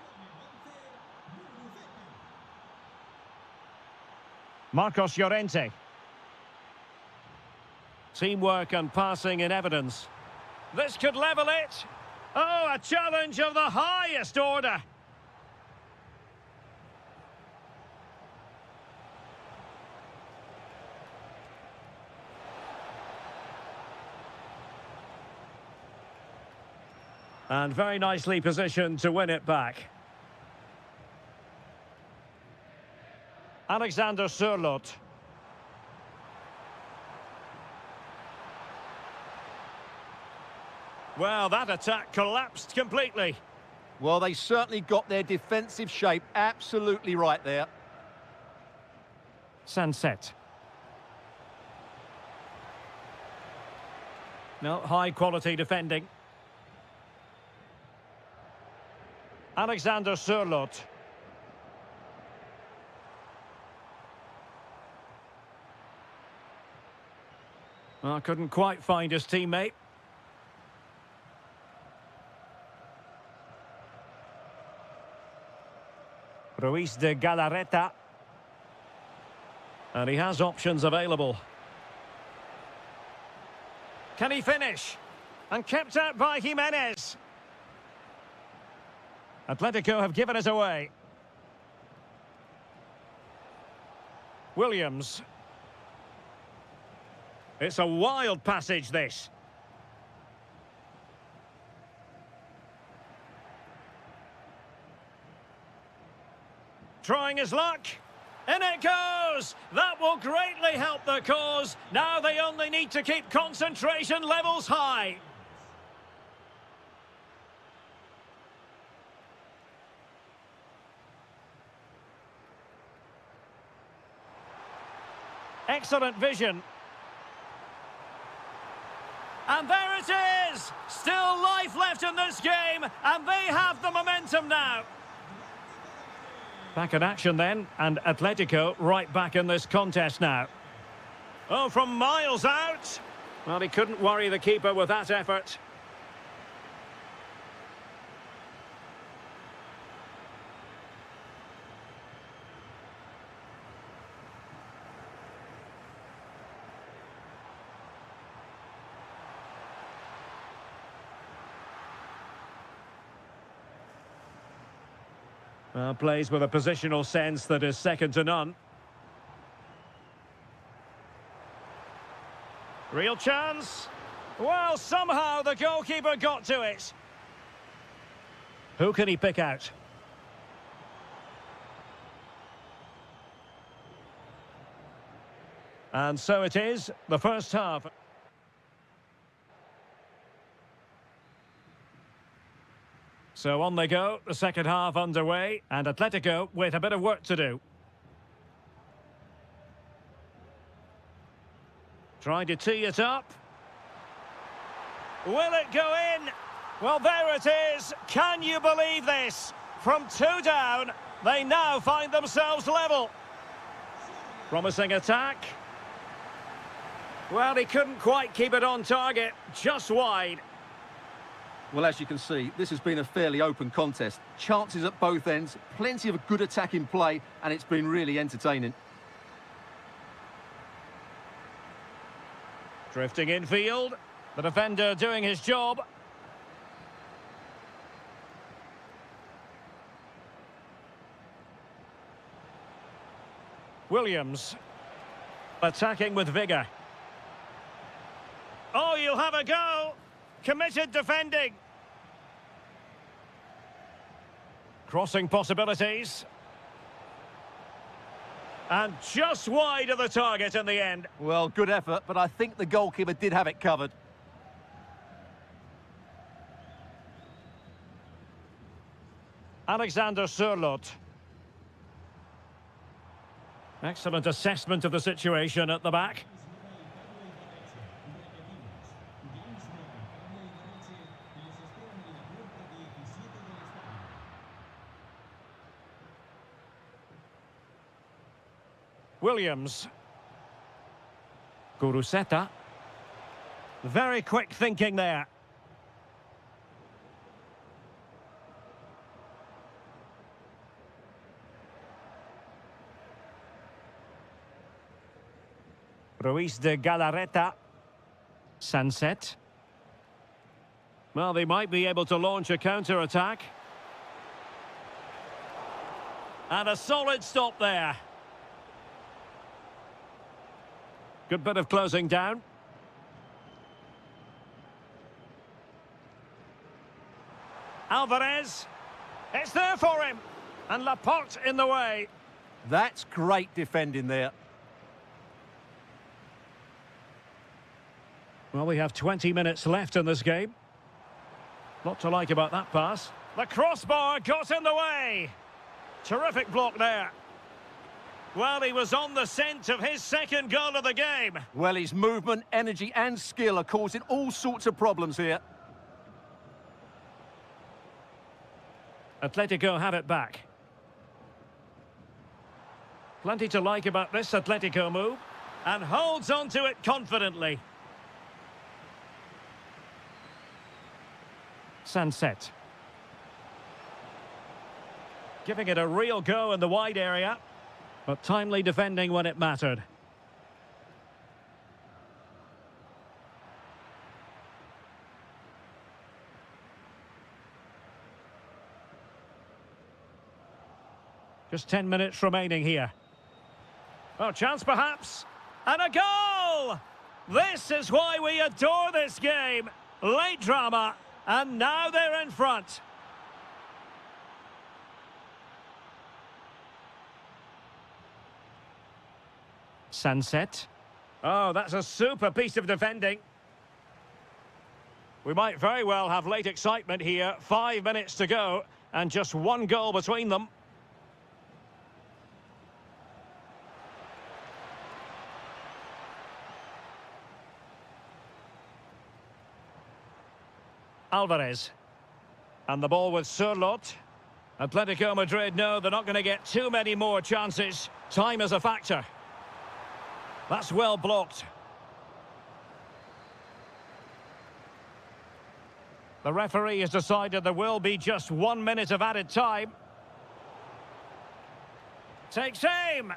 Marcos Llorente. Teamwork and passing in evidence. This could level it. Oh, a challenge of the highest order. And very nicely positioned to win it back. Alexander Sørloth. Well, that attack collapsed completely. Well, they certainly got their defensive shape absolutely right there. Sunset. No, high-quality defending. Alexander Sørloth. Well, couldn't quite find his teammate. Ruiz de Galarreta. And he has options available. Can he finish? And kept out by Jimenez. Atletico have given it away. Williams. It's a wild passage, this. Trying his luck. In it goes! That will greatly help the cause. Now they only need to keep concentration levels high. Excellent vision. And there it is! Still life left in this game, and they have the momentum now. Back in action then, and Atletico right back in this contest now. Oh, from miles out! Well, he couldn't worry the keeper with that effort. Plays with a positional sense that is second to none. Real chance. Well, somehow the goalkeeper got to it. Who can he pick out? And so it is, the first half. So on they go, the second half underway, and Atletico with a bit of work to do. Trying to tee it up. Will it go in? Well, there it is. Can you believe this? From two down, They now find themselves level. Promising attack. Well, he couldn't quite keep it on target, just wide. Well, as you can see, this has been a fairly open contest. Chances at both ends, plenty of good attacking play, and it's been really entertaining. Drifting infield. The defender doing his job. Williams. Attacking with vigour. Oh, you'll have a go. Committed defending. Crossing possibilities. And just wide of the target in the end. Well, good effort, but I think the goalkeeper did have it covered. Alexander Sørloth. Excellent assessment of the situation at the back. Williams. Guruseta. Very quick thinking there. Ruiz de Galarreta. Sunset. Well, they might be able to launch a counter-attack. And a solid stop there. Good bit of closing down. Alvarez. It's there for him. And Laporte in the way. That's great defending there. Well, we have 20 minutes left in this game. Not to like about that pass. The crossbar got in the way. Terrific block there. Well, he was on the scent of his second goal of the game. Well, his movement, energy and skill are causing all sorts of problems here. Atletico have it back. Plenty to like about this Atletico move. And holds on to it confidently. Sunset. Giving it a real go in the wide area. But timely defending when it mattered. Just 10 minutes remaining here. Oh, chance perhaps. And a goal! This is why we adore this game. Late drama. And now they're in front. Sunset. Oh, that's a super piece of defending. We might very well have late excitement here. 5 minutes to go, and just one goal between them. Alvarez. And the ball with Sørloth. Atletico Madrid know they're not going to get too many more chances. Time is a factor. That's well blocked. The referee has decided there will be just 1 minute of added time. Takes aim.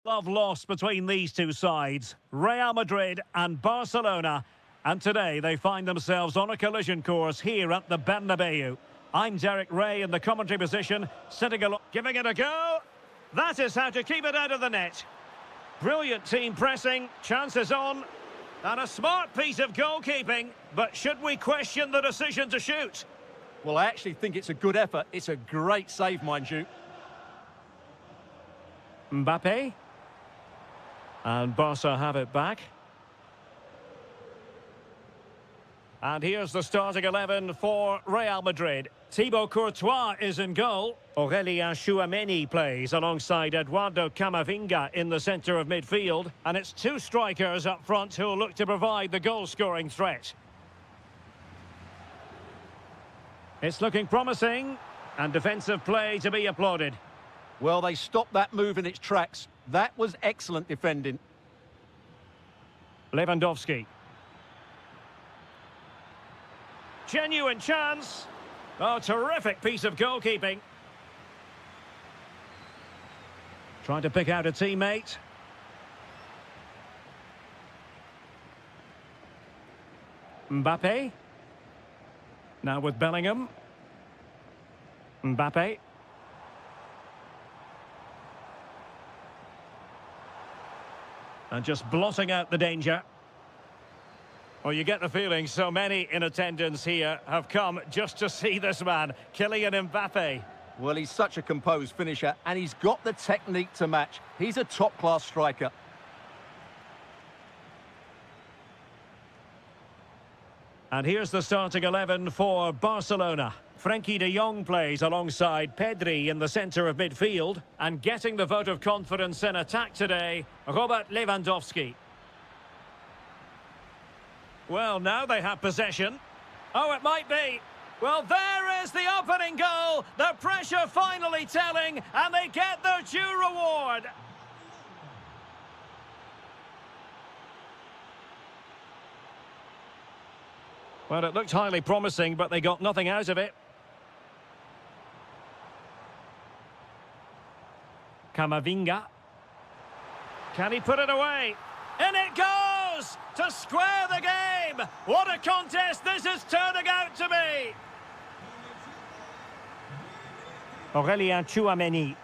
Love lost between these two sides, Real Madrid and Barcelona, and today they find themselves on a collision course here at the Bernabeu. I'm Derek Ray in the commentary position, sitting along, giving it a go. That is how to keep it out of the net. Brilliant team pressing, chances on, and a smart piece of goalkeeping, but should we question the decision to shoot? Well, I actually think it's a good effort. It's a great save, mind you. Mbappe. And Barca have it back. And here's the starting 11 for Real Madrid. Thibaut Courtois is in goal. Aurélien Tchouameni plays alongside Eduardo Camavinga in the centre of midfield. And it's two strikers up front who'll look to provide the goal-scoring threat. It's looking promising, and defensive play to be applauded. Well, they stopped that move in its tracks. That was excellent defending. Lewandowski. Genuine chance. Oh, terrific piece of goalkeeping. Trying to pick out a teammate. Mbappe. Now with Bellingham. Mbappe. And just blotting out the danger. Well, you get the feeling so many in attendance here have come just to see this man, Kylian Mbappe. Well, he's such a composed finisher, and he's got the technique to match. He's a top-class striker. And here's the starting 11 for Barcelona. Frenkie de Jong plays alongside Pedri in the centre of midfield. And getting the vote of confidence in attack today, Robert Lewandowski. Well, now they have possession. Oh, it might be. Well, there is the opening goal. The pressure finally telling, and they get their due reward. Well, it looked highly promising, but they got nothing out of it. Camavinga. Can he put it away? In it goes! To square the game! What a contest this is turning out to be! Aurélien Tchouameni.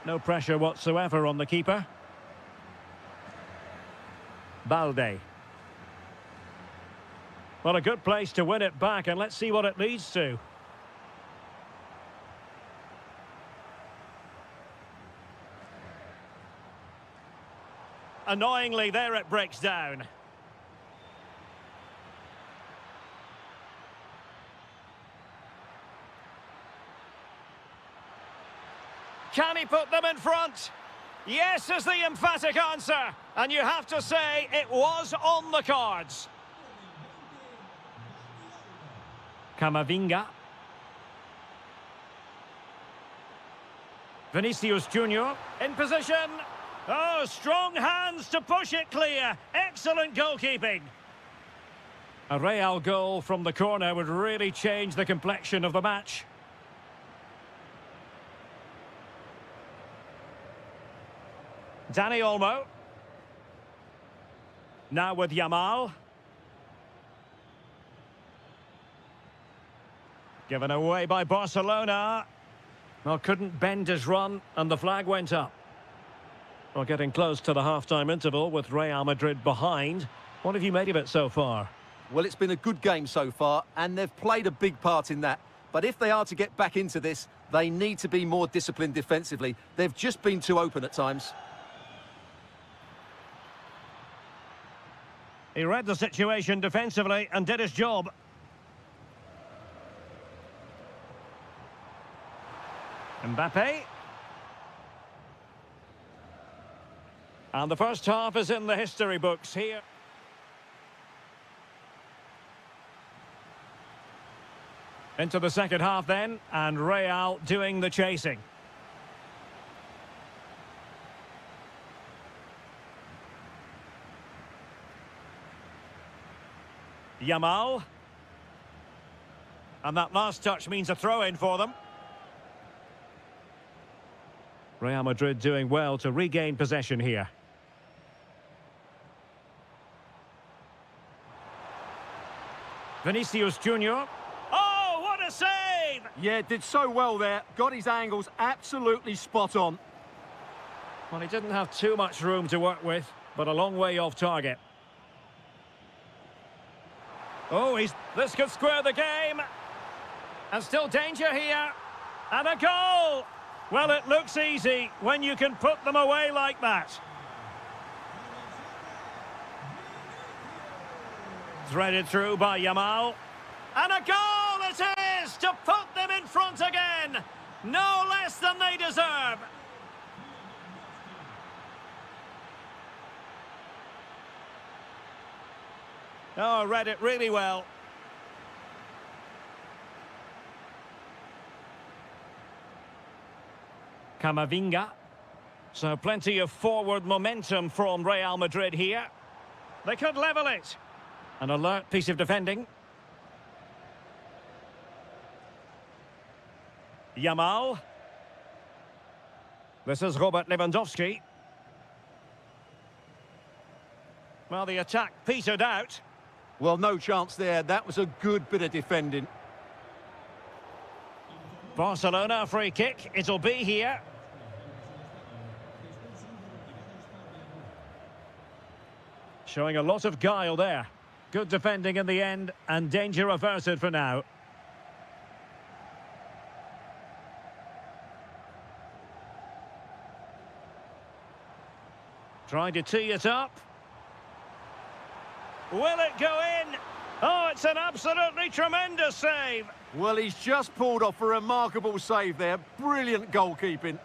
No pressure whatsoever on the keeper. Balde. Well, a good place to win it back, and let's see what it leads to. Annoyingly, there it breaks down. Can he put them in front? Yes is the emphatic answer. And you have to say it was on the cards. Camavinga. Vinicius Junior in position. Oh, strong hands to push it clear. Excellent goalkeeping. A Real goal from the corner would really change the complexion of the match. Dani Olmo. Now with Yamal. Given away by Barcelona. Well, couldn't bend his run, and the flag went up. Well, getting close to the half-time interval with Real Madrid behind. What have you made of it so far? Well, it's been a good game so far, and they've played a big part in that. But if they are to get back into this, they need to be more disciplined defensively. They've just been too open at times. He read the situation defensively and did his job. Mbappe. And the first half is in the history books here. Into the second half then, and Real doing the chasing. Yamal. And that last touch means a throw-in for them. Real Madrid doing well to regain possession here. Vinicius Junior. Oh, what a save! Yeah, did so well there. Got his angles absolutely spot on. Well, he didn't have too much room to work with, but a long way off target. Oh, this could square the game. And still danger here. And a goal! Well, it looks easy when you can put them away like that. Threaded through by Yamal. And a goal it is to put them in front again. No less than they deserve. Oh, read it really well. Camavinga. So plenty of forward momentum from Real Madrid here. They could level it. An alert piece of defending. Yamal. This is Robert Lewandowski. Well, the attack petered out. Well, no chance there. That was a good bit of defending. Barcelona free kick. It'll be here. Showing a lot of guile there. Good defending in the end, and danger averted for now. Trying to tee it up. Will it go in? Oh, it's an absolutely tremendous save. Well, he's just pulled off a remarkable save there. Brilliant goalkeeping.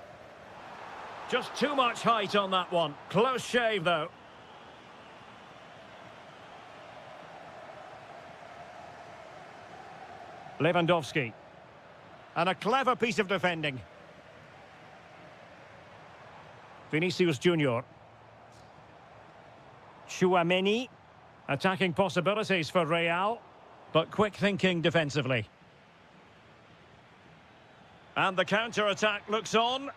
Just too much height on that one. Close shave, though. Lewandowski. And a clever piece of defending. Vinicius Junior. Tchouaméni. Attacking possibilities for Real, but quick thinking defensively. And the counter-attack looks on.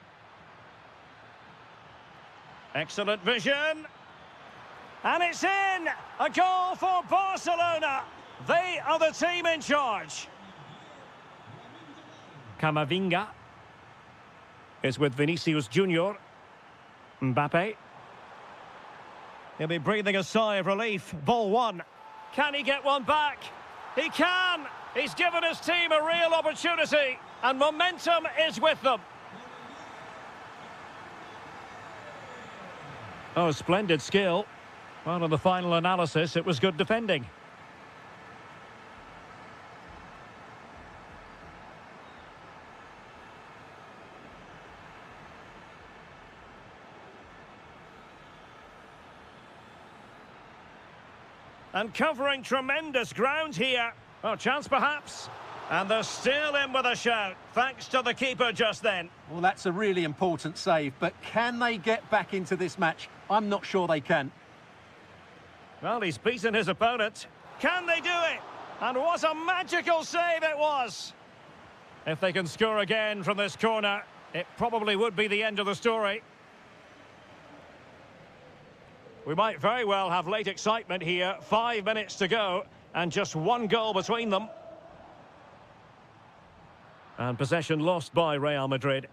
Excellent vision. And it's in! A goal for Barcelona! They are the team in charge. Camavinga is with Vinicius Junior. Mbappe. He'll be breathing a sigh of relief. Ball one. Can he get one back? He can! He's given his team a real opportunity, and momentum is with them. Oh, splendid skill. Well, in the final analysis, it was good defending. And covering tremendous ground here. Oh, chance perhaps. And they're still in with a shout, thanks to the keeper just then. Well, that's a really important save, but can they get back into this match? I'm not sure they can. Well, he's beaten his opponent. Can they do it? And what a magical save it was. If they can score again from this corner, it probably would be the end of the story. We might very well have late excitement here. 5 minutes to go, and just one goal between them. And possession lost by Real Madrid.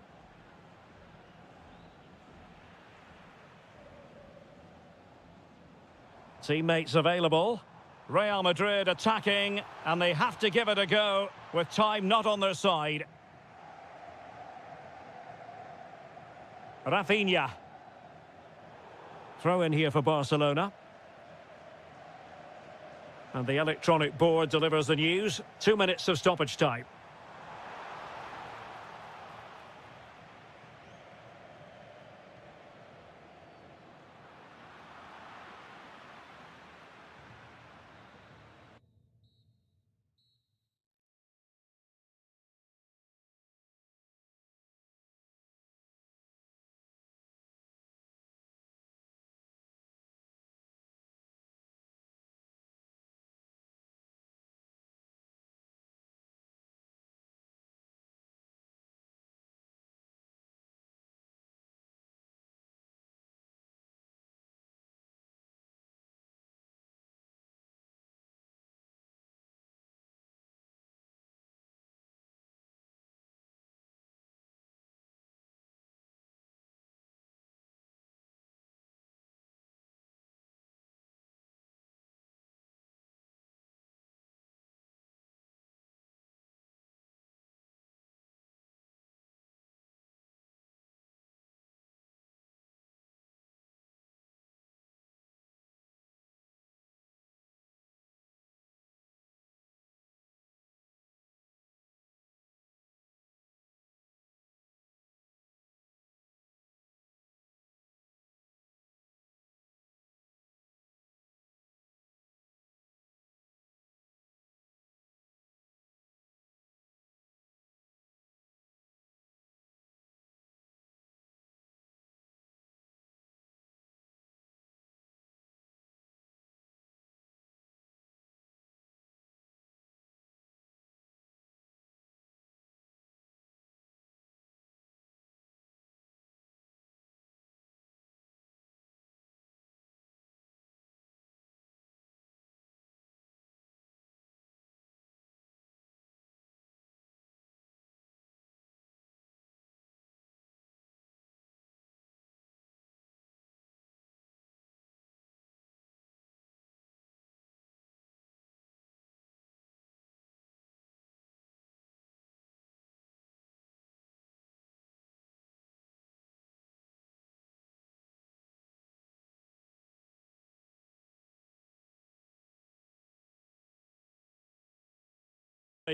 Teammates available. Real Madrid attacking, and they have to give it a go with time not on their side. Rafinha. Throw in here for Barcelona. And the electronic board delivers the news. 2 minutes of stoppage time.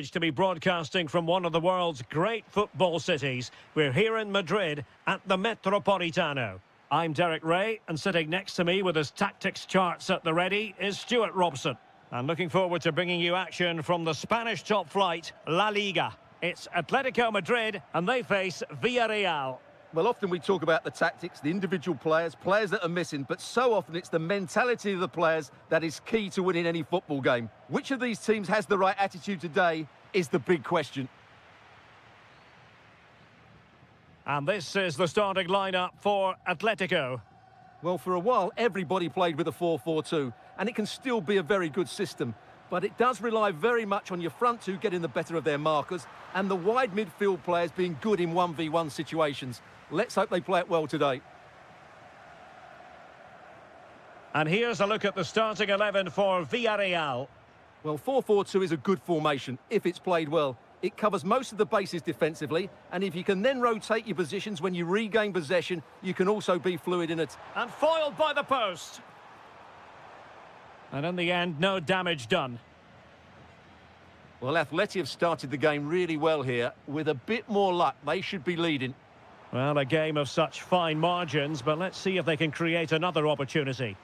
To be broadcasting from one of the world's great football cities. We're here in Madrid at the Metropolitano. I'm Derek Ray, and sitting next to me with his tactics charts at the ready is Stuart Robson. And looking forward to bringing you action from the Spanish top flight, La Liga. It's Atletico Madrid, and they face Villarreal. Well, often we talk about the tactics, the individual players that are missing, but so often it's the mentality of the players that is key to winning any football game. Which of these teams has the right attitude today is the big question. And this is the starting lineup for Atletico. Well, for a while, everybody played with a 4-4-2, and it can still be a very good system. But it does rely very much on your front two getting the better of their markers and the wide midfield players being good in 1v1 situations. Let's hope they play it well today. And here's a look at the starting 11 for Villarreal. Well, 4-4-2 is a good formation if it's played well. It covers most of the bases defensively, and if you can then rotate your positions when you regain possession, you can also be fluid in it. And foiled by the post. And in the end, no damage done. Well, Atleti have started the game really well here. With a bit more luck, they should be leading. Well, a game of such fine margins, but let's see if they can create another opportunity.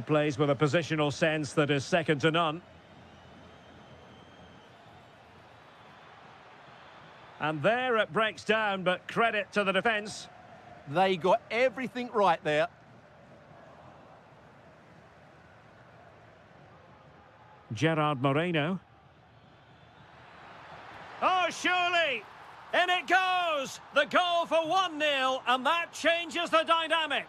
Plays with a positional sense that is second to none. And there it breaks down, but credit to the defence. They got everything right there. Gerard Moreno. Oh, surely! In it goes! The goal for 1-0, and that changes the dynamic.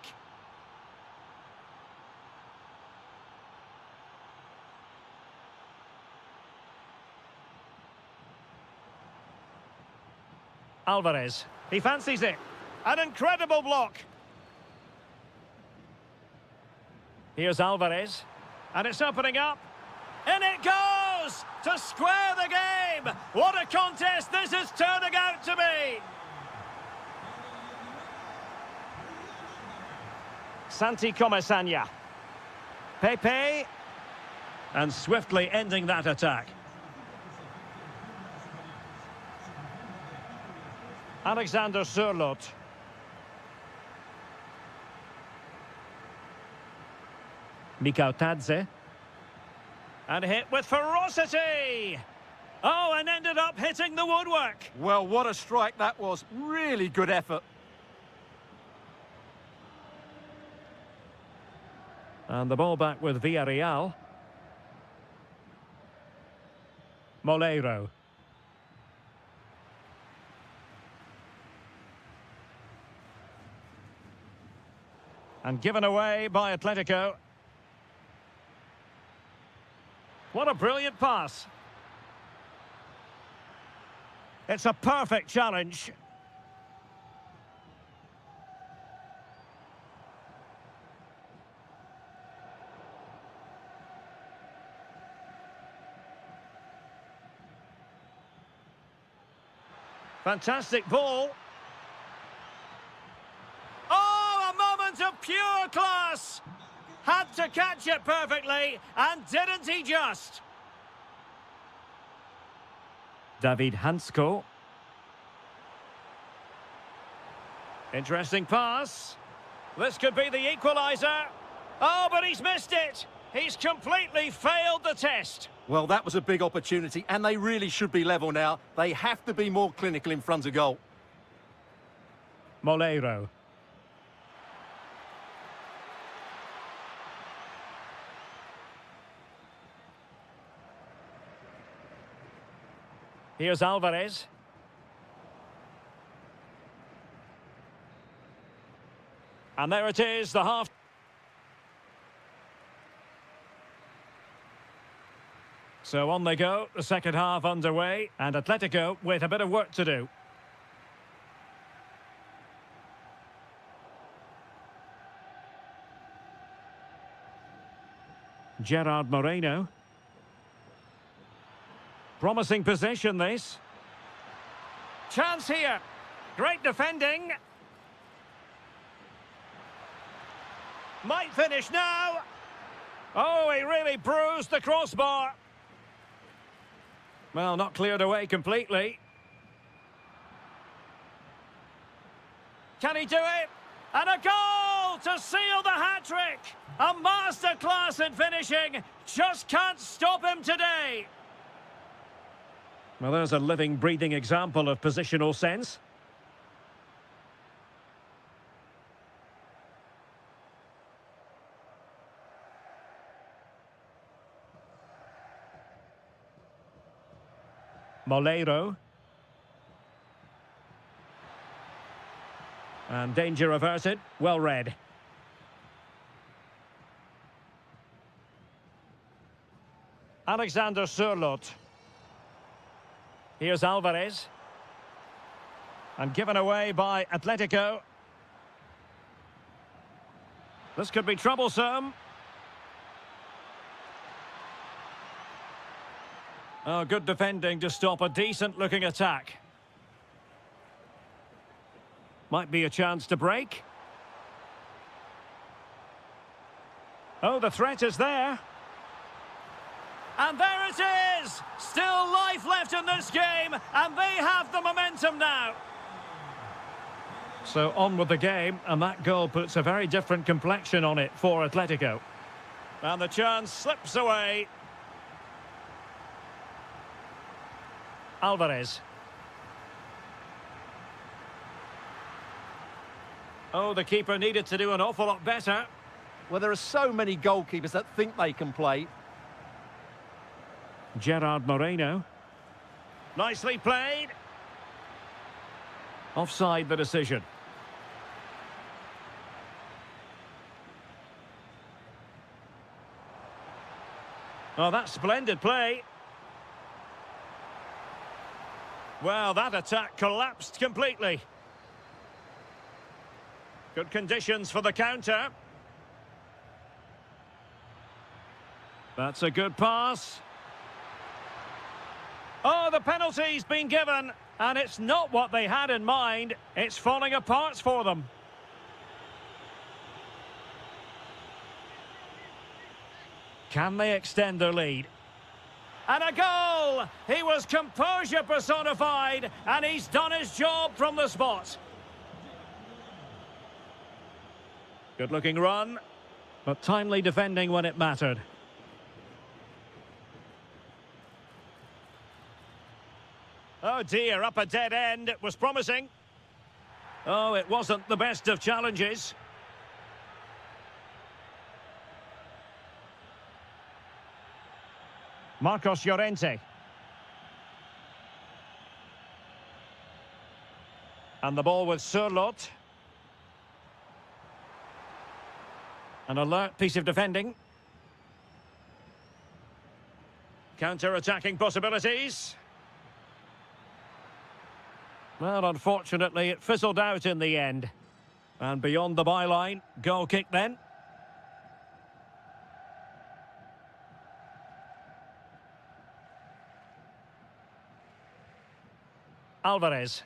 Alvarez. He fancies it. An incredible block. Here's Alvarez. And it's opening up. In it goes! To square the game! What a contest this is turning out to be! Santi Comesaña. Pepe. And swiftly ending that attack. Alexander Sørloth. Mikau Tadze. And hit with ferocity! Oh, and ended up hitting the woodwork. Well, what a strike that was. Really good effort. And the ball back with Villarreal. Moleiro. And given away by Atletico. What a brilliant pass. It's a perfect challenge. Fantastic ball. Oh, a moment of pure class. Had to catch it perfectly, and didn't he just? David Hansko. Interesting pass. This could be the equaliser. Oh, but he's missed it. He's completely failed the test. Well, that was a big opportunity, and they really should be level now. They have to be more clinical in front of goal. Moleiro. Here's Alvarez. And there it is, the half. So on they go, the second half underway, and Atletico with a bit of work to do. Gerard Moreno. Promising possession, this. Chance here. Great defending. Might finish now. Oh, he really bruised the crossbar. Well, not cleared away completely. Can he do it? And a goal to seal the hat-trick! A masterclass in finishing. Just can't stop him today. Well, there's a living, breathing example of positional sense. Molero. And danger averted. Well read. Alexander Sørloth. Here's Alvarez. And given away by Atletico. This could be troublesome. Oh, good defending to stop a decent-looking attack. Might be a chance to break. Oh, the threat is there. And there it is! Still life left in this game, and they have the momentum now. So on with the game, and that goal puts a very different complexion on it for Atletico. And the chance slips away. Alvarez. Oh, the keeper needed to do an awful lot better. Well, there are so many goalkeepers that think they can play. Gerard Moreno. Nicely played. Offside the decision. Oh, that's splendid play. Well, that attack collapsed completely. Good conditions for the counter. That's a good pass. Oh, the penalty's been given, and it's not what they had in mind. It's falling apart for them. Can they extend their lead? And a goal! He was composure personified, and he's done his job from the spot. Good-looking run, but timely defending when it mattered. Oh dear, up a dead end. It was promising. Oh, it wasn't the best of challenges. Marcos Llorente. And the ball with Sørloth. An alert piece of defending. Counter-attacking possibilities. Well, unfortunately, it fizzled out in the end. And beyond the byline, goal kick then. Alvarez.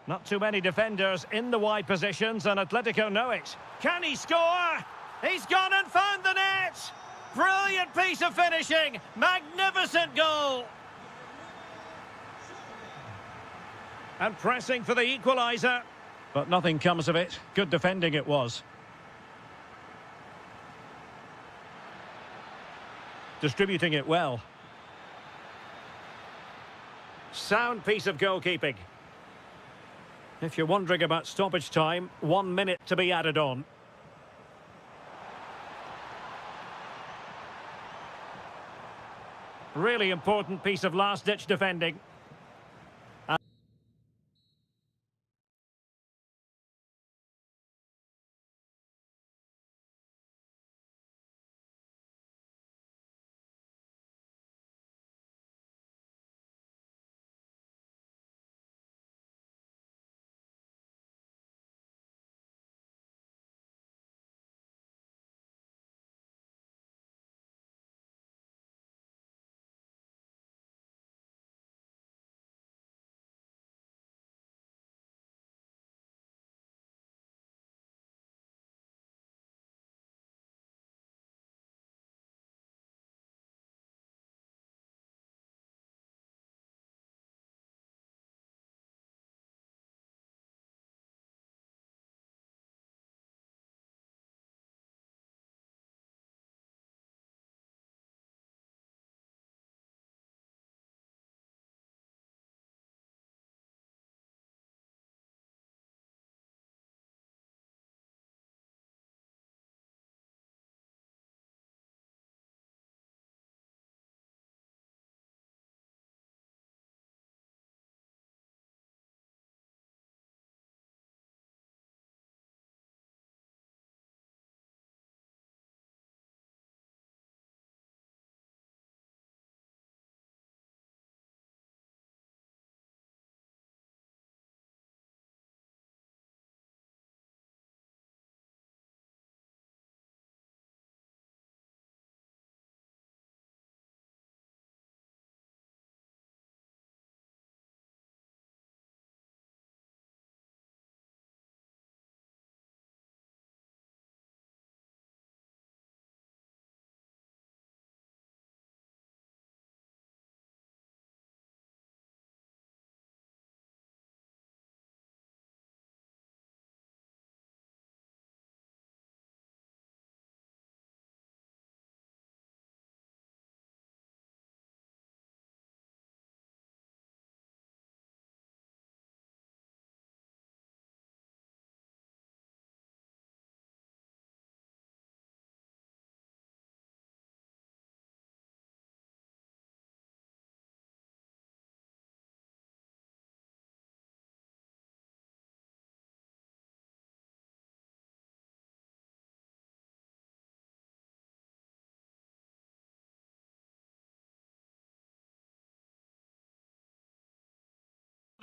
Not too many defenders in the wide positions, and Atletico know it. Can he score? He's gone and found the net! Brilliant piece of finishing! Magnificent goal! And pressing for the equaliser. But nothing comes of it. Good defending it was. Distributing it well. Sound piece of goalkeeping. If you're wondering about stoppage time, 1 minute to be added on. Really important piece of last-ditch defending.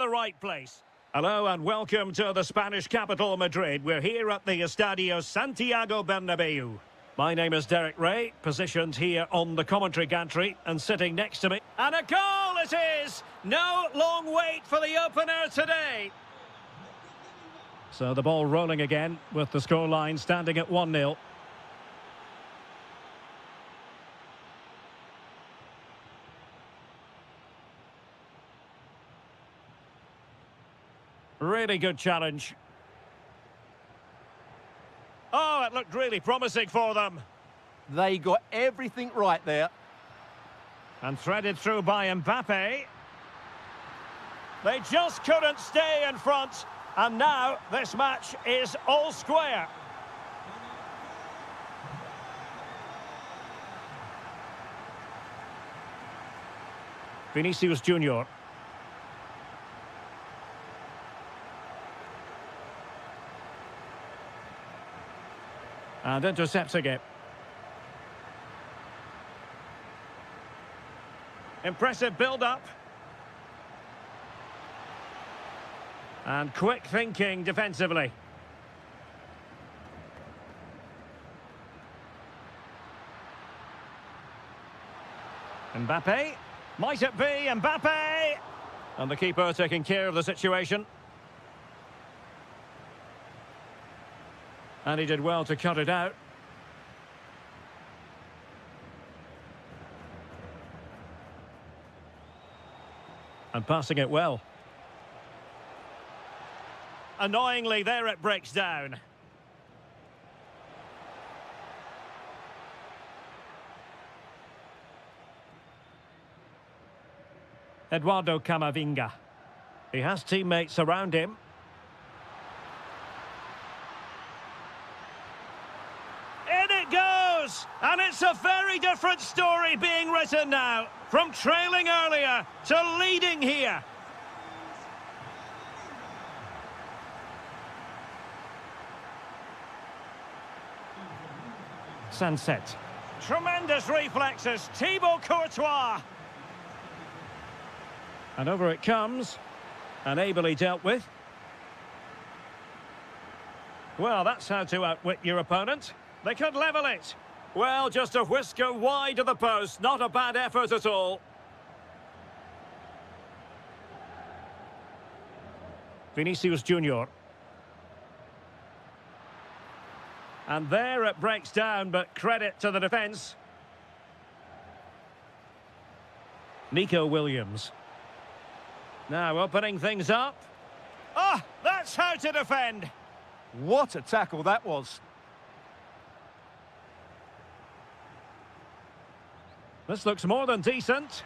the right place. Hello and welcome to the Spanish capital, Madrid. We're here at the Estadio Santiago Bernabeu. My name is Derek Ray, positioned here on the commentary gantry, and sitting next to me. And a goal it is! No long wait for the opener today. So the ball rolling again, with the scoreline standing at 1-0. Really good challenge. Oh, it looked really promising for them. They got everything right there. And threaded through by Mbappe. They just couldn't stay in front. And now this match is all square. Vinicius Junior. And intercepting it. Impressive build-up. And quick thinking defensively. Mbappe. Might it be Mbappe? And the keeper taking care of the situation. And he did well to cut it out. And passing it well. Annoyingly, there it breaks down. Eduardo Camavinga. He has teammates around him. And it's a very different story being written now. From trailing earlier to leading here. Sunset. Tremendous reflexes. Thibaut Courtois. And over it comes. And ably dealt with. Well, that's how to outwit your opponent. They could level it. Well, just a whisker wide of the post. Not a bad effort at all. Vinicius Junior. And there it breaks down, but credit to the defence. Nico Williams. Now opening things up. Ah, that's how to defend. What a tackle that was. This looks more than decent.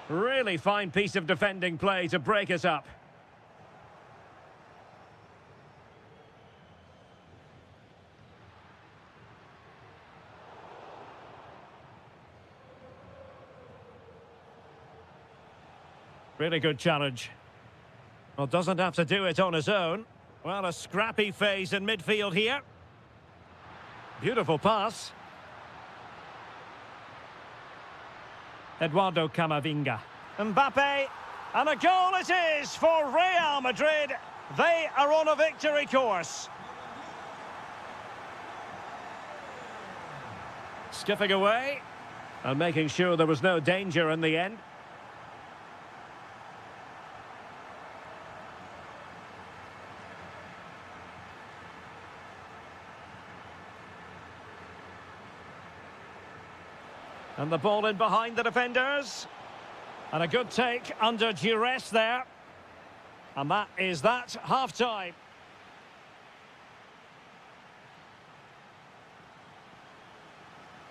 Really fine piece of defending play to break us up. Really good challenge. Well, doesn't have to do it on his own. Well, a scrappy phase in midfield here. Beautiful pass. Eduardo Camavinga. Mbappe. And a goal it is for Real Madrid. They are on a victory course. Skipping away. And making sure there was no danger in the end. And the ball in behind the defenders. And a good take under duress there. And that is that, half-time.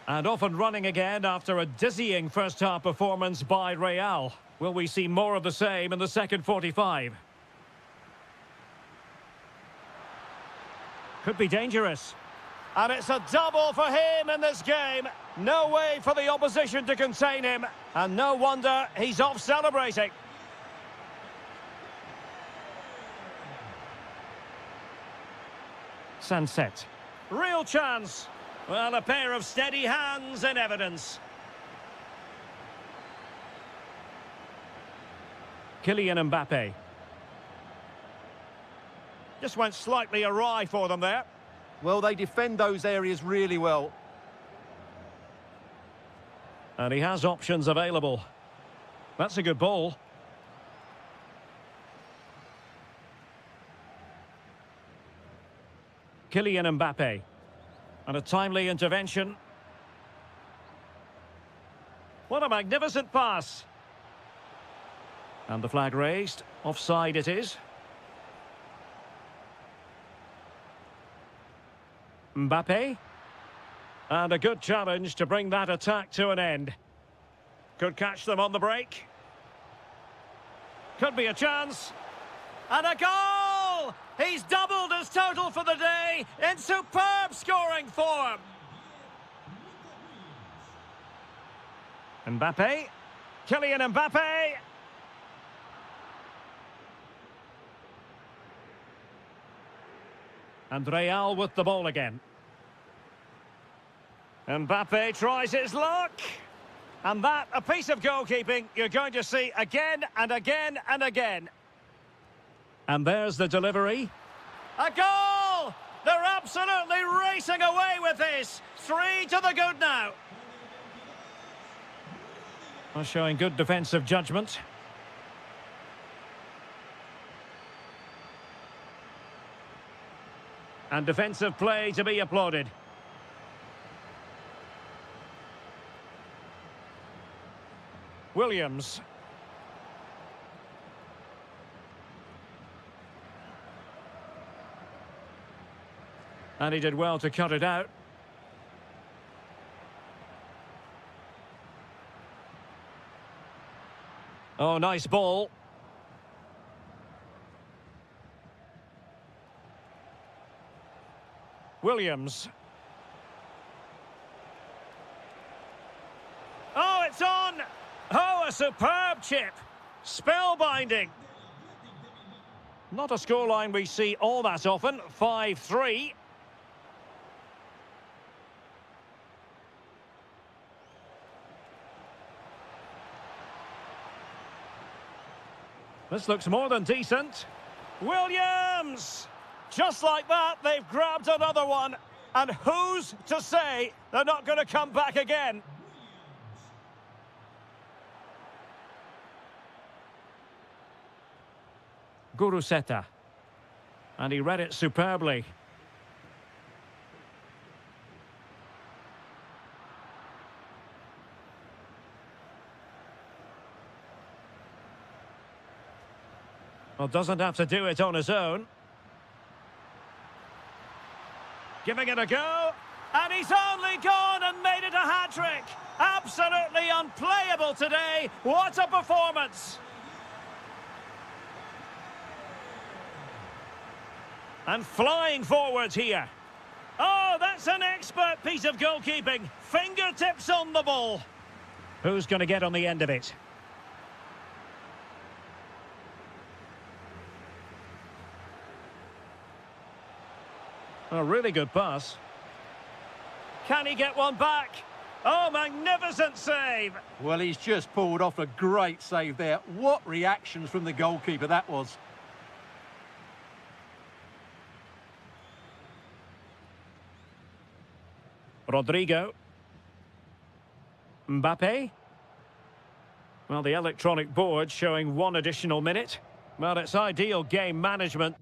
And off and running again after a dizzying first-half performance by Real. Will we see more of the same in the second 45? Could be dangerous. And it's a double for him in this game. No way for the opposition to contain him. And no wonder he's off celebrating. Sunset. Real chance. Well, a pair of steady hands in evidence. Kylian Mbappe. Just went slightly awry for them there. Well, they defend those areas really well. And he has options available. That's a good ball. Kylian Mbappe. And a timely intervention. What a magnificent pass. And the flag raised. Offside it is. Mbappe. And a good challenge to bring that attack to an end. Could catch them on the break. Could be a chance. And a goal! He's doubled his total for the day in superb scoring form. Mbappe. Kylian Mbappe. And Real with the ball again. Mbappe tries his luck. And that, a piece of goalkeeping you're going to see again and again and again. And there's the delivery. A goal! They're absolutely racing away with this. 3 to the good now. Well, showing good defensive judgment. And defensive play to be applauded. Williams. And he did well to cut it out. Oh, nice ball. Williams. Oh, it's on! Oh, a superb chip. Spellbinding. Not a scoreline we see all that often. 5-3. This looks more than decent. Williams! Just like that, they've grabbed another one. And who's to say they're not going to come back again? Guruseta. And he read it superbly. Well, doesn't have to do it on his own. Giving it a go. And he's only gone and made it a hat-trick. Absolutely unplayable today. What a performance. And flying forwards here. Oh, that's an expert piece of goalkeeping. Fingertips on the ball. Who's going to get on the end of it? A really good pass. Can he get one back? Oh, magnificent save. Well, he's just pulled off a great save there. What reactions from the goalkeeper that was. Rodrigo. Mbappe. Well, the electronic board showing 1 additional minute. Well, it's ideal game management.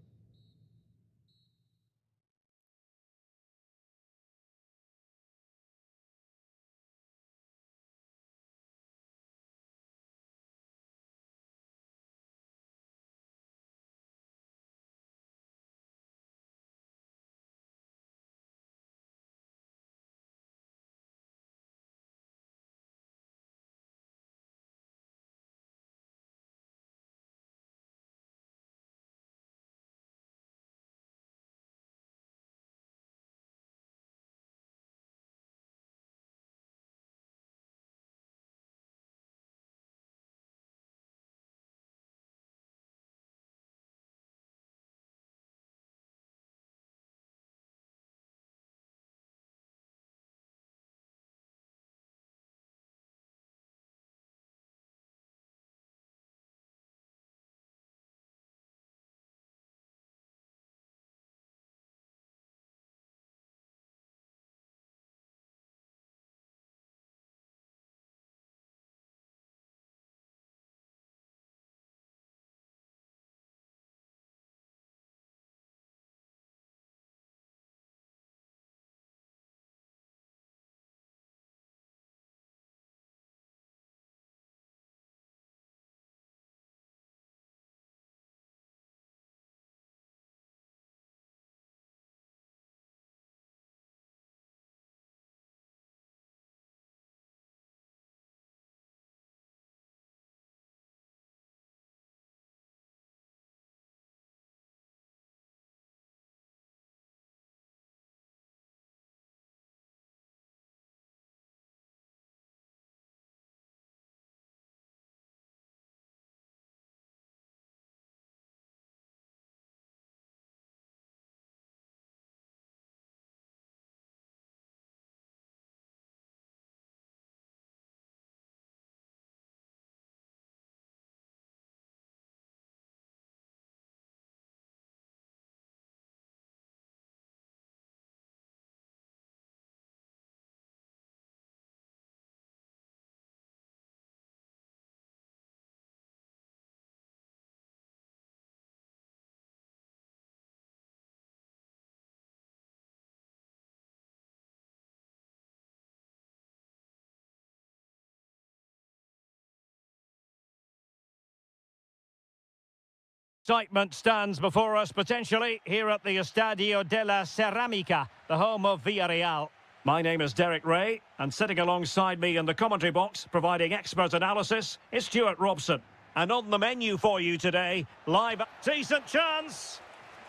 Excitement stands before us potentially here at the Estadio de la Ceramica, the home of Villarreal. My name is Derek Ray, and sitting alongside me in the commentary box, providing expert analysis, is Stuart Robson. And on the menu for you today, live... Decent chance!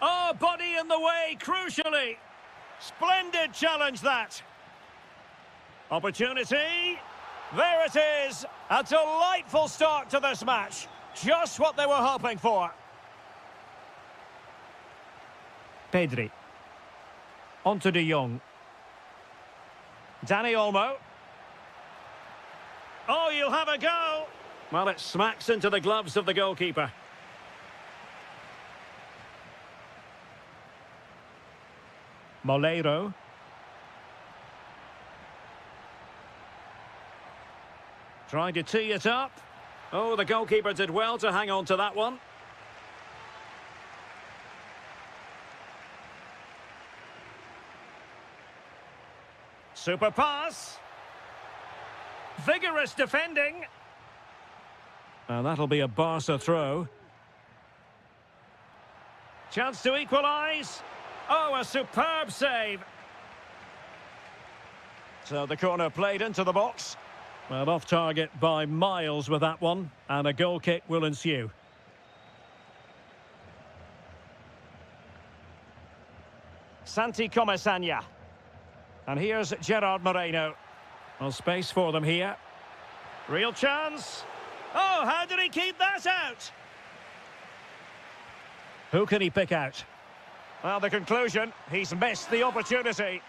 Oh, body in the way, crucially! Splendid challenge, that! Opportunity! There it is! A delightful start to this match. Just what they were hoping for. Pedri. On to De Jong. Danny Olmo. Oh, you'll have a go. Well, it smacks into the gloves of the goalkeeper. Moleiro. Trying to tee it up. Oh, the goalkeeper did well to hang on to that one. Super pass. Vigorous defending. And that'll be a Barca throw. Chance to equalise. Oh, a superb save. So the corner played into the box. Well, off target by miles with that one. And a goal kick will ensue. Santi Comesaña. And here's Gerard Moreno. Well, space for them here. Real chance. Oh, how did he keep that out? Who can he pick out? Well, the conclusion, he's missed the opportunity.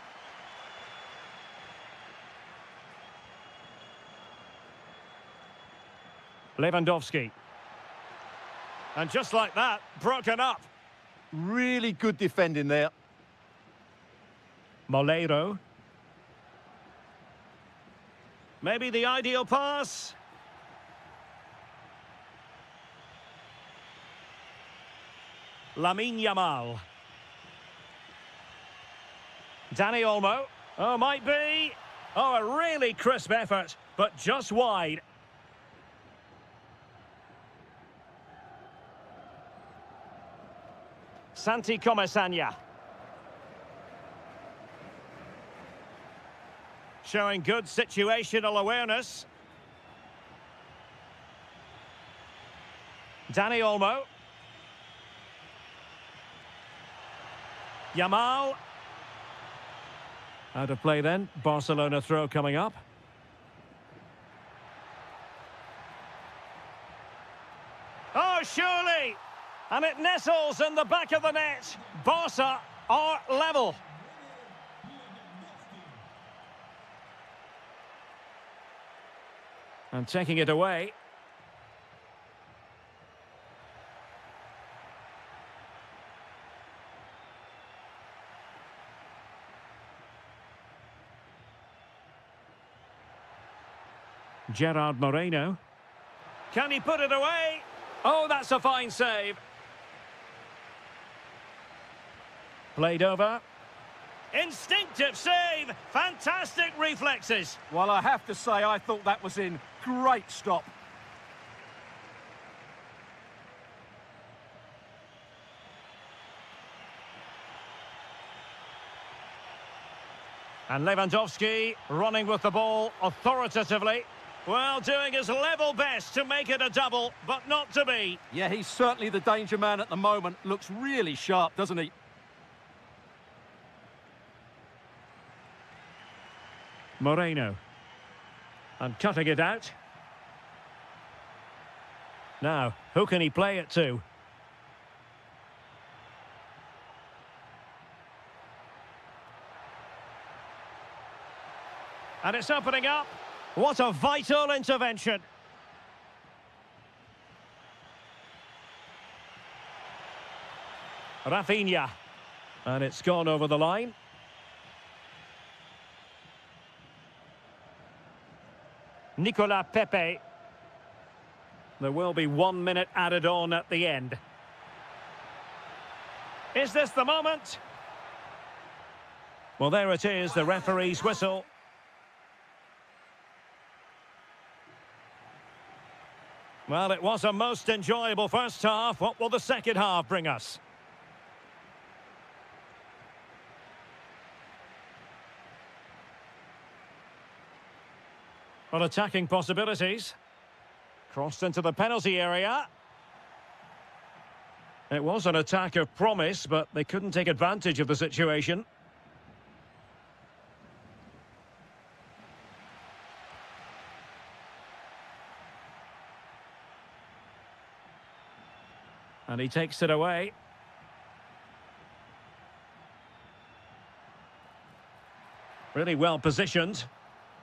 Lewandowski. And just like that, broken up. Really good defending there. Moleiro. Maybe the ideal pass. Lamine Yamal. Danny Olmo. Oh, might be. Oh, a really crisp effort, but just wide. Santi Comesaña. Showing good situational awareness. Danny Olmo. Yamal. Out of play then. Barcelona throw coming up. Oh, surely! And it nestles in the back of the net. Barca are level. And taking it away. Gerard Moreno. Can he put it away? Oh, that's a fine save. Played over. Instinctive save. Fantastic reflexes. Well, I have to say, I thought that was in. Great stop. And Lewandowski running with the ball authoritatively. Well, doing his level best to make it a double, but not to be. Yeah, he's certainly the danger man at the moment. Looks really sharp, doesn't he? Moreno. And cutting it out. Now, who can he play it to? And it's opening up. What a vital intervention. Rafinha. And it's gone over the line. Nicolas Pepe. There will be 1 minute added on at the end. Is this the moment? Well, there it is, the referee's whistle. Well, it was a most enjoyable first half. What will the second half bring us? Well, attacking possibilities. Crossed into the penalty area. It was an attack of promise, but they couldn't take advantage of the situation. And he takes it away. Really well positioned.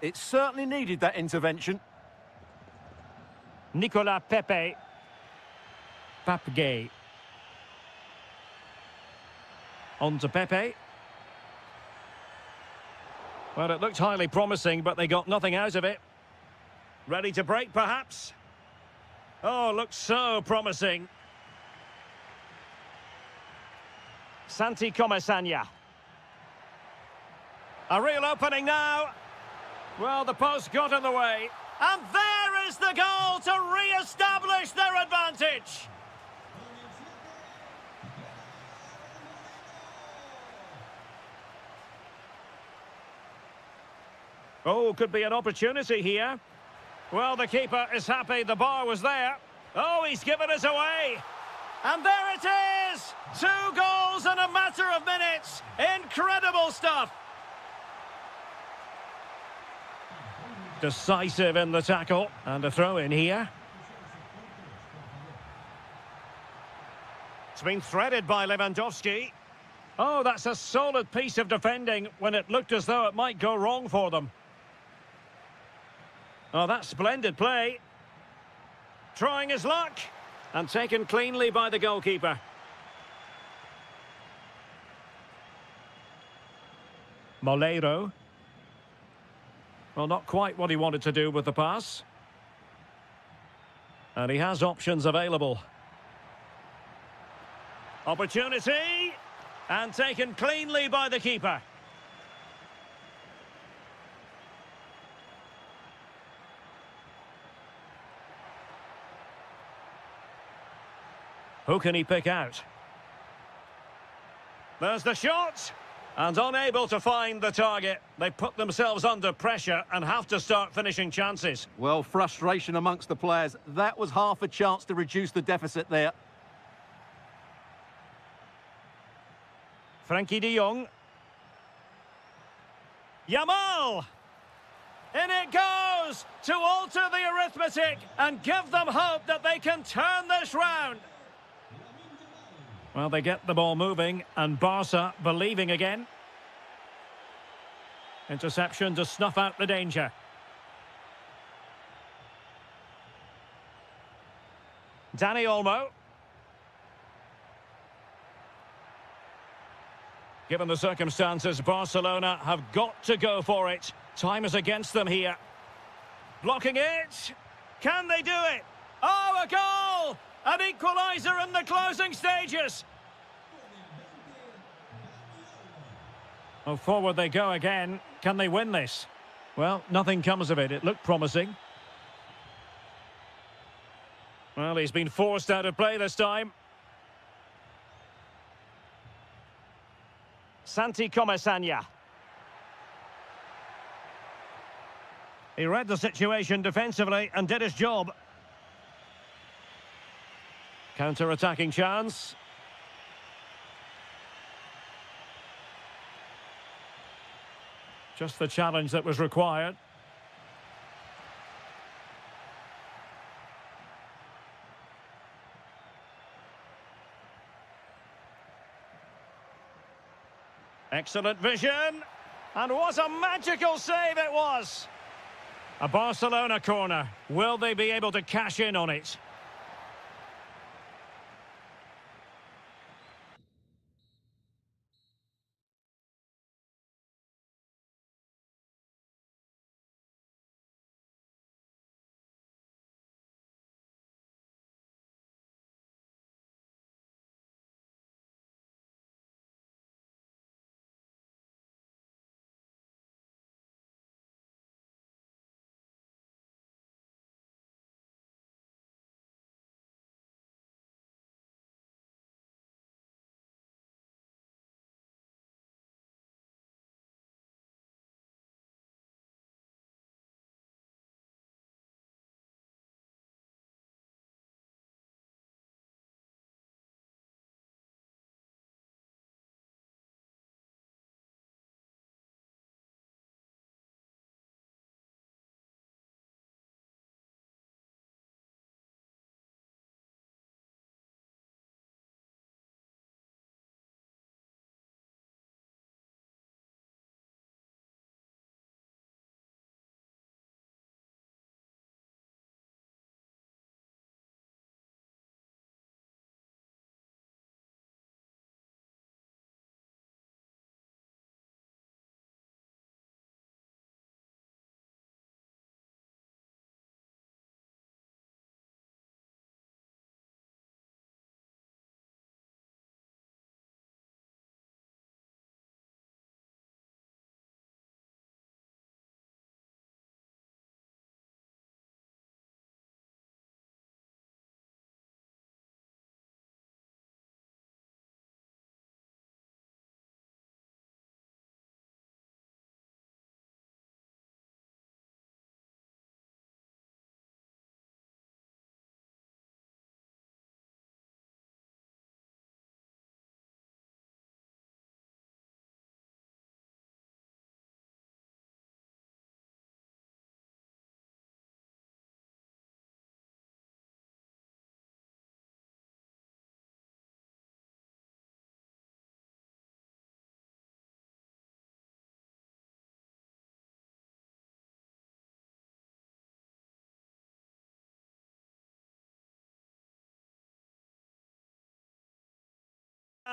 It certainly needed that intervention. Nicolas Pepe. Papgay. On to Pepe. Well, it looked highly promising, but they got nothing out of it. Ready to break, perhaps? Oh, looks so promising. Santi Comesaña. A real opening now. Well, the post got in the way. And there is the goal to re-establish their advantage. Oh, could be an opportunity here. Well, the keeper is happy the bar was there. Oh, he's given us away. And there it is! 2 goals in a matter of minutes. Incredible stuff. Decisive in the tackle. And a throw in here. It's been threaded by Lewandowski. Oh, that's a solid piece of defending when it looked as though it might go wrong for them. Oh, that's splendid play. Trying his luck. And taken cleanly by the goalkeeper. Moleiro. Well, not quite what he wanted to do with the pass. And he has options available. Opportunity. And taken cleanly by the keeper. Who can he pick out? There's the shot. And unable to find the target. They put themselves under pressure and have to start finishing chances. Well, frustration amongst the players. That was half a chance to reduce the deficit there. Frankie de Jong. Yamal! In it goes to alter the arithmetic and give them hope that they can turn this round. Well, they get the ball moving, and Barca believing again. Interception to snuff out the danger. Dani Olmo. Given the circumstances, Barcelona have got to go for it. Time is against them here. Blocking it. Can they do it? Oh, a goal! An equaliser in the closing stages. Oh, forward they go again. Can they win this? Well, nothing comes of it. It looked promising. Well, he's been forced out of play this time. Santi Comesaña. He read the situation defensively and did his job. Counter-attacking chance. Just the challenge that was required. Excellent vision. And what a magical save it was. A Barcelona corner. Will they be able to cash in on it?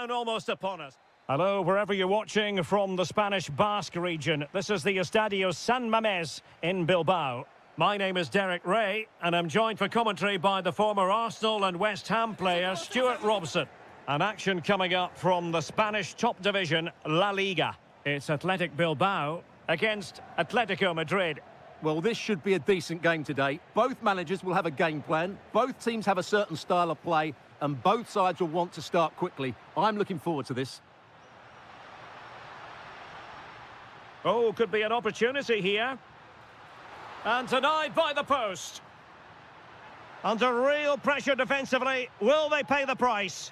And almost upon us. Hello, wherever you're watching from the Spanish Basque region. This is the Estadio San Mamés in Bilbao. My name is Derek Ray, and I'm joined for commentary by the former Arsenal and West Ham player Stuart Robson. An action coming up from the Spanish top division, La Liga. It's Athletic Bilbao against Atletico Madrid. Well, this should be a decent game today. Both managers will have a game plan. Both teams have a certain style of play, and both sides will want to start quickly. I'm looking forward to this. Oh, could be an opportunity here. And denied by the post. Under real pressure defensively. Will they pay the price?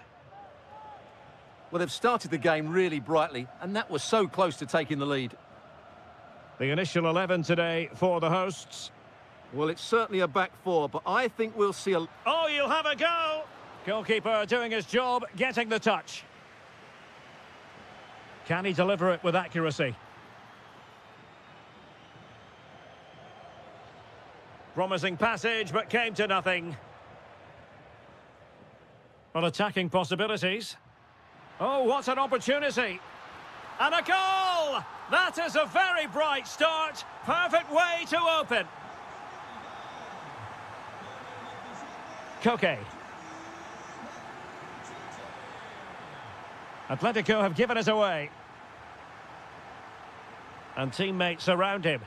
Well, they've started the game really brightly, and that was so close to taking the lead. The initial 11 today for the hosts. Well, it's certainly a back four, but I think we'll see a... Oh, you'll have a go! Goalkeeper doing his job, getting the touch. Can he deliver it with accuracy? Promising passage, but came to nothing. Well, attacking possibilities. Oh, what an opportunity. And a goal! That is a very bright start. Perfect way to open. Koke. Atletico have given us away. And teammates around him.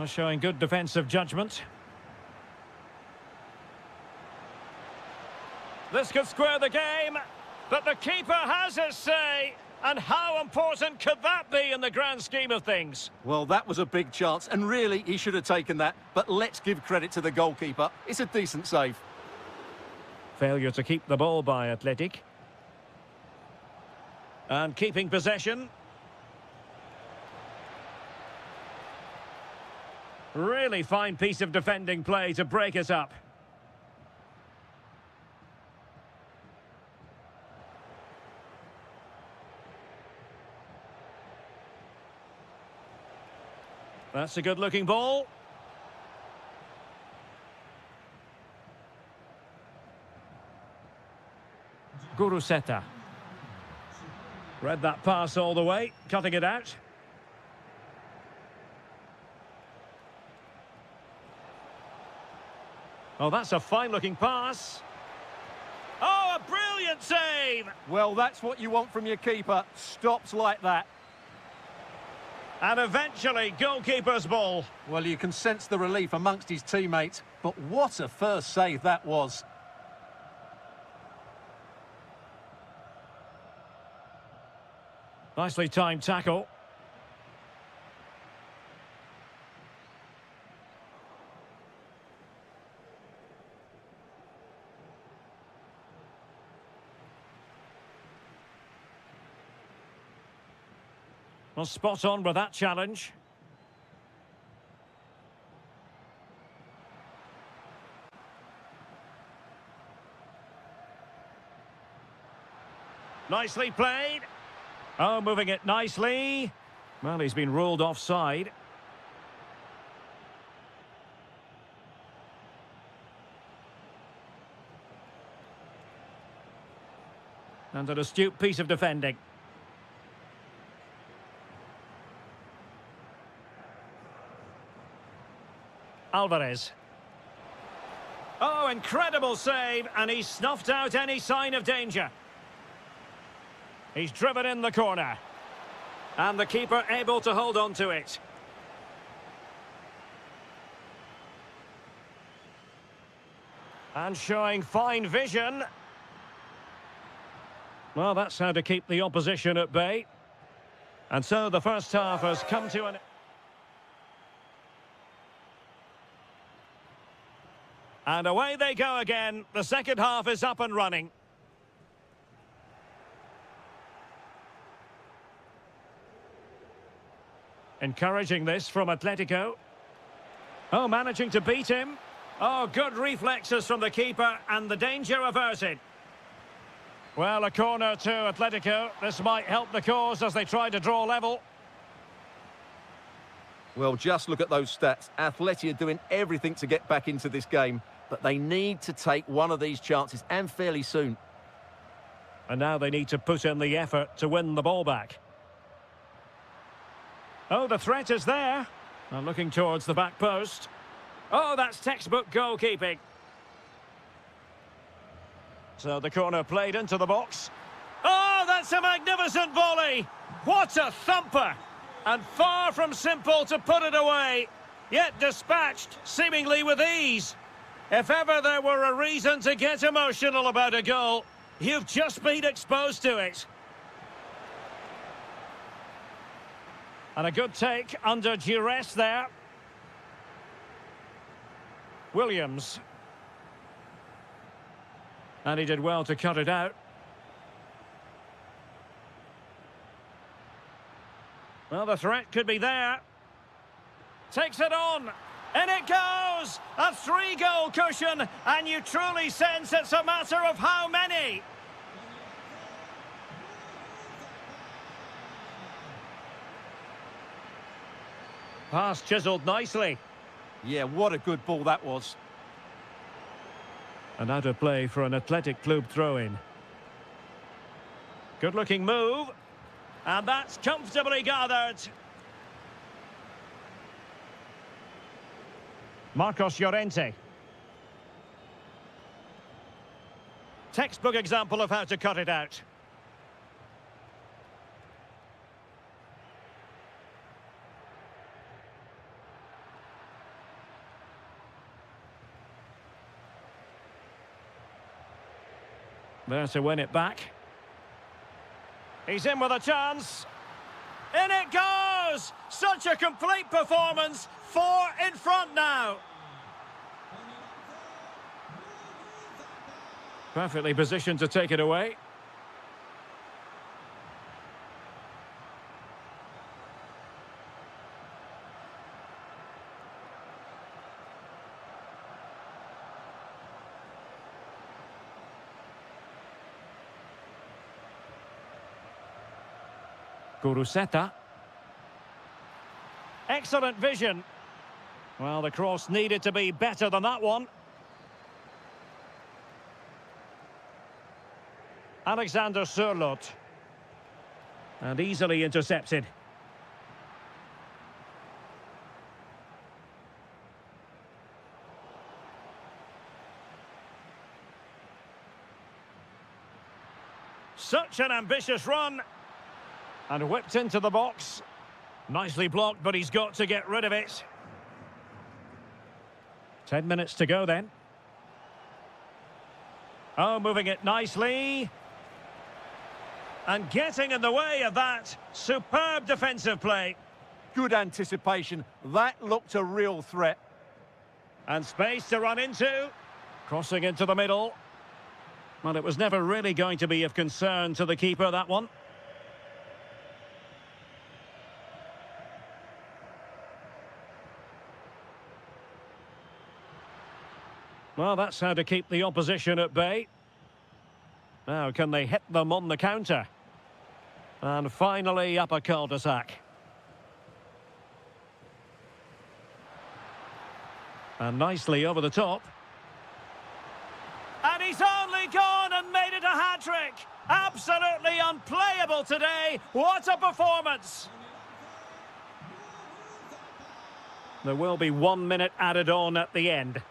Showing good defensive judgment. This could square the game, but the keeper has his say. And how important could that be in the grand scheme of things? Well, that was a big chance, and really, he should have taken that. But let's give credit to the goalkeeper. It's a decent save. Failure to keep the ball by Athletic. And keeping possession. Really fine piece of defending play to break it up. That's a good-looking ball. Guruseta. Read that pass all the way, cutting it out. Oh, that's a fine-looking pass. Oh, a brilliant save! Well, that's what you want from your keeper. Stops like that. And eventually, goalkeeper's ball. Well, you can sense the relief amongst his teammates. But what a first save that was. Nicely timed tackle. Well, spot on with that challenge. Nicely played. Oh, moving it nicely. Well, he's been ruled offside. And an astute piece of defending. Alvarez. Oh, incredible save, and he's snuffed out any sign of danger. He's driven in the corner. And the keeper able to hold on to it. And showing fine vision. Well, that's how to keep the opposition at bay. And so the first half has come to an... And away they go again. The second half is up and running. Encouraging this from Atletico. Oh, managing to beat him. Oh, good reflexes from the keeper and the danger averted. Well, a corner to Atletico. This might help the cause as they try to draw level. Well, just look at those stats. Atleti are doing everything to get back into this game, but they need to take one of these chances, and fairly soon. And now they need to put in the effort to win the ball back. Oh, the threat is there. And looking towards the back post. Oh, that's textbook goalkeeping. So the corner played into the box. Oh, that's a magnificent volley. What a thumper. And far from simple to put it away, yet dispatched seemingly with ease. If ever there were a reason to get emotional about a goal, you've just been exposed to it. And a good take under duress there. Williams. And he did well to cut it out. Well, the threat could be there. Takes it on. In it goes! A 3-goal cushion, and you truly sense it's a matter of how many. Pass chiselled nicely. Yeah, what a good ball that was. And out of play for an Athletic Club throw-in. Good-looking move. And that's comfortably gathered. Marcos Llorente. Textbook example of how to cut it out. There to win it back. He's in with a chance. In it goes! Such a complete performance. 4 in front now. Perfectly positioned to take it away. Guruseta. Excellent vision. Well, the cross needed to be better than that one. Alexander Sørloth. And easily intercepted. Such an ambitious run. And whipped into the box. Nicely blocked, but he's got to get rid of it. 10 minutes to go then. Oh, moving it nicely. And getting in the way of that. Superb defensive play. Good anticipation. That looked a real threat. And space to run into. Crossing into the middle. Well, it was never really going to be of concern to the keeper, that one. Well, that's how to keep the opposition at bay. Now, can they hit them on the counter? And finally, up a cul-de-sac. And nicely over the top. And he's only gone and made it a hat-trick. Absolutely unplayable today. What a performance. There will be 1 minute added on at the end.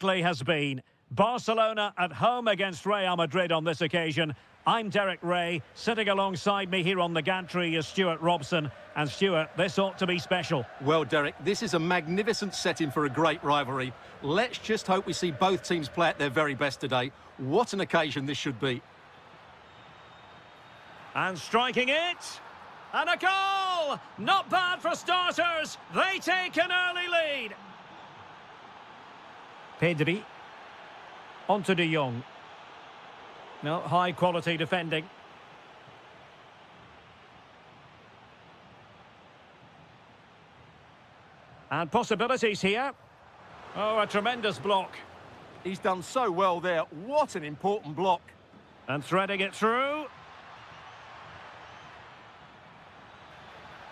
Has been Barcelona at home against Real Madrid on this occasion. I'm Derek Ray. Sitting alongside me here on the gantry is Stuart Robson. And Stuart, this ought to be special. Well, Derek, this is a magnificent setting for a great rivalry. Let's just hope we see both teams play at their very best today. What an occasion this should be. And striking it. And a goal! Not bad for starters. They take an early lead. Pedri. On to De Jong. No, high quality defending. And possibilities here. Oh, a tremendous block. He's done so well there. What an important block. And threading it through.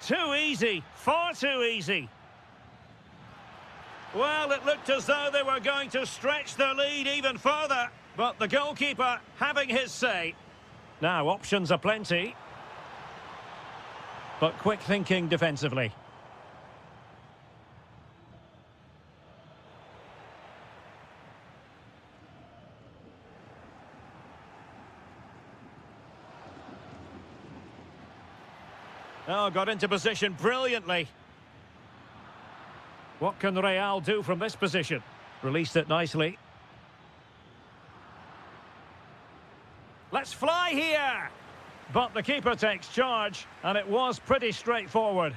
Too easy. Far too easy. Well, it looked as though they were going to stretch their lead even further, but the goalkeeper having his say. Now, options are plenty, but quick thinking defensively. Oh, got into position brilliantly. What can Real do from this position? Released it nicely. Let's fly here! But the keeper takes charge, and it was pretty straightforward.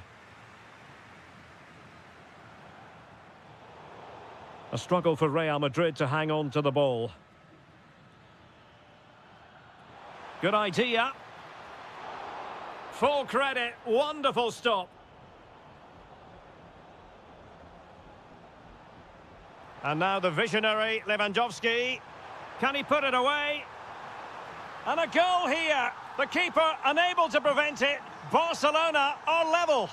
A struggle for Real Madrid to hang on to the ball. Good idea. Full credit, wonderful stop. And now the visionary Lewandowski. Can he put it away? And a goal here. The keeper unable to prevent it. Barcelona are level.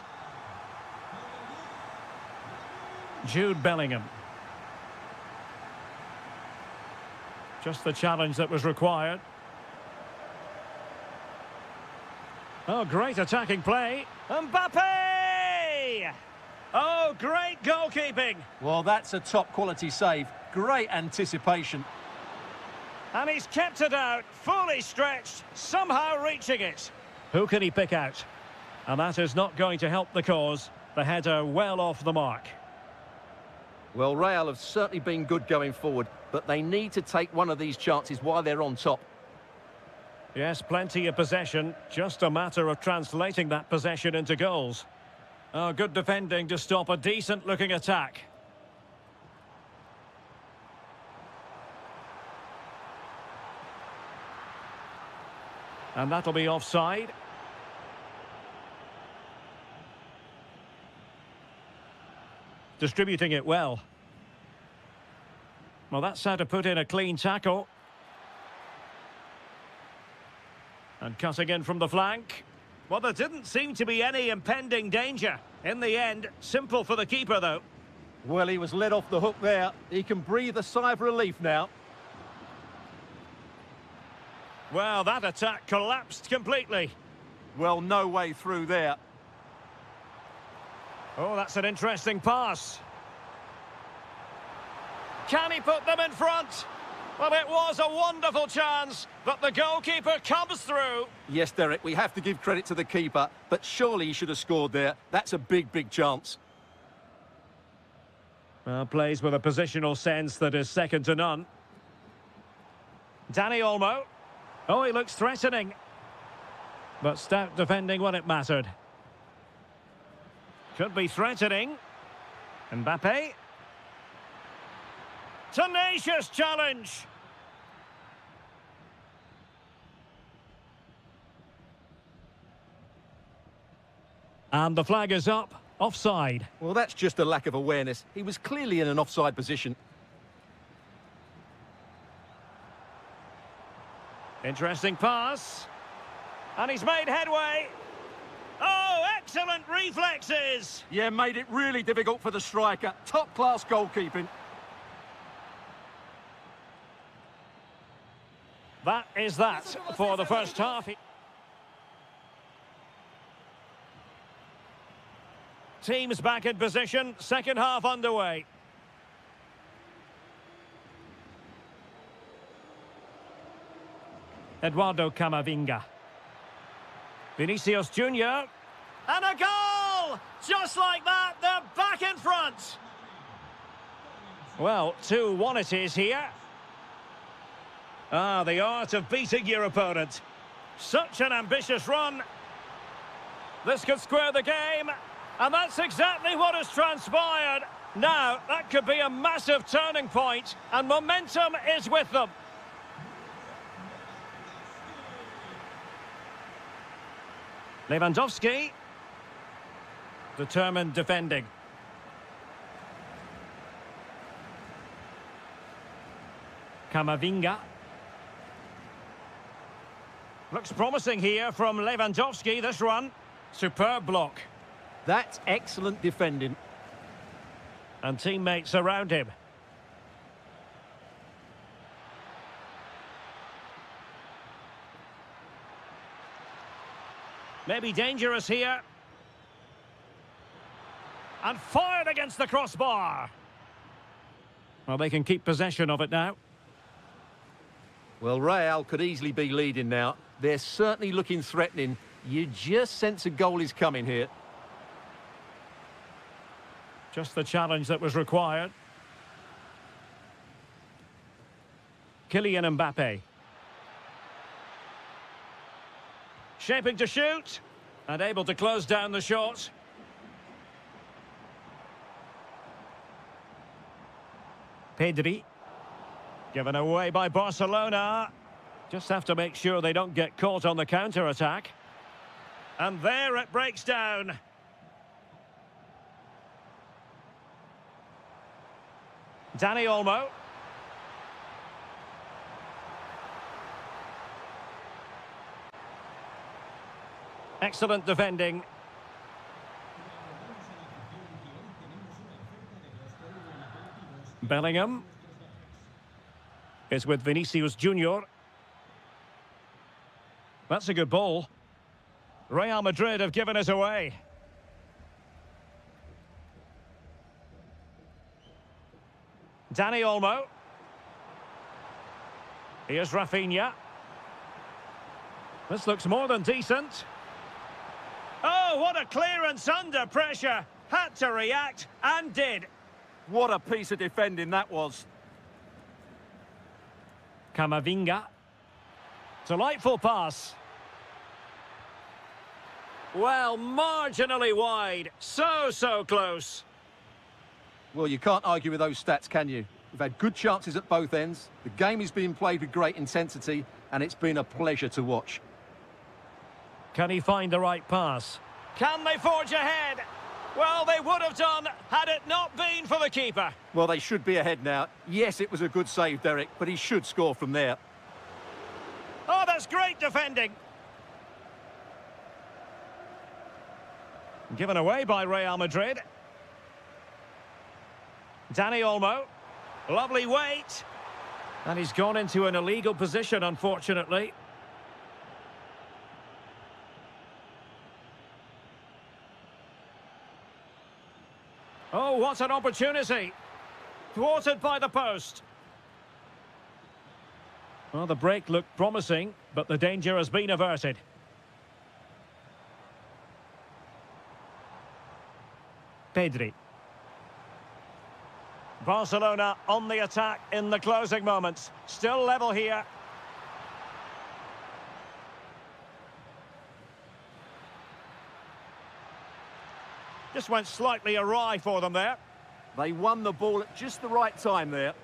Jude Bellingham. Just the challenge that was required. Oh, great attacking play. Mbappe! Oh, great goalkeeping. Well, that's a top-quality save. Great anticipation. And he's kept it out, fully stretched, somehow reaching it. Who can he pick out? And that is not going to help the cause. The header well off the mark. Well, Real have certainly been good going forward, but they need to take one of these chances while they're on top. Yes, plenty of possession. Just a matter of translating that possession into goals. Oh, good defending to stop a decent-looking attack. And that'll be offside. Distributing it well. Well, that's how to put in a clean tackle. And cutting in from the flank. Well, there didn't seem to be any impending danger. In the end, simple for the keeper, though. Well, he was let off the hook there. He can breathe a sigh of relief now. Well, that attack collapsed completely. Well, no way through there. Oh, that's an interesting pass. Can he put them in front? Well, it was a wonderful chance, but the goalkeeper comes through. Yes, Derek, we have to give credit to the keeper, but surely he should have scored there. That's a big, big chance. Plays with a positional sense that is second to none. Dani Olmo. Oh, he looks threatening. But stout defending when it mattered. Could be threatening. Mbappe. Tenacious challenge. And the flag is up. Offside. Well, that's just a lack of awareness. He was clearly in an offside position. Interesting pass. And he's made headway. Oh, excellent reflexes. Yeah, made it really difficult for the striker. Top-class goalkeeping. That is that for the first half. Teams back in position, second half underway. Eduardo Camavinga. Vinicius Junior. And a goal! Just like that, they're back in front. Well, 2-1 it is here. Ah, the art of beating your opponent. Such an ambitious run. This could square the game. And that's exactly what has transpired. Now, that could be a massive turning point, and momentum is with them. Lewandowski. Determined defending. Camavinga. Looks promising here from Lewandowski, this run. Superb block. That's excellent defending. And teammates around him. Maybe dangerous here. And fired against the crossbar. Well, they can keep possession of it now. Well, Real could easily be leading now. They're certainly looking threatening. You just sense a goal is coming here. Just the challenge that was required. Kylian Mbappe. Shaping to shoot. And able to close down the shot. Pedri. Given away by Barcelona. Just have to make sure they don't get caught on the counter-attack. And there it breaks down. Dani Olmo. Excellent defending. Bellingham is with Vinicius Junior. That's a good ball. Real Madrid have given us away. Dani Olmo. Here's Rafinha. This looks more than decent. Oh, what a clearance under pressure. Had to react and did. What a piece of defending that was. Camavinga. Delightful pass. Well, marginally wide. So close. Well, you can't argue with those stats, can you? We've had good chances at both ends. The game is being played with great intensity, and it's been a pleasure to watch. Can he find the right pass? Can they forge ahead? Well, they would have done had it not been for the keeper. Well, they should be ahead now. Yes, it was a good save, Derek, but he should score from there. Oh, that's great defending. Given away by Real Madrid. Dani Olmo. Lovely weight. And he's gone into an illegal position, unfortunately. Oh, what an opportunity. Thwarted by the post. Well, the break looked promising, but the danger has been averted. Pedri. Barcelona on the attack in the closing moments. Still level here. Just went slightly awry for them there. They won the ball at just the right time there.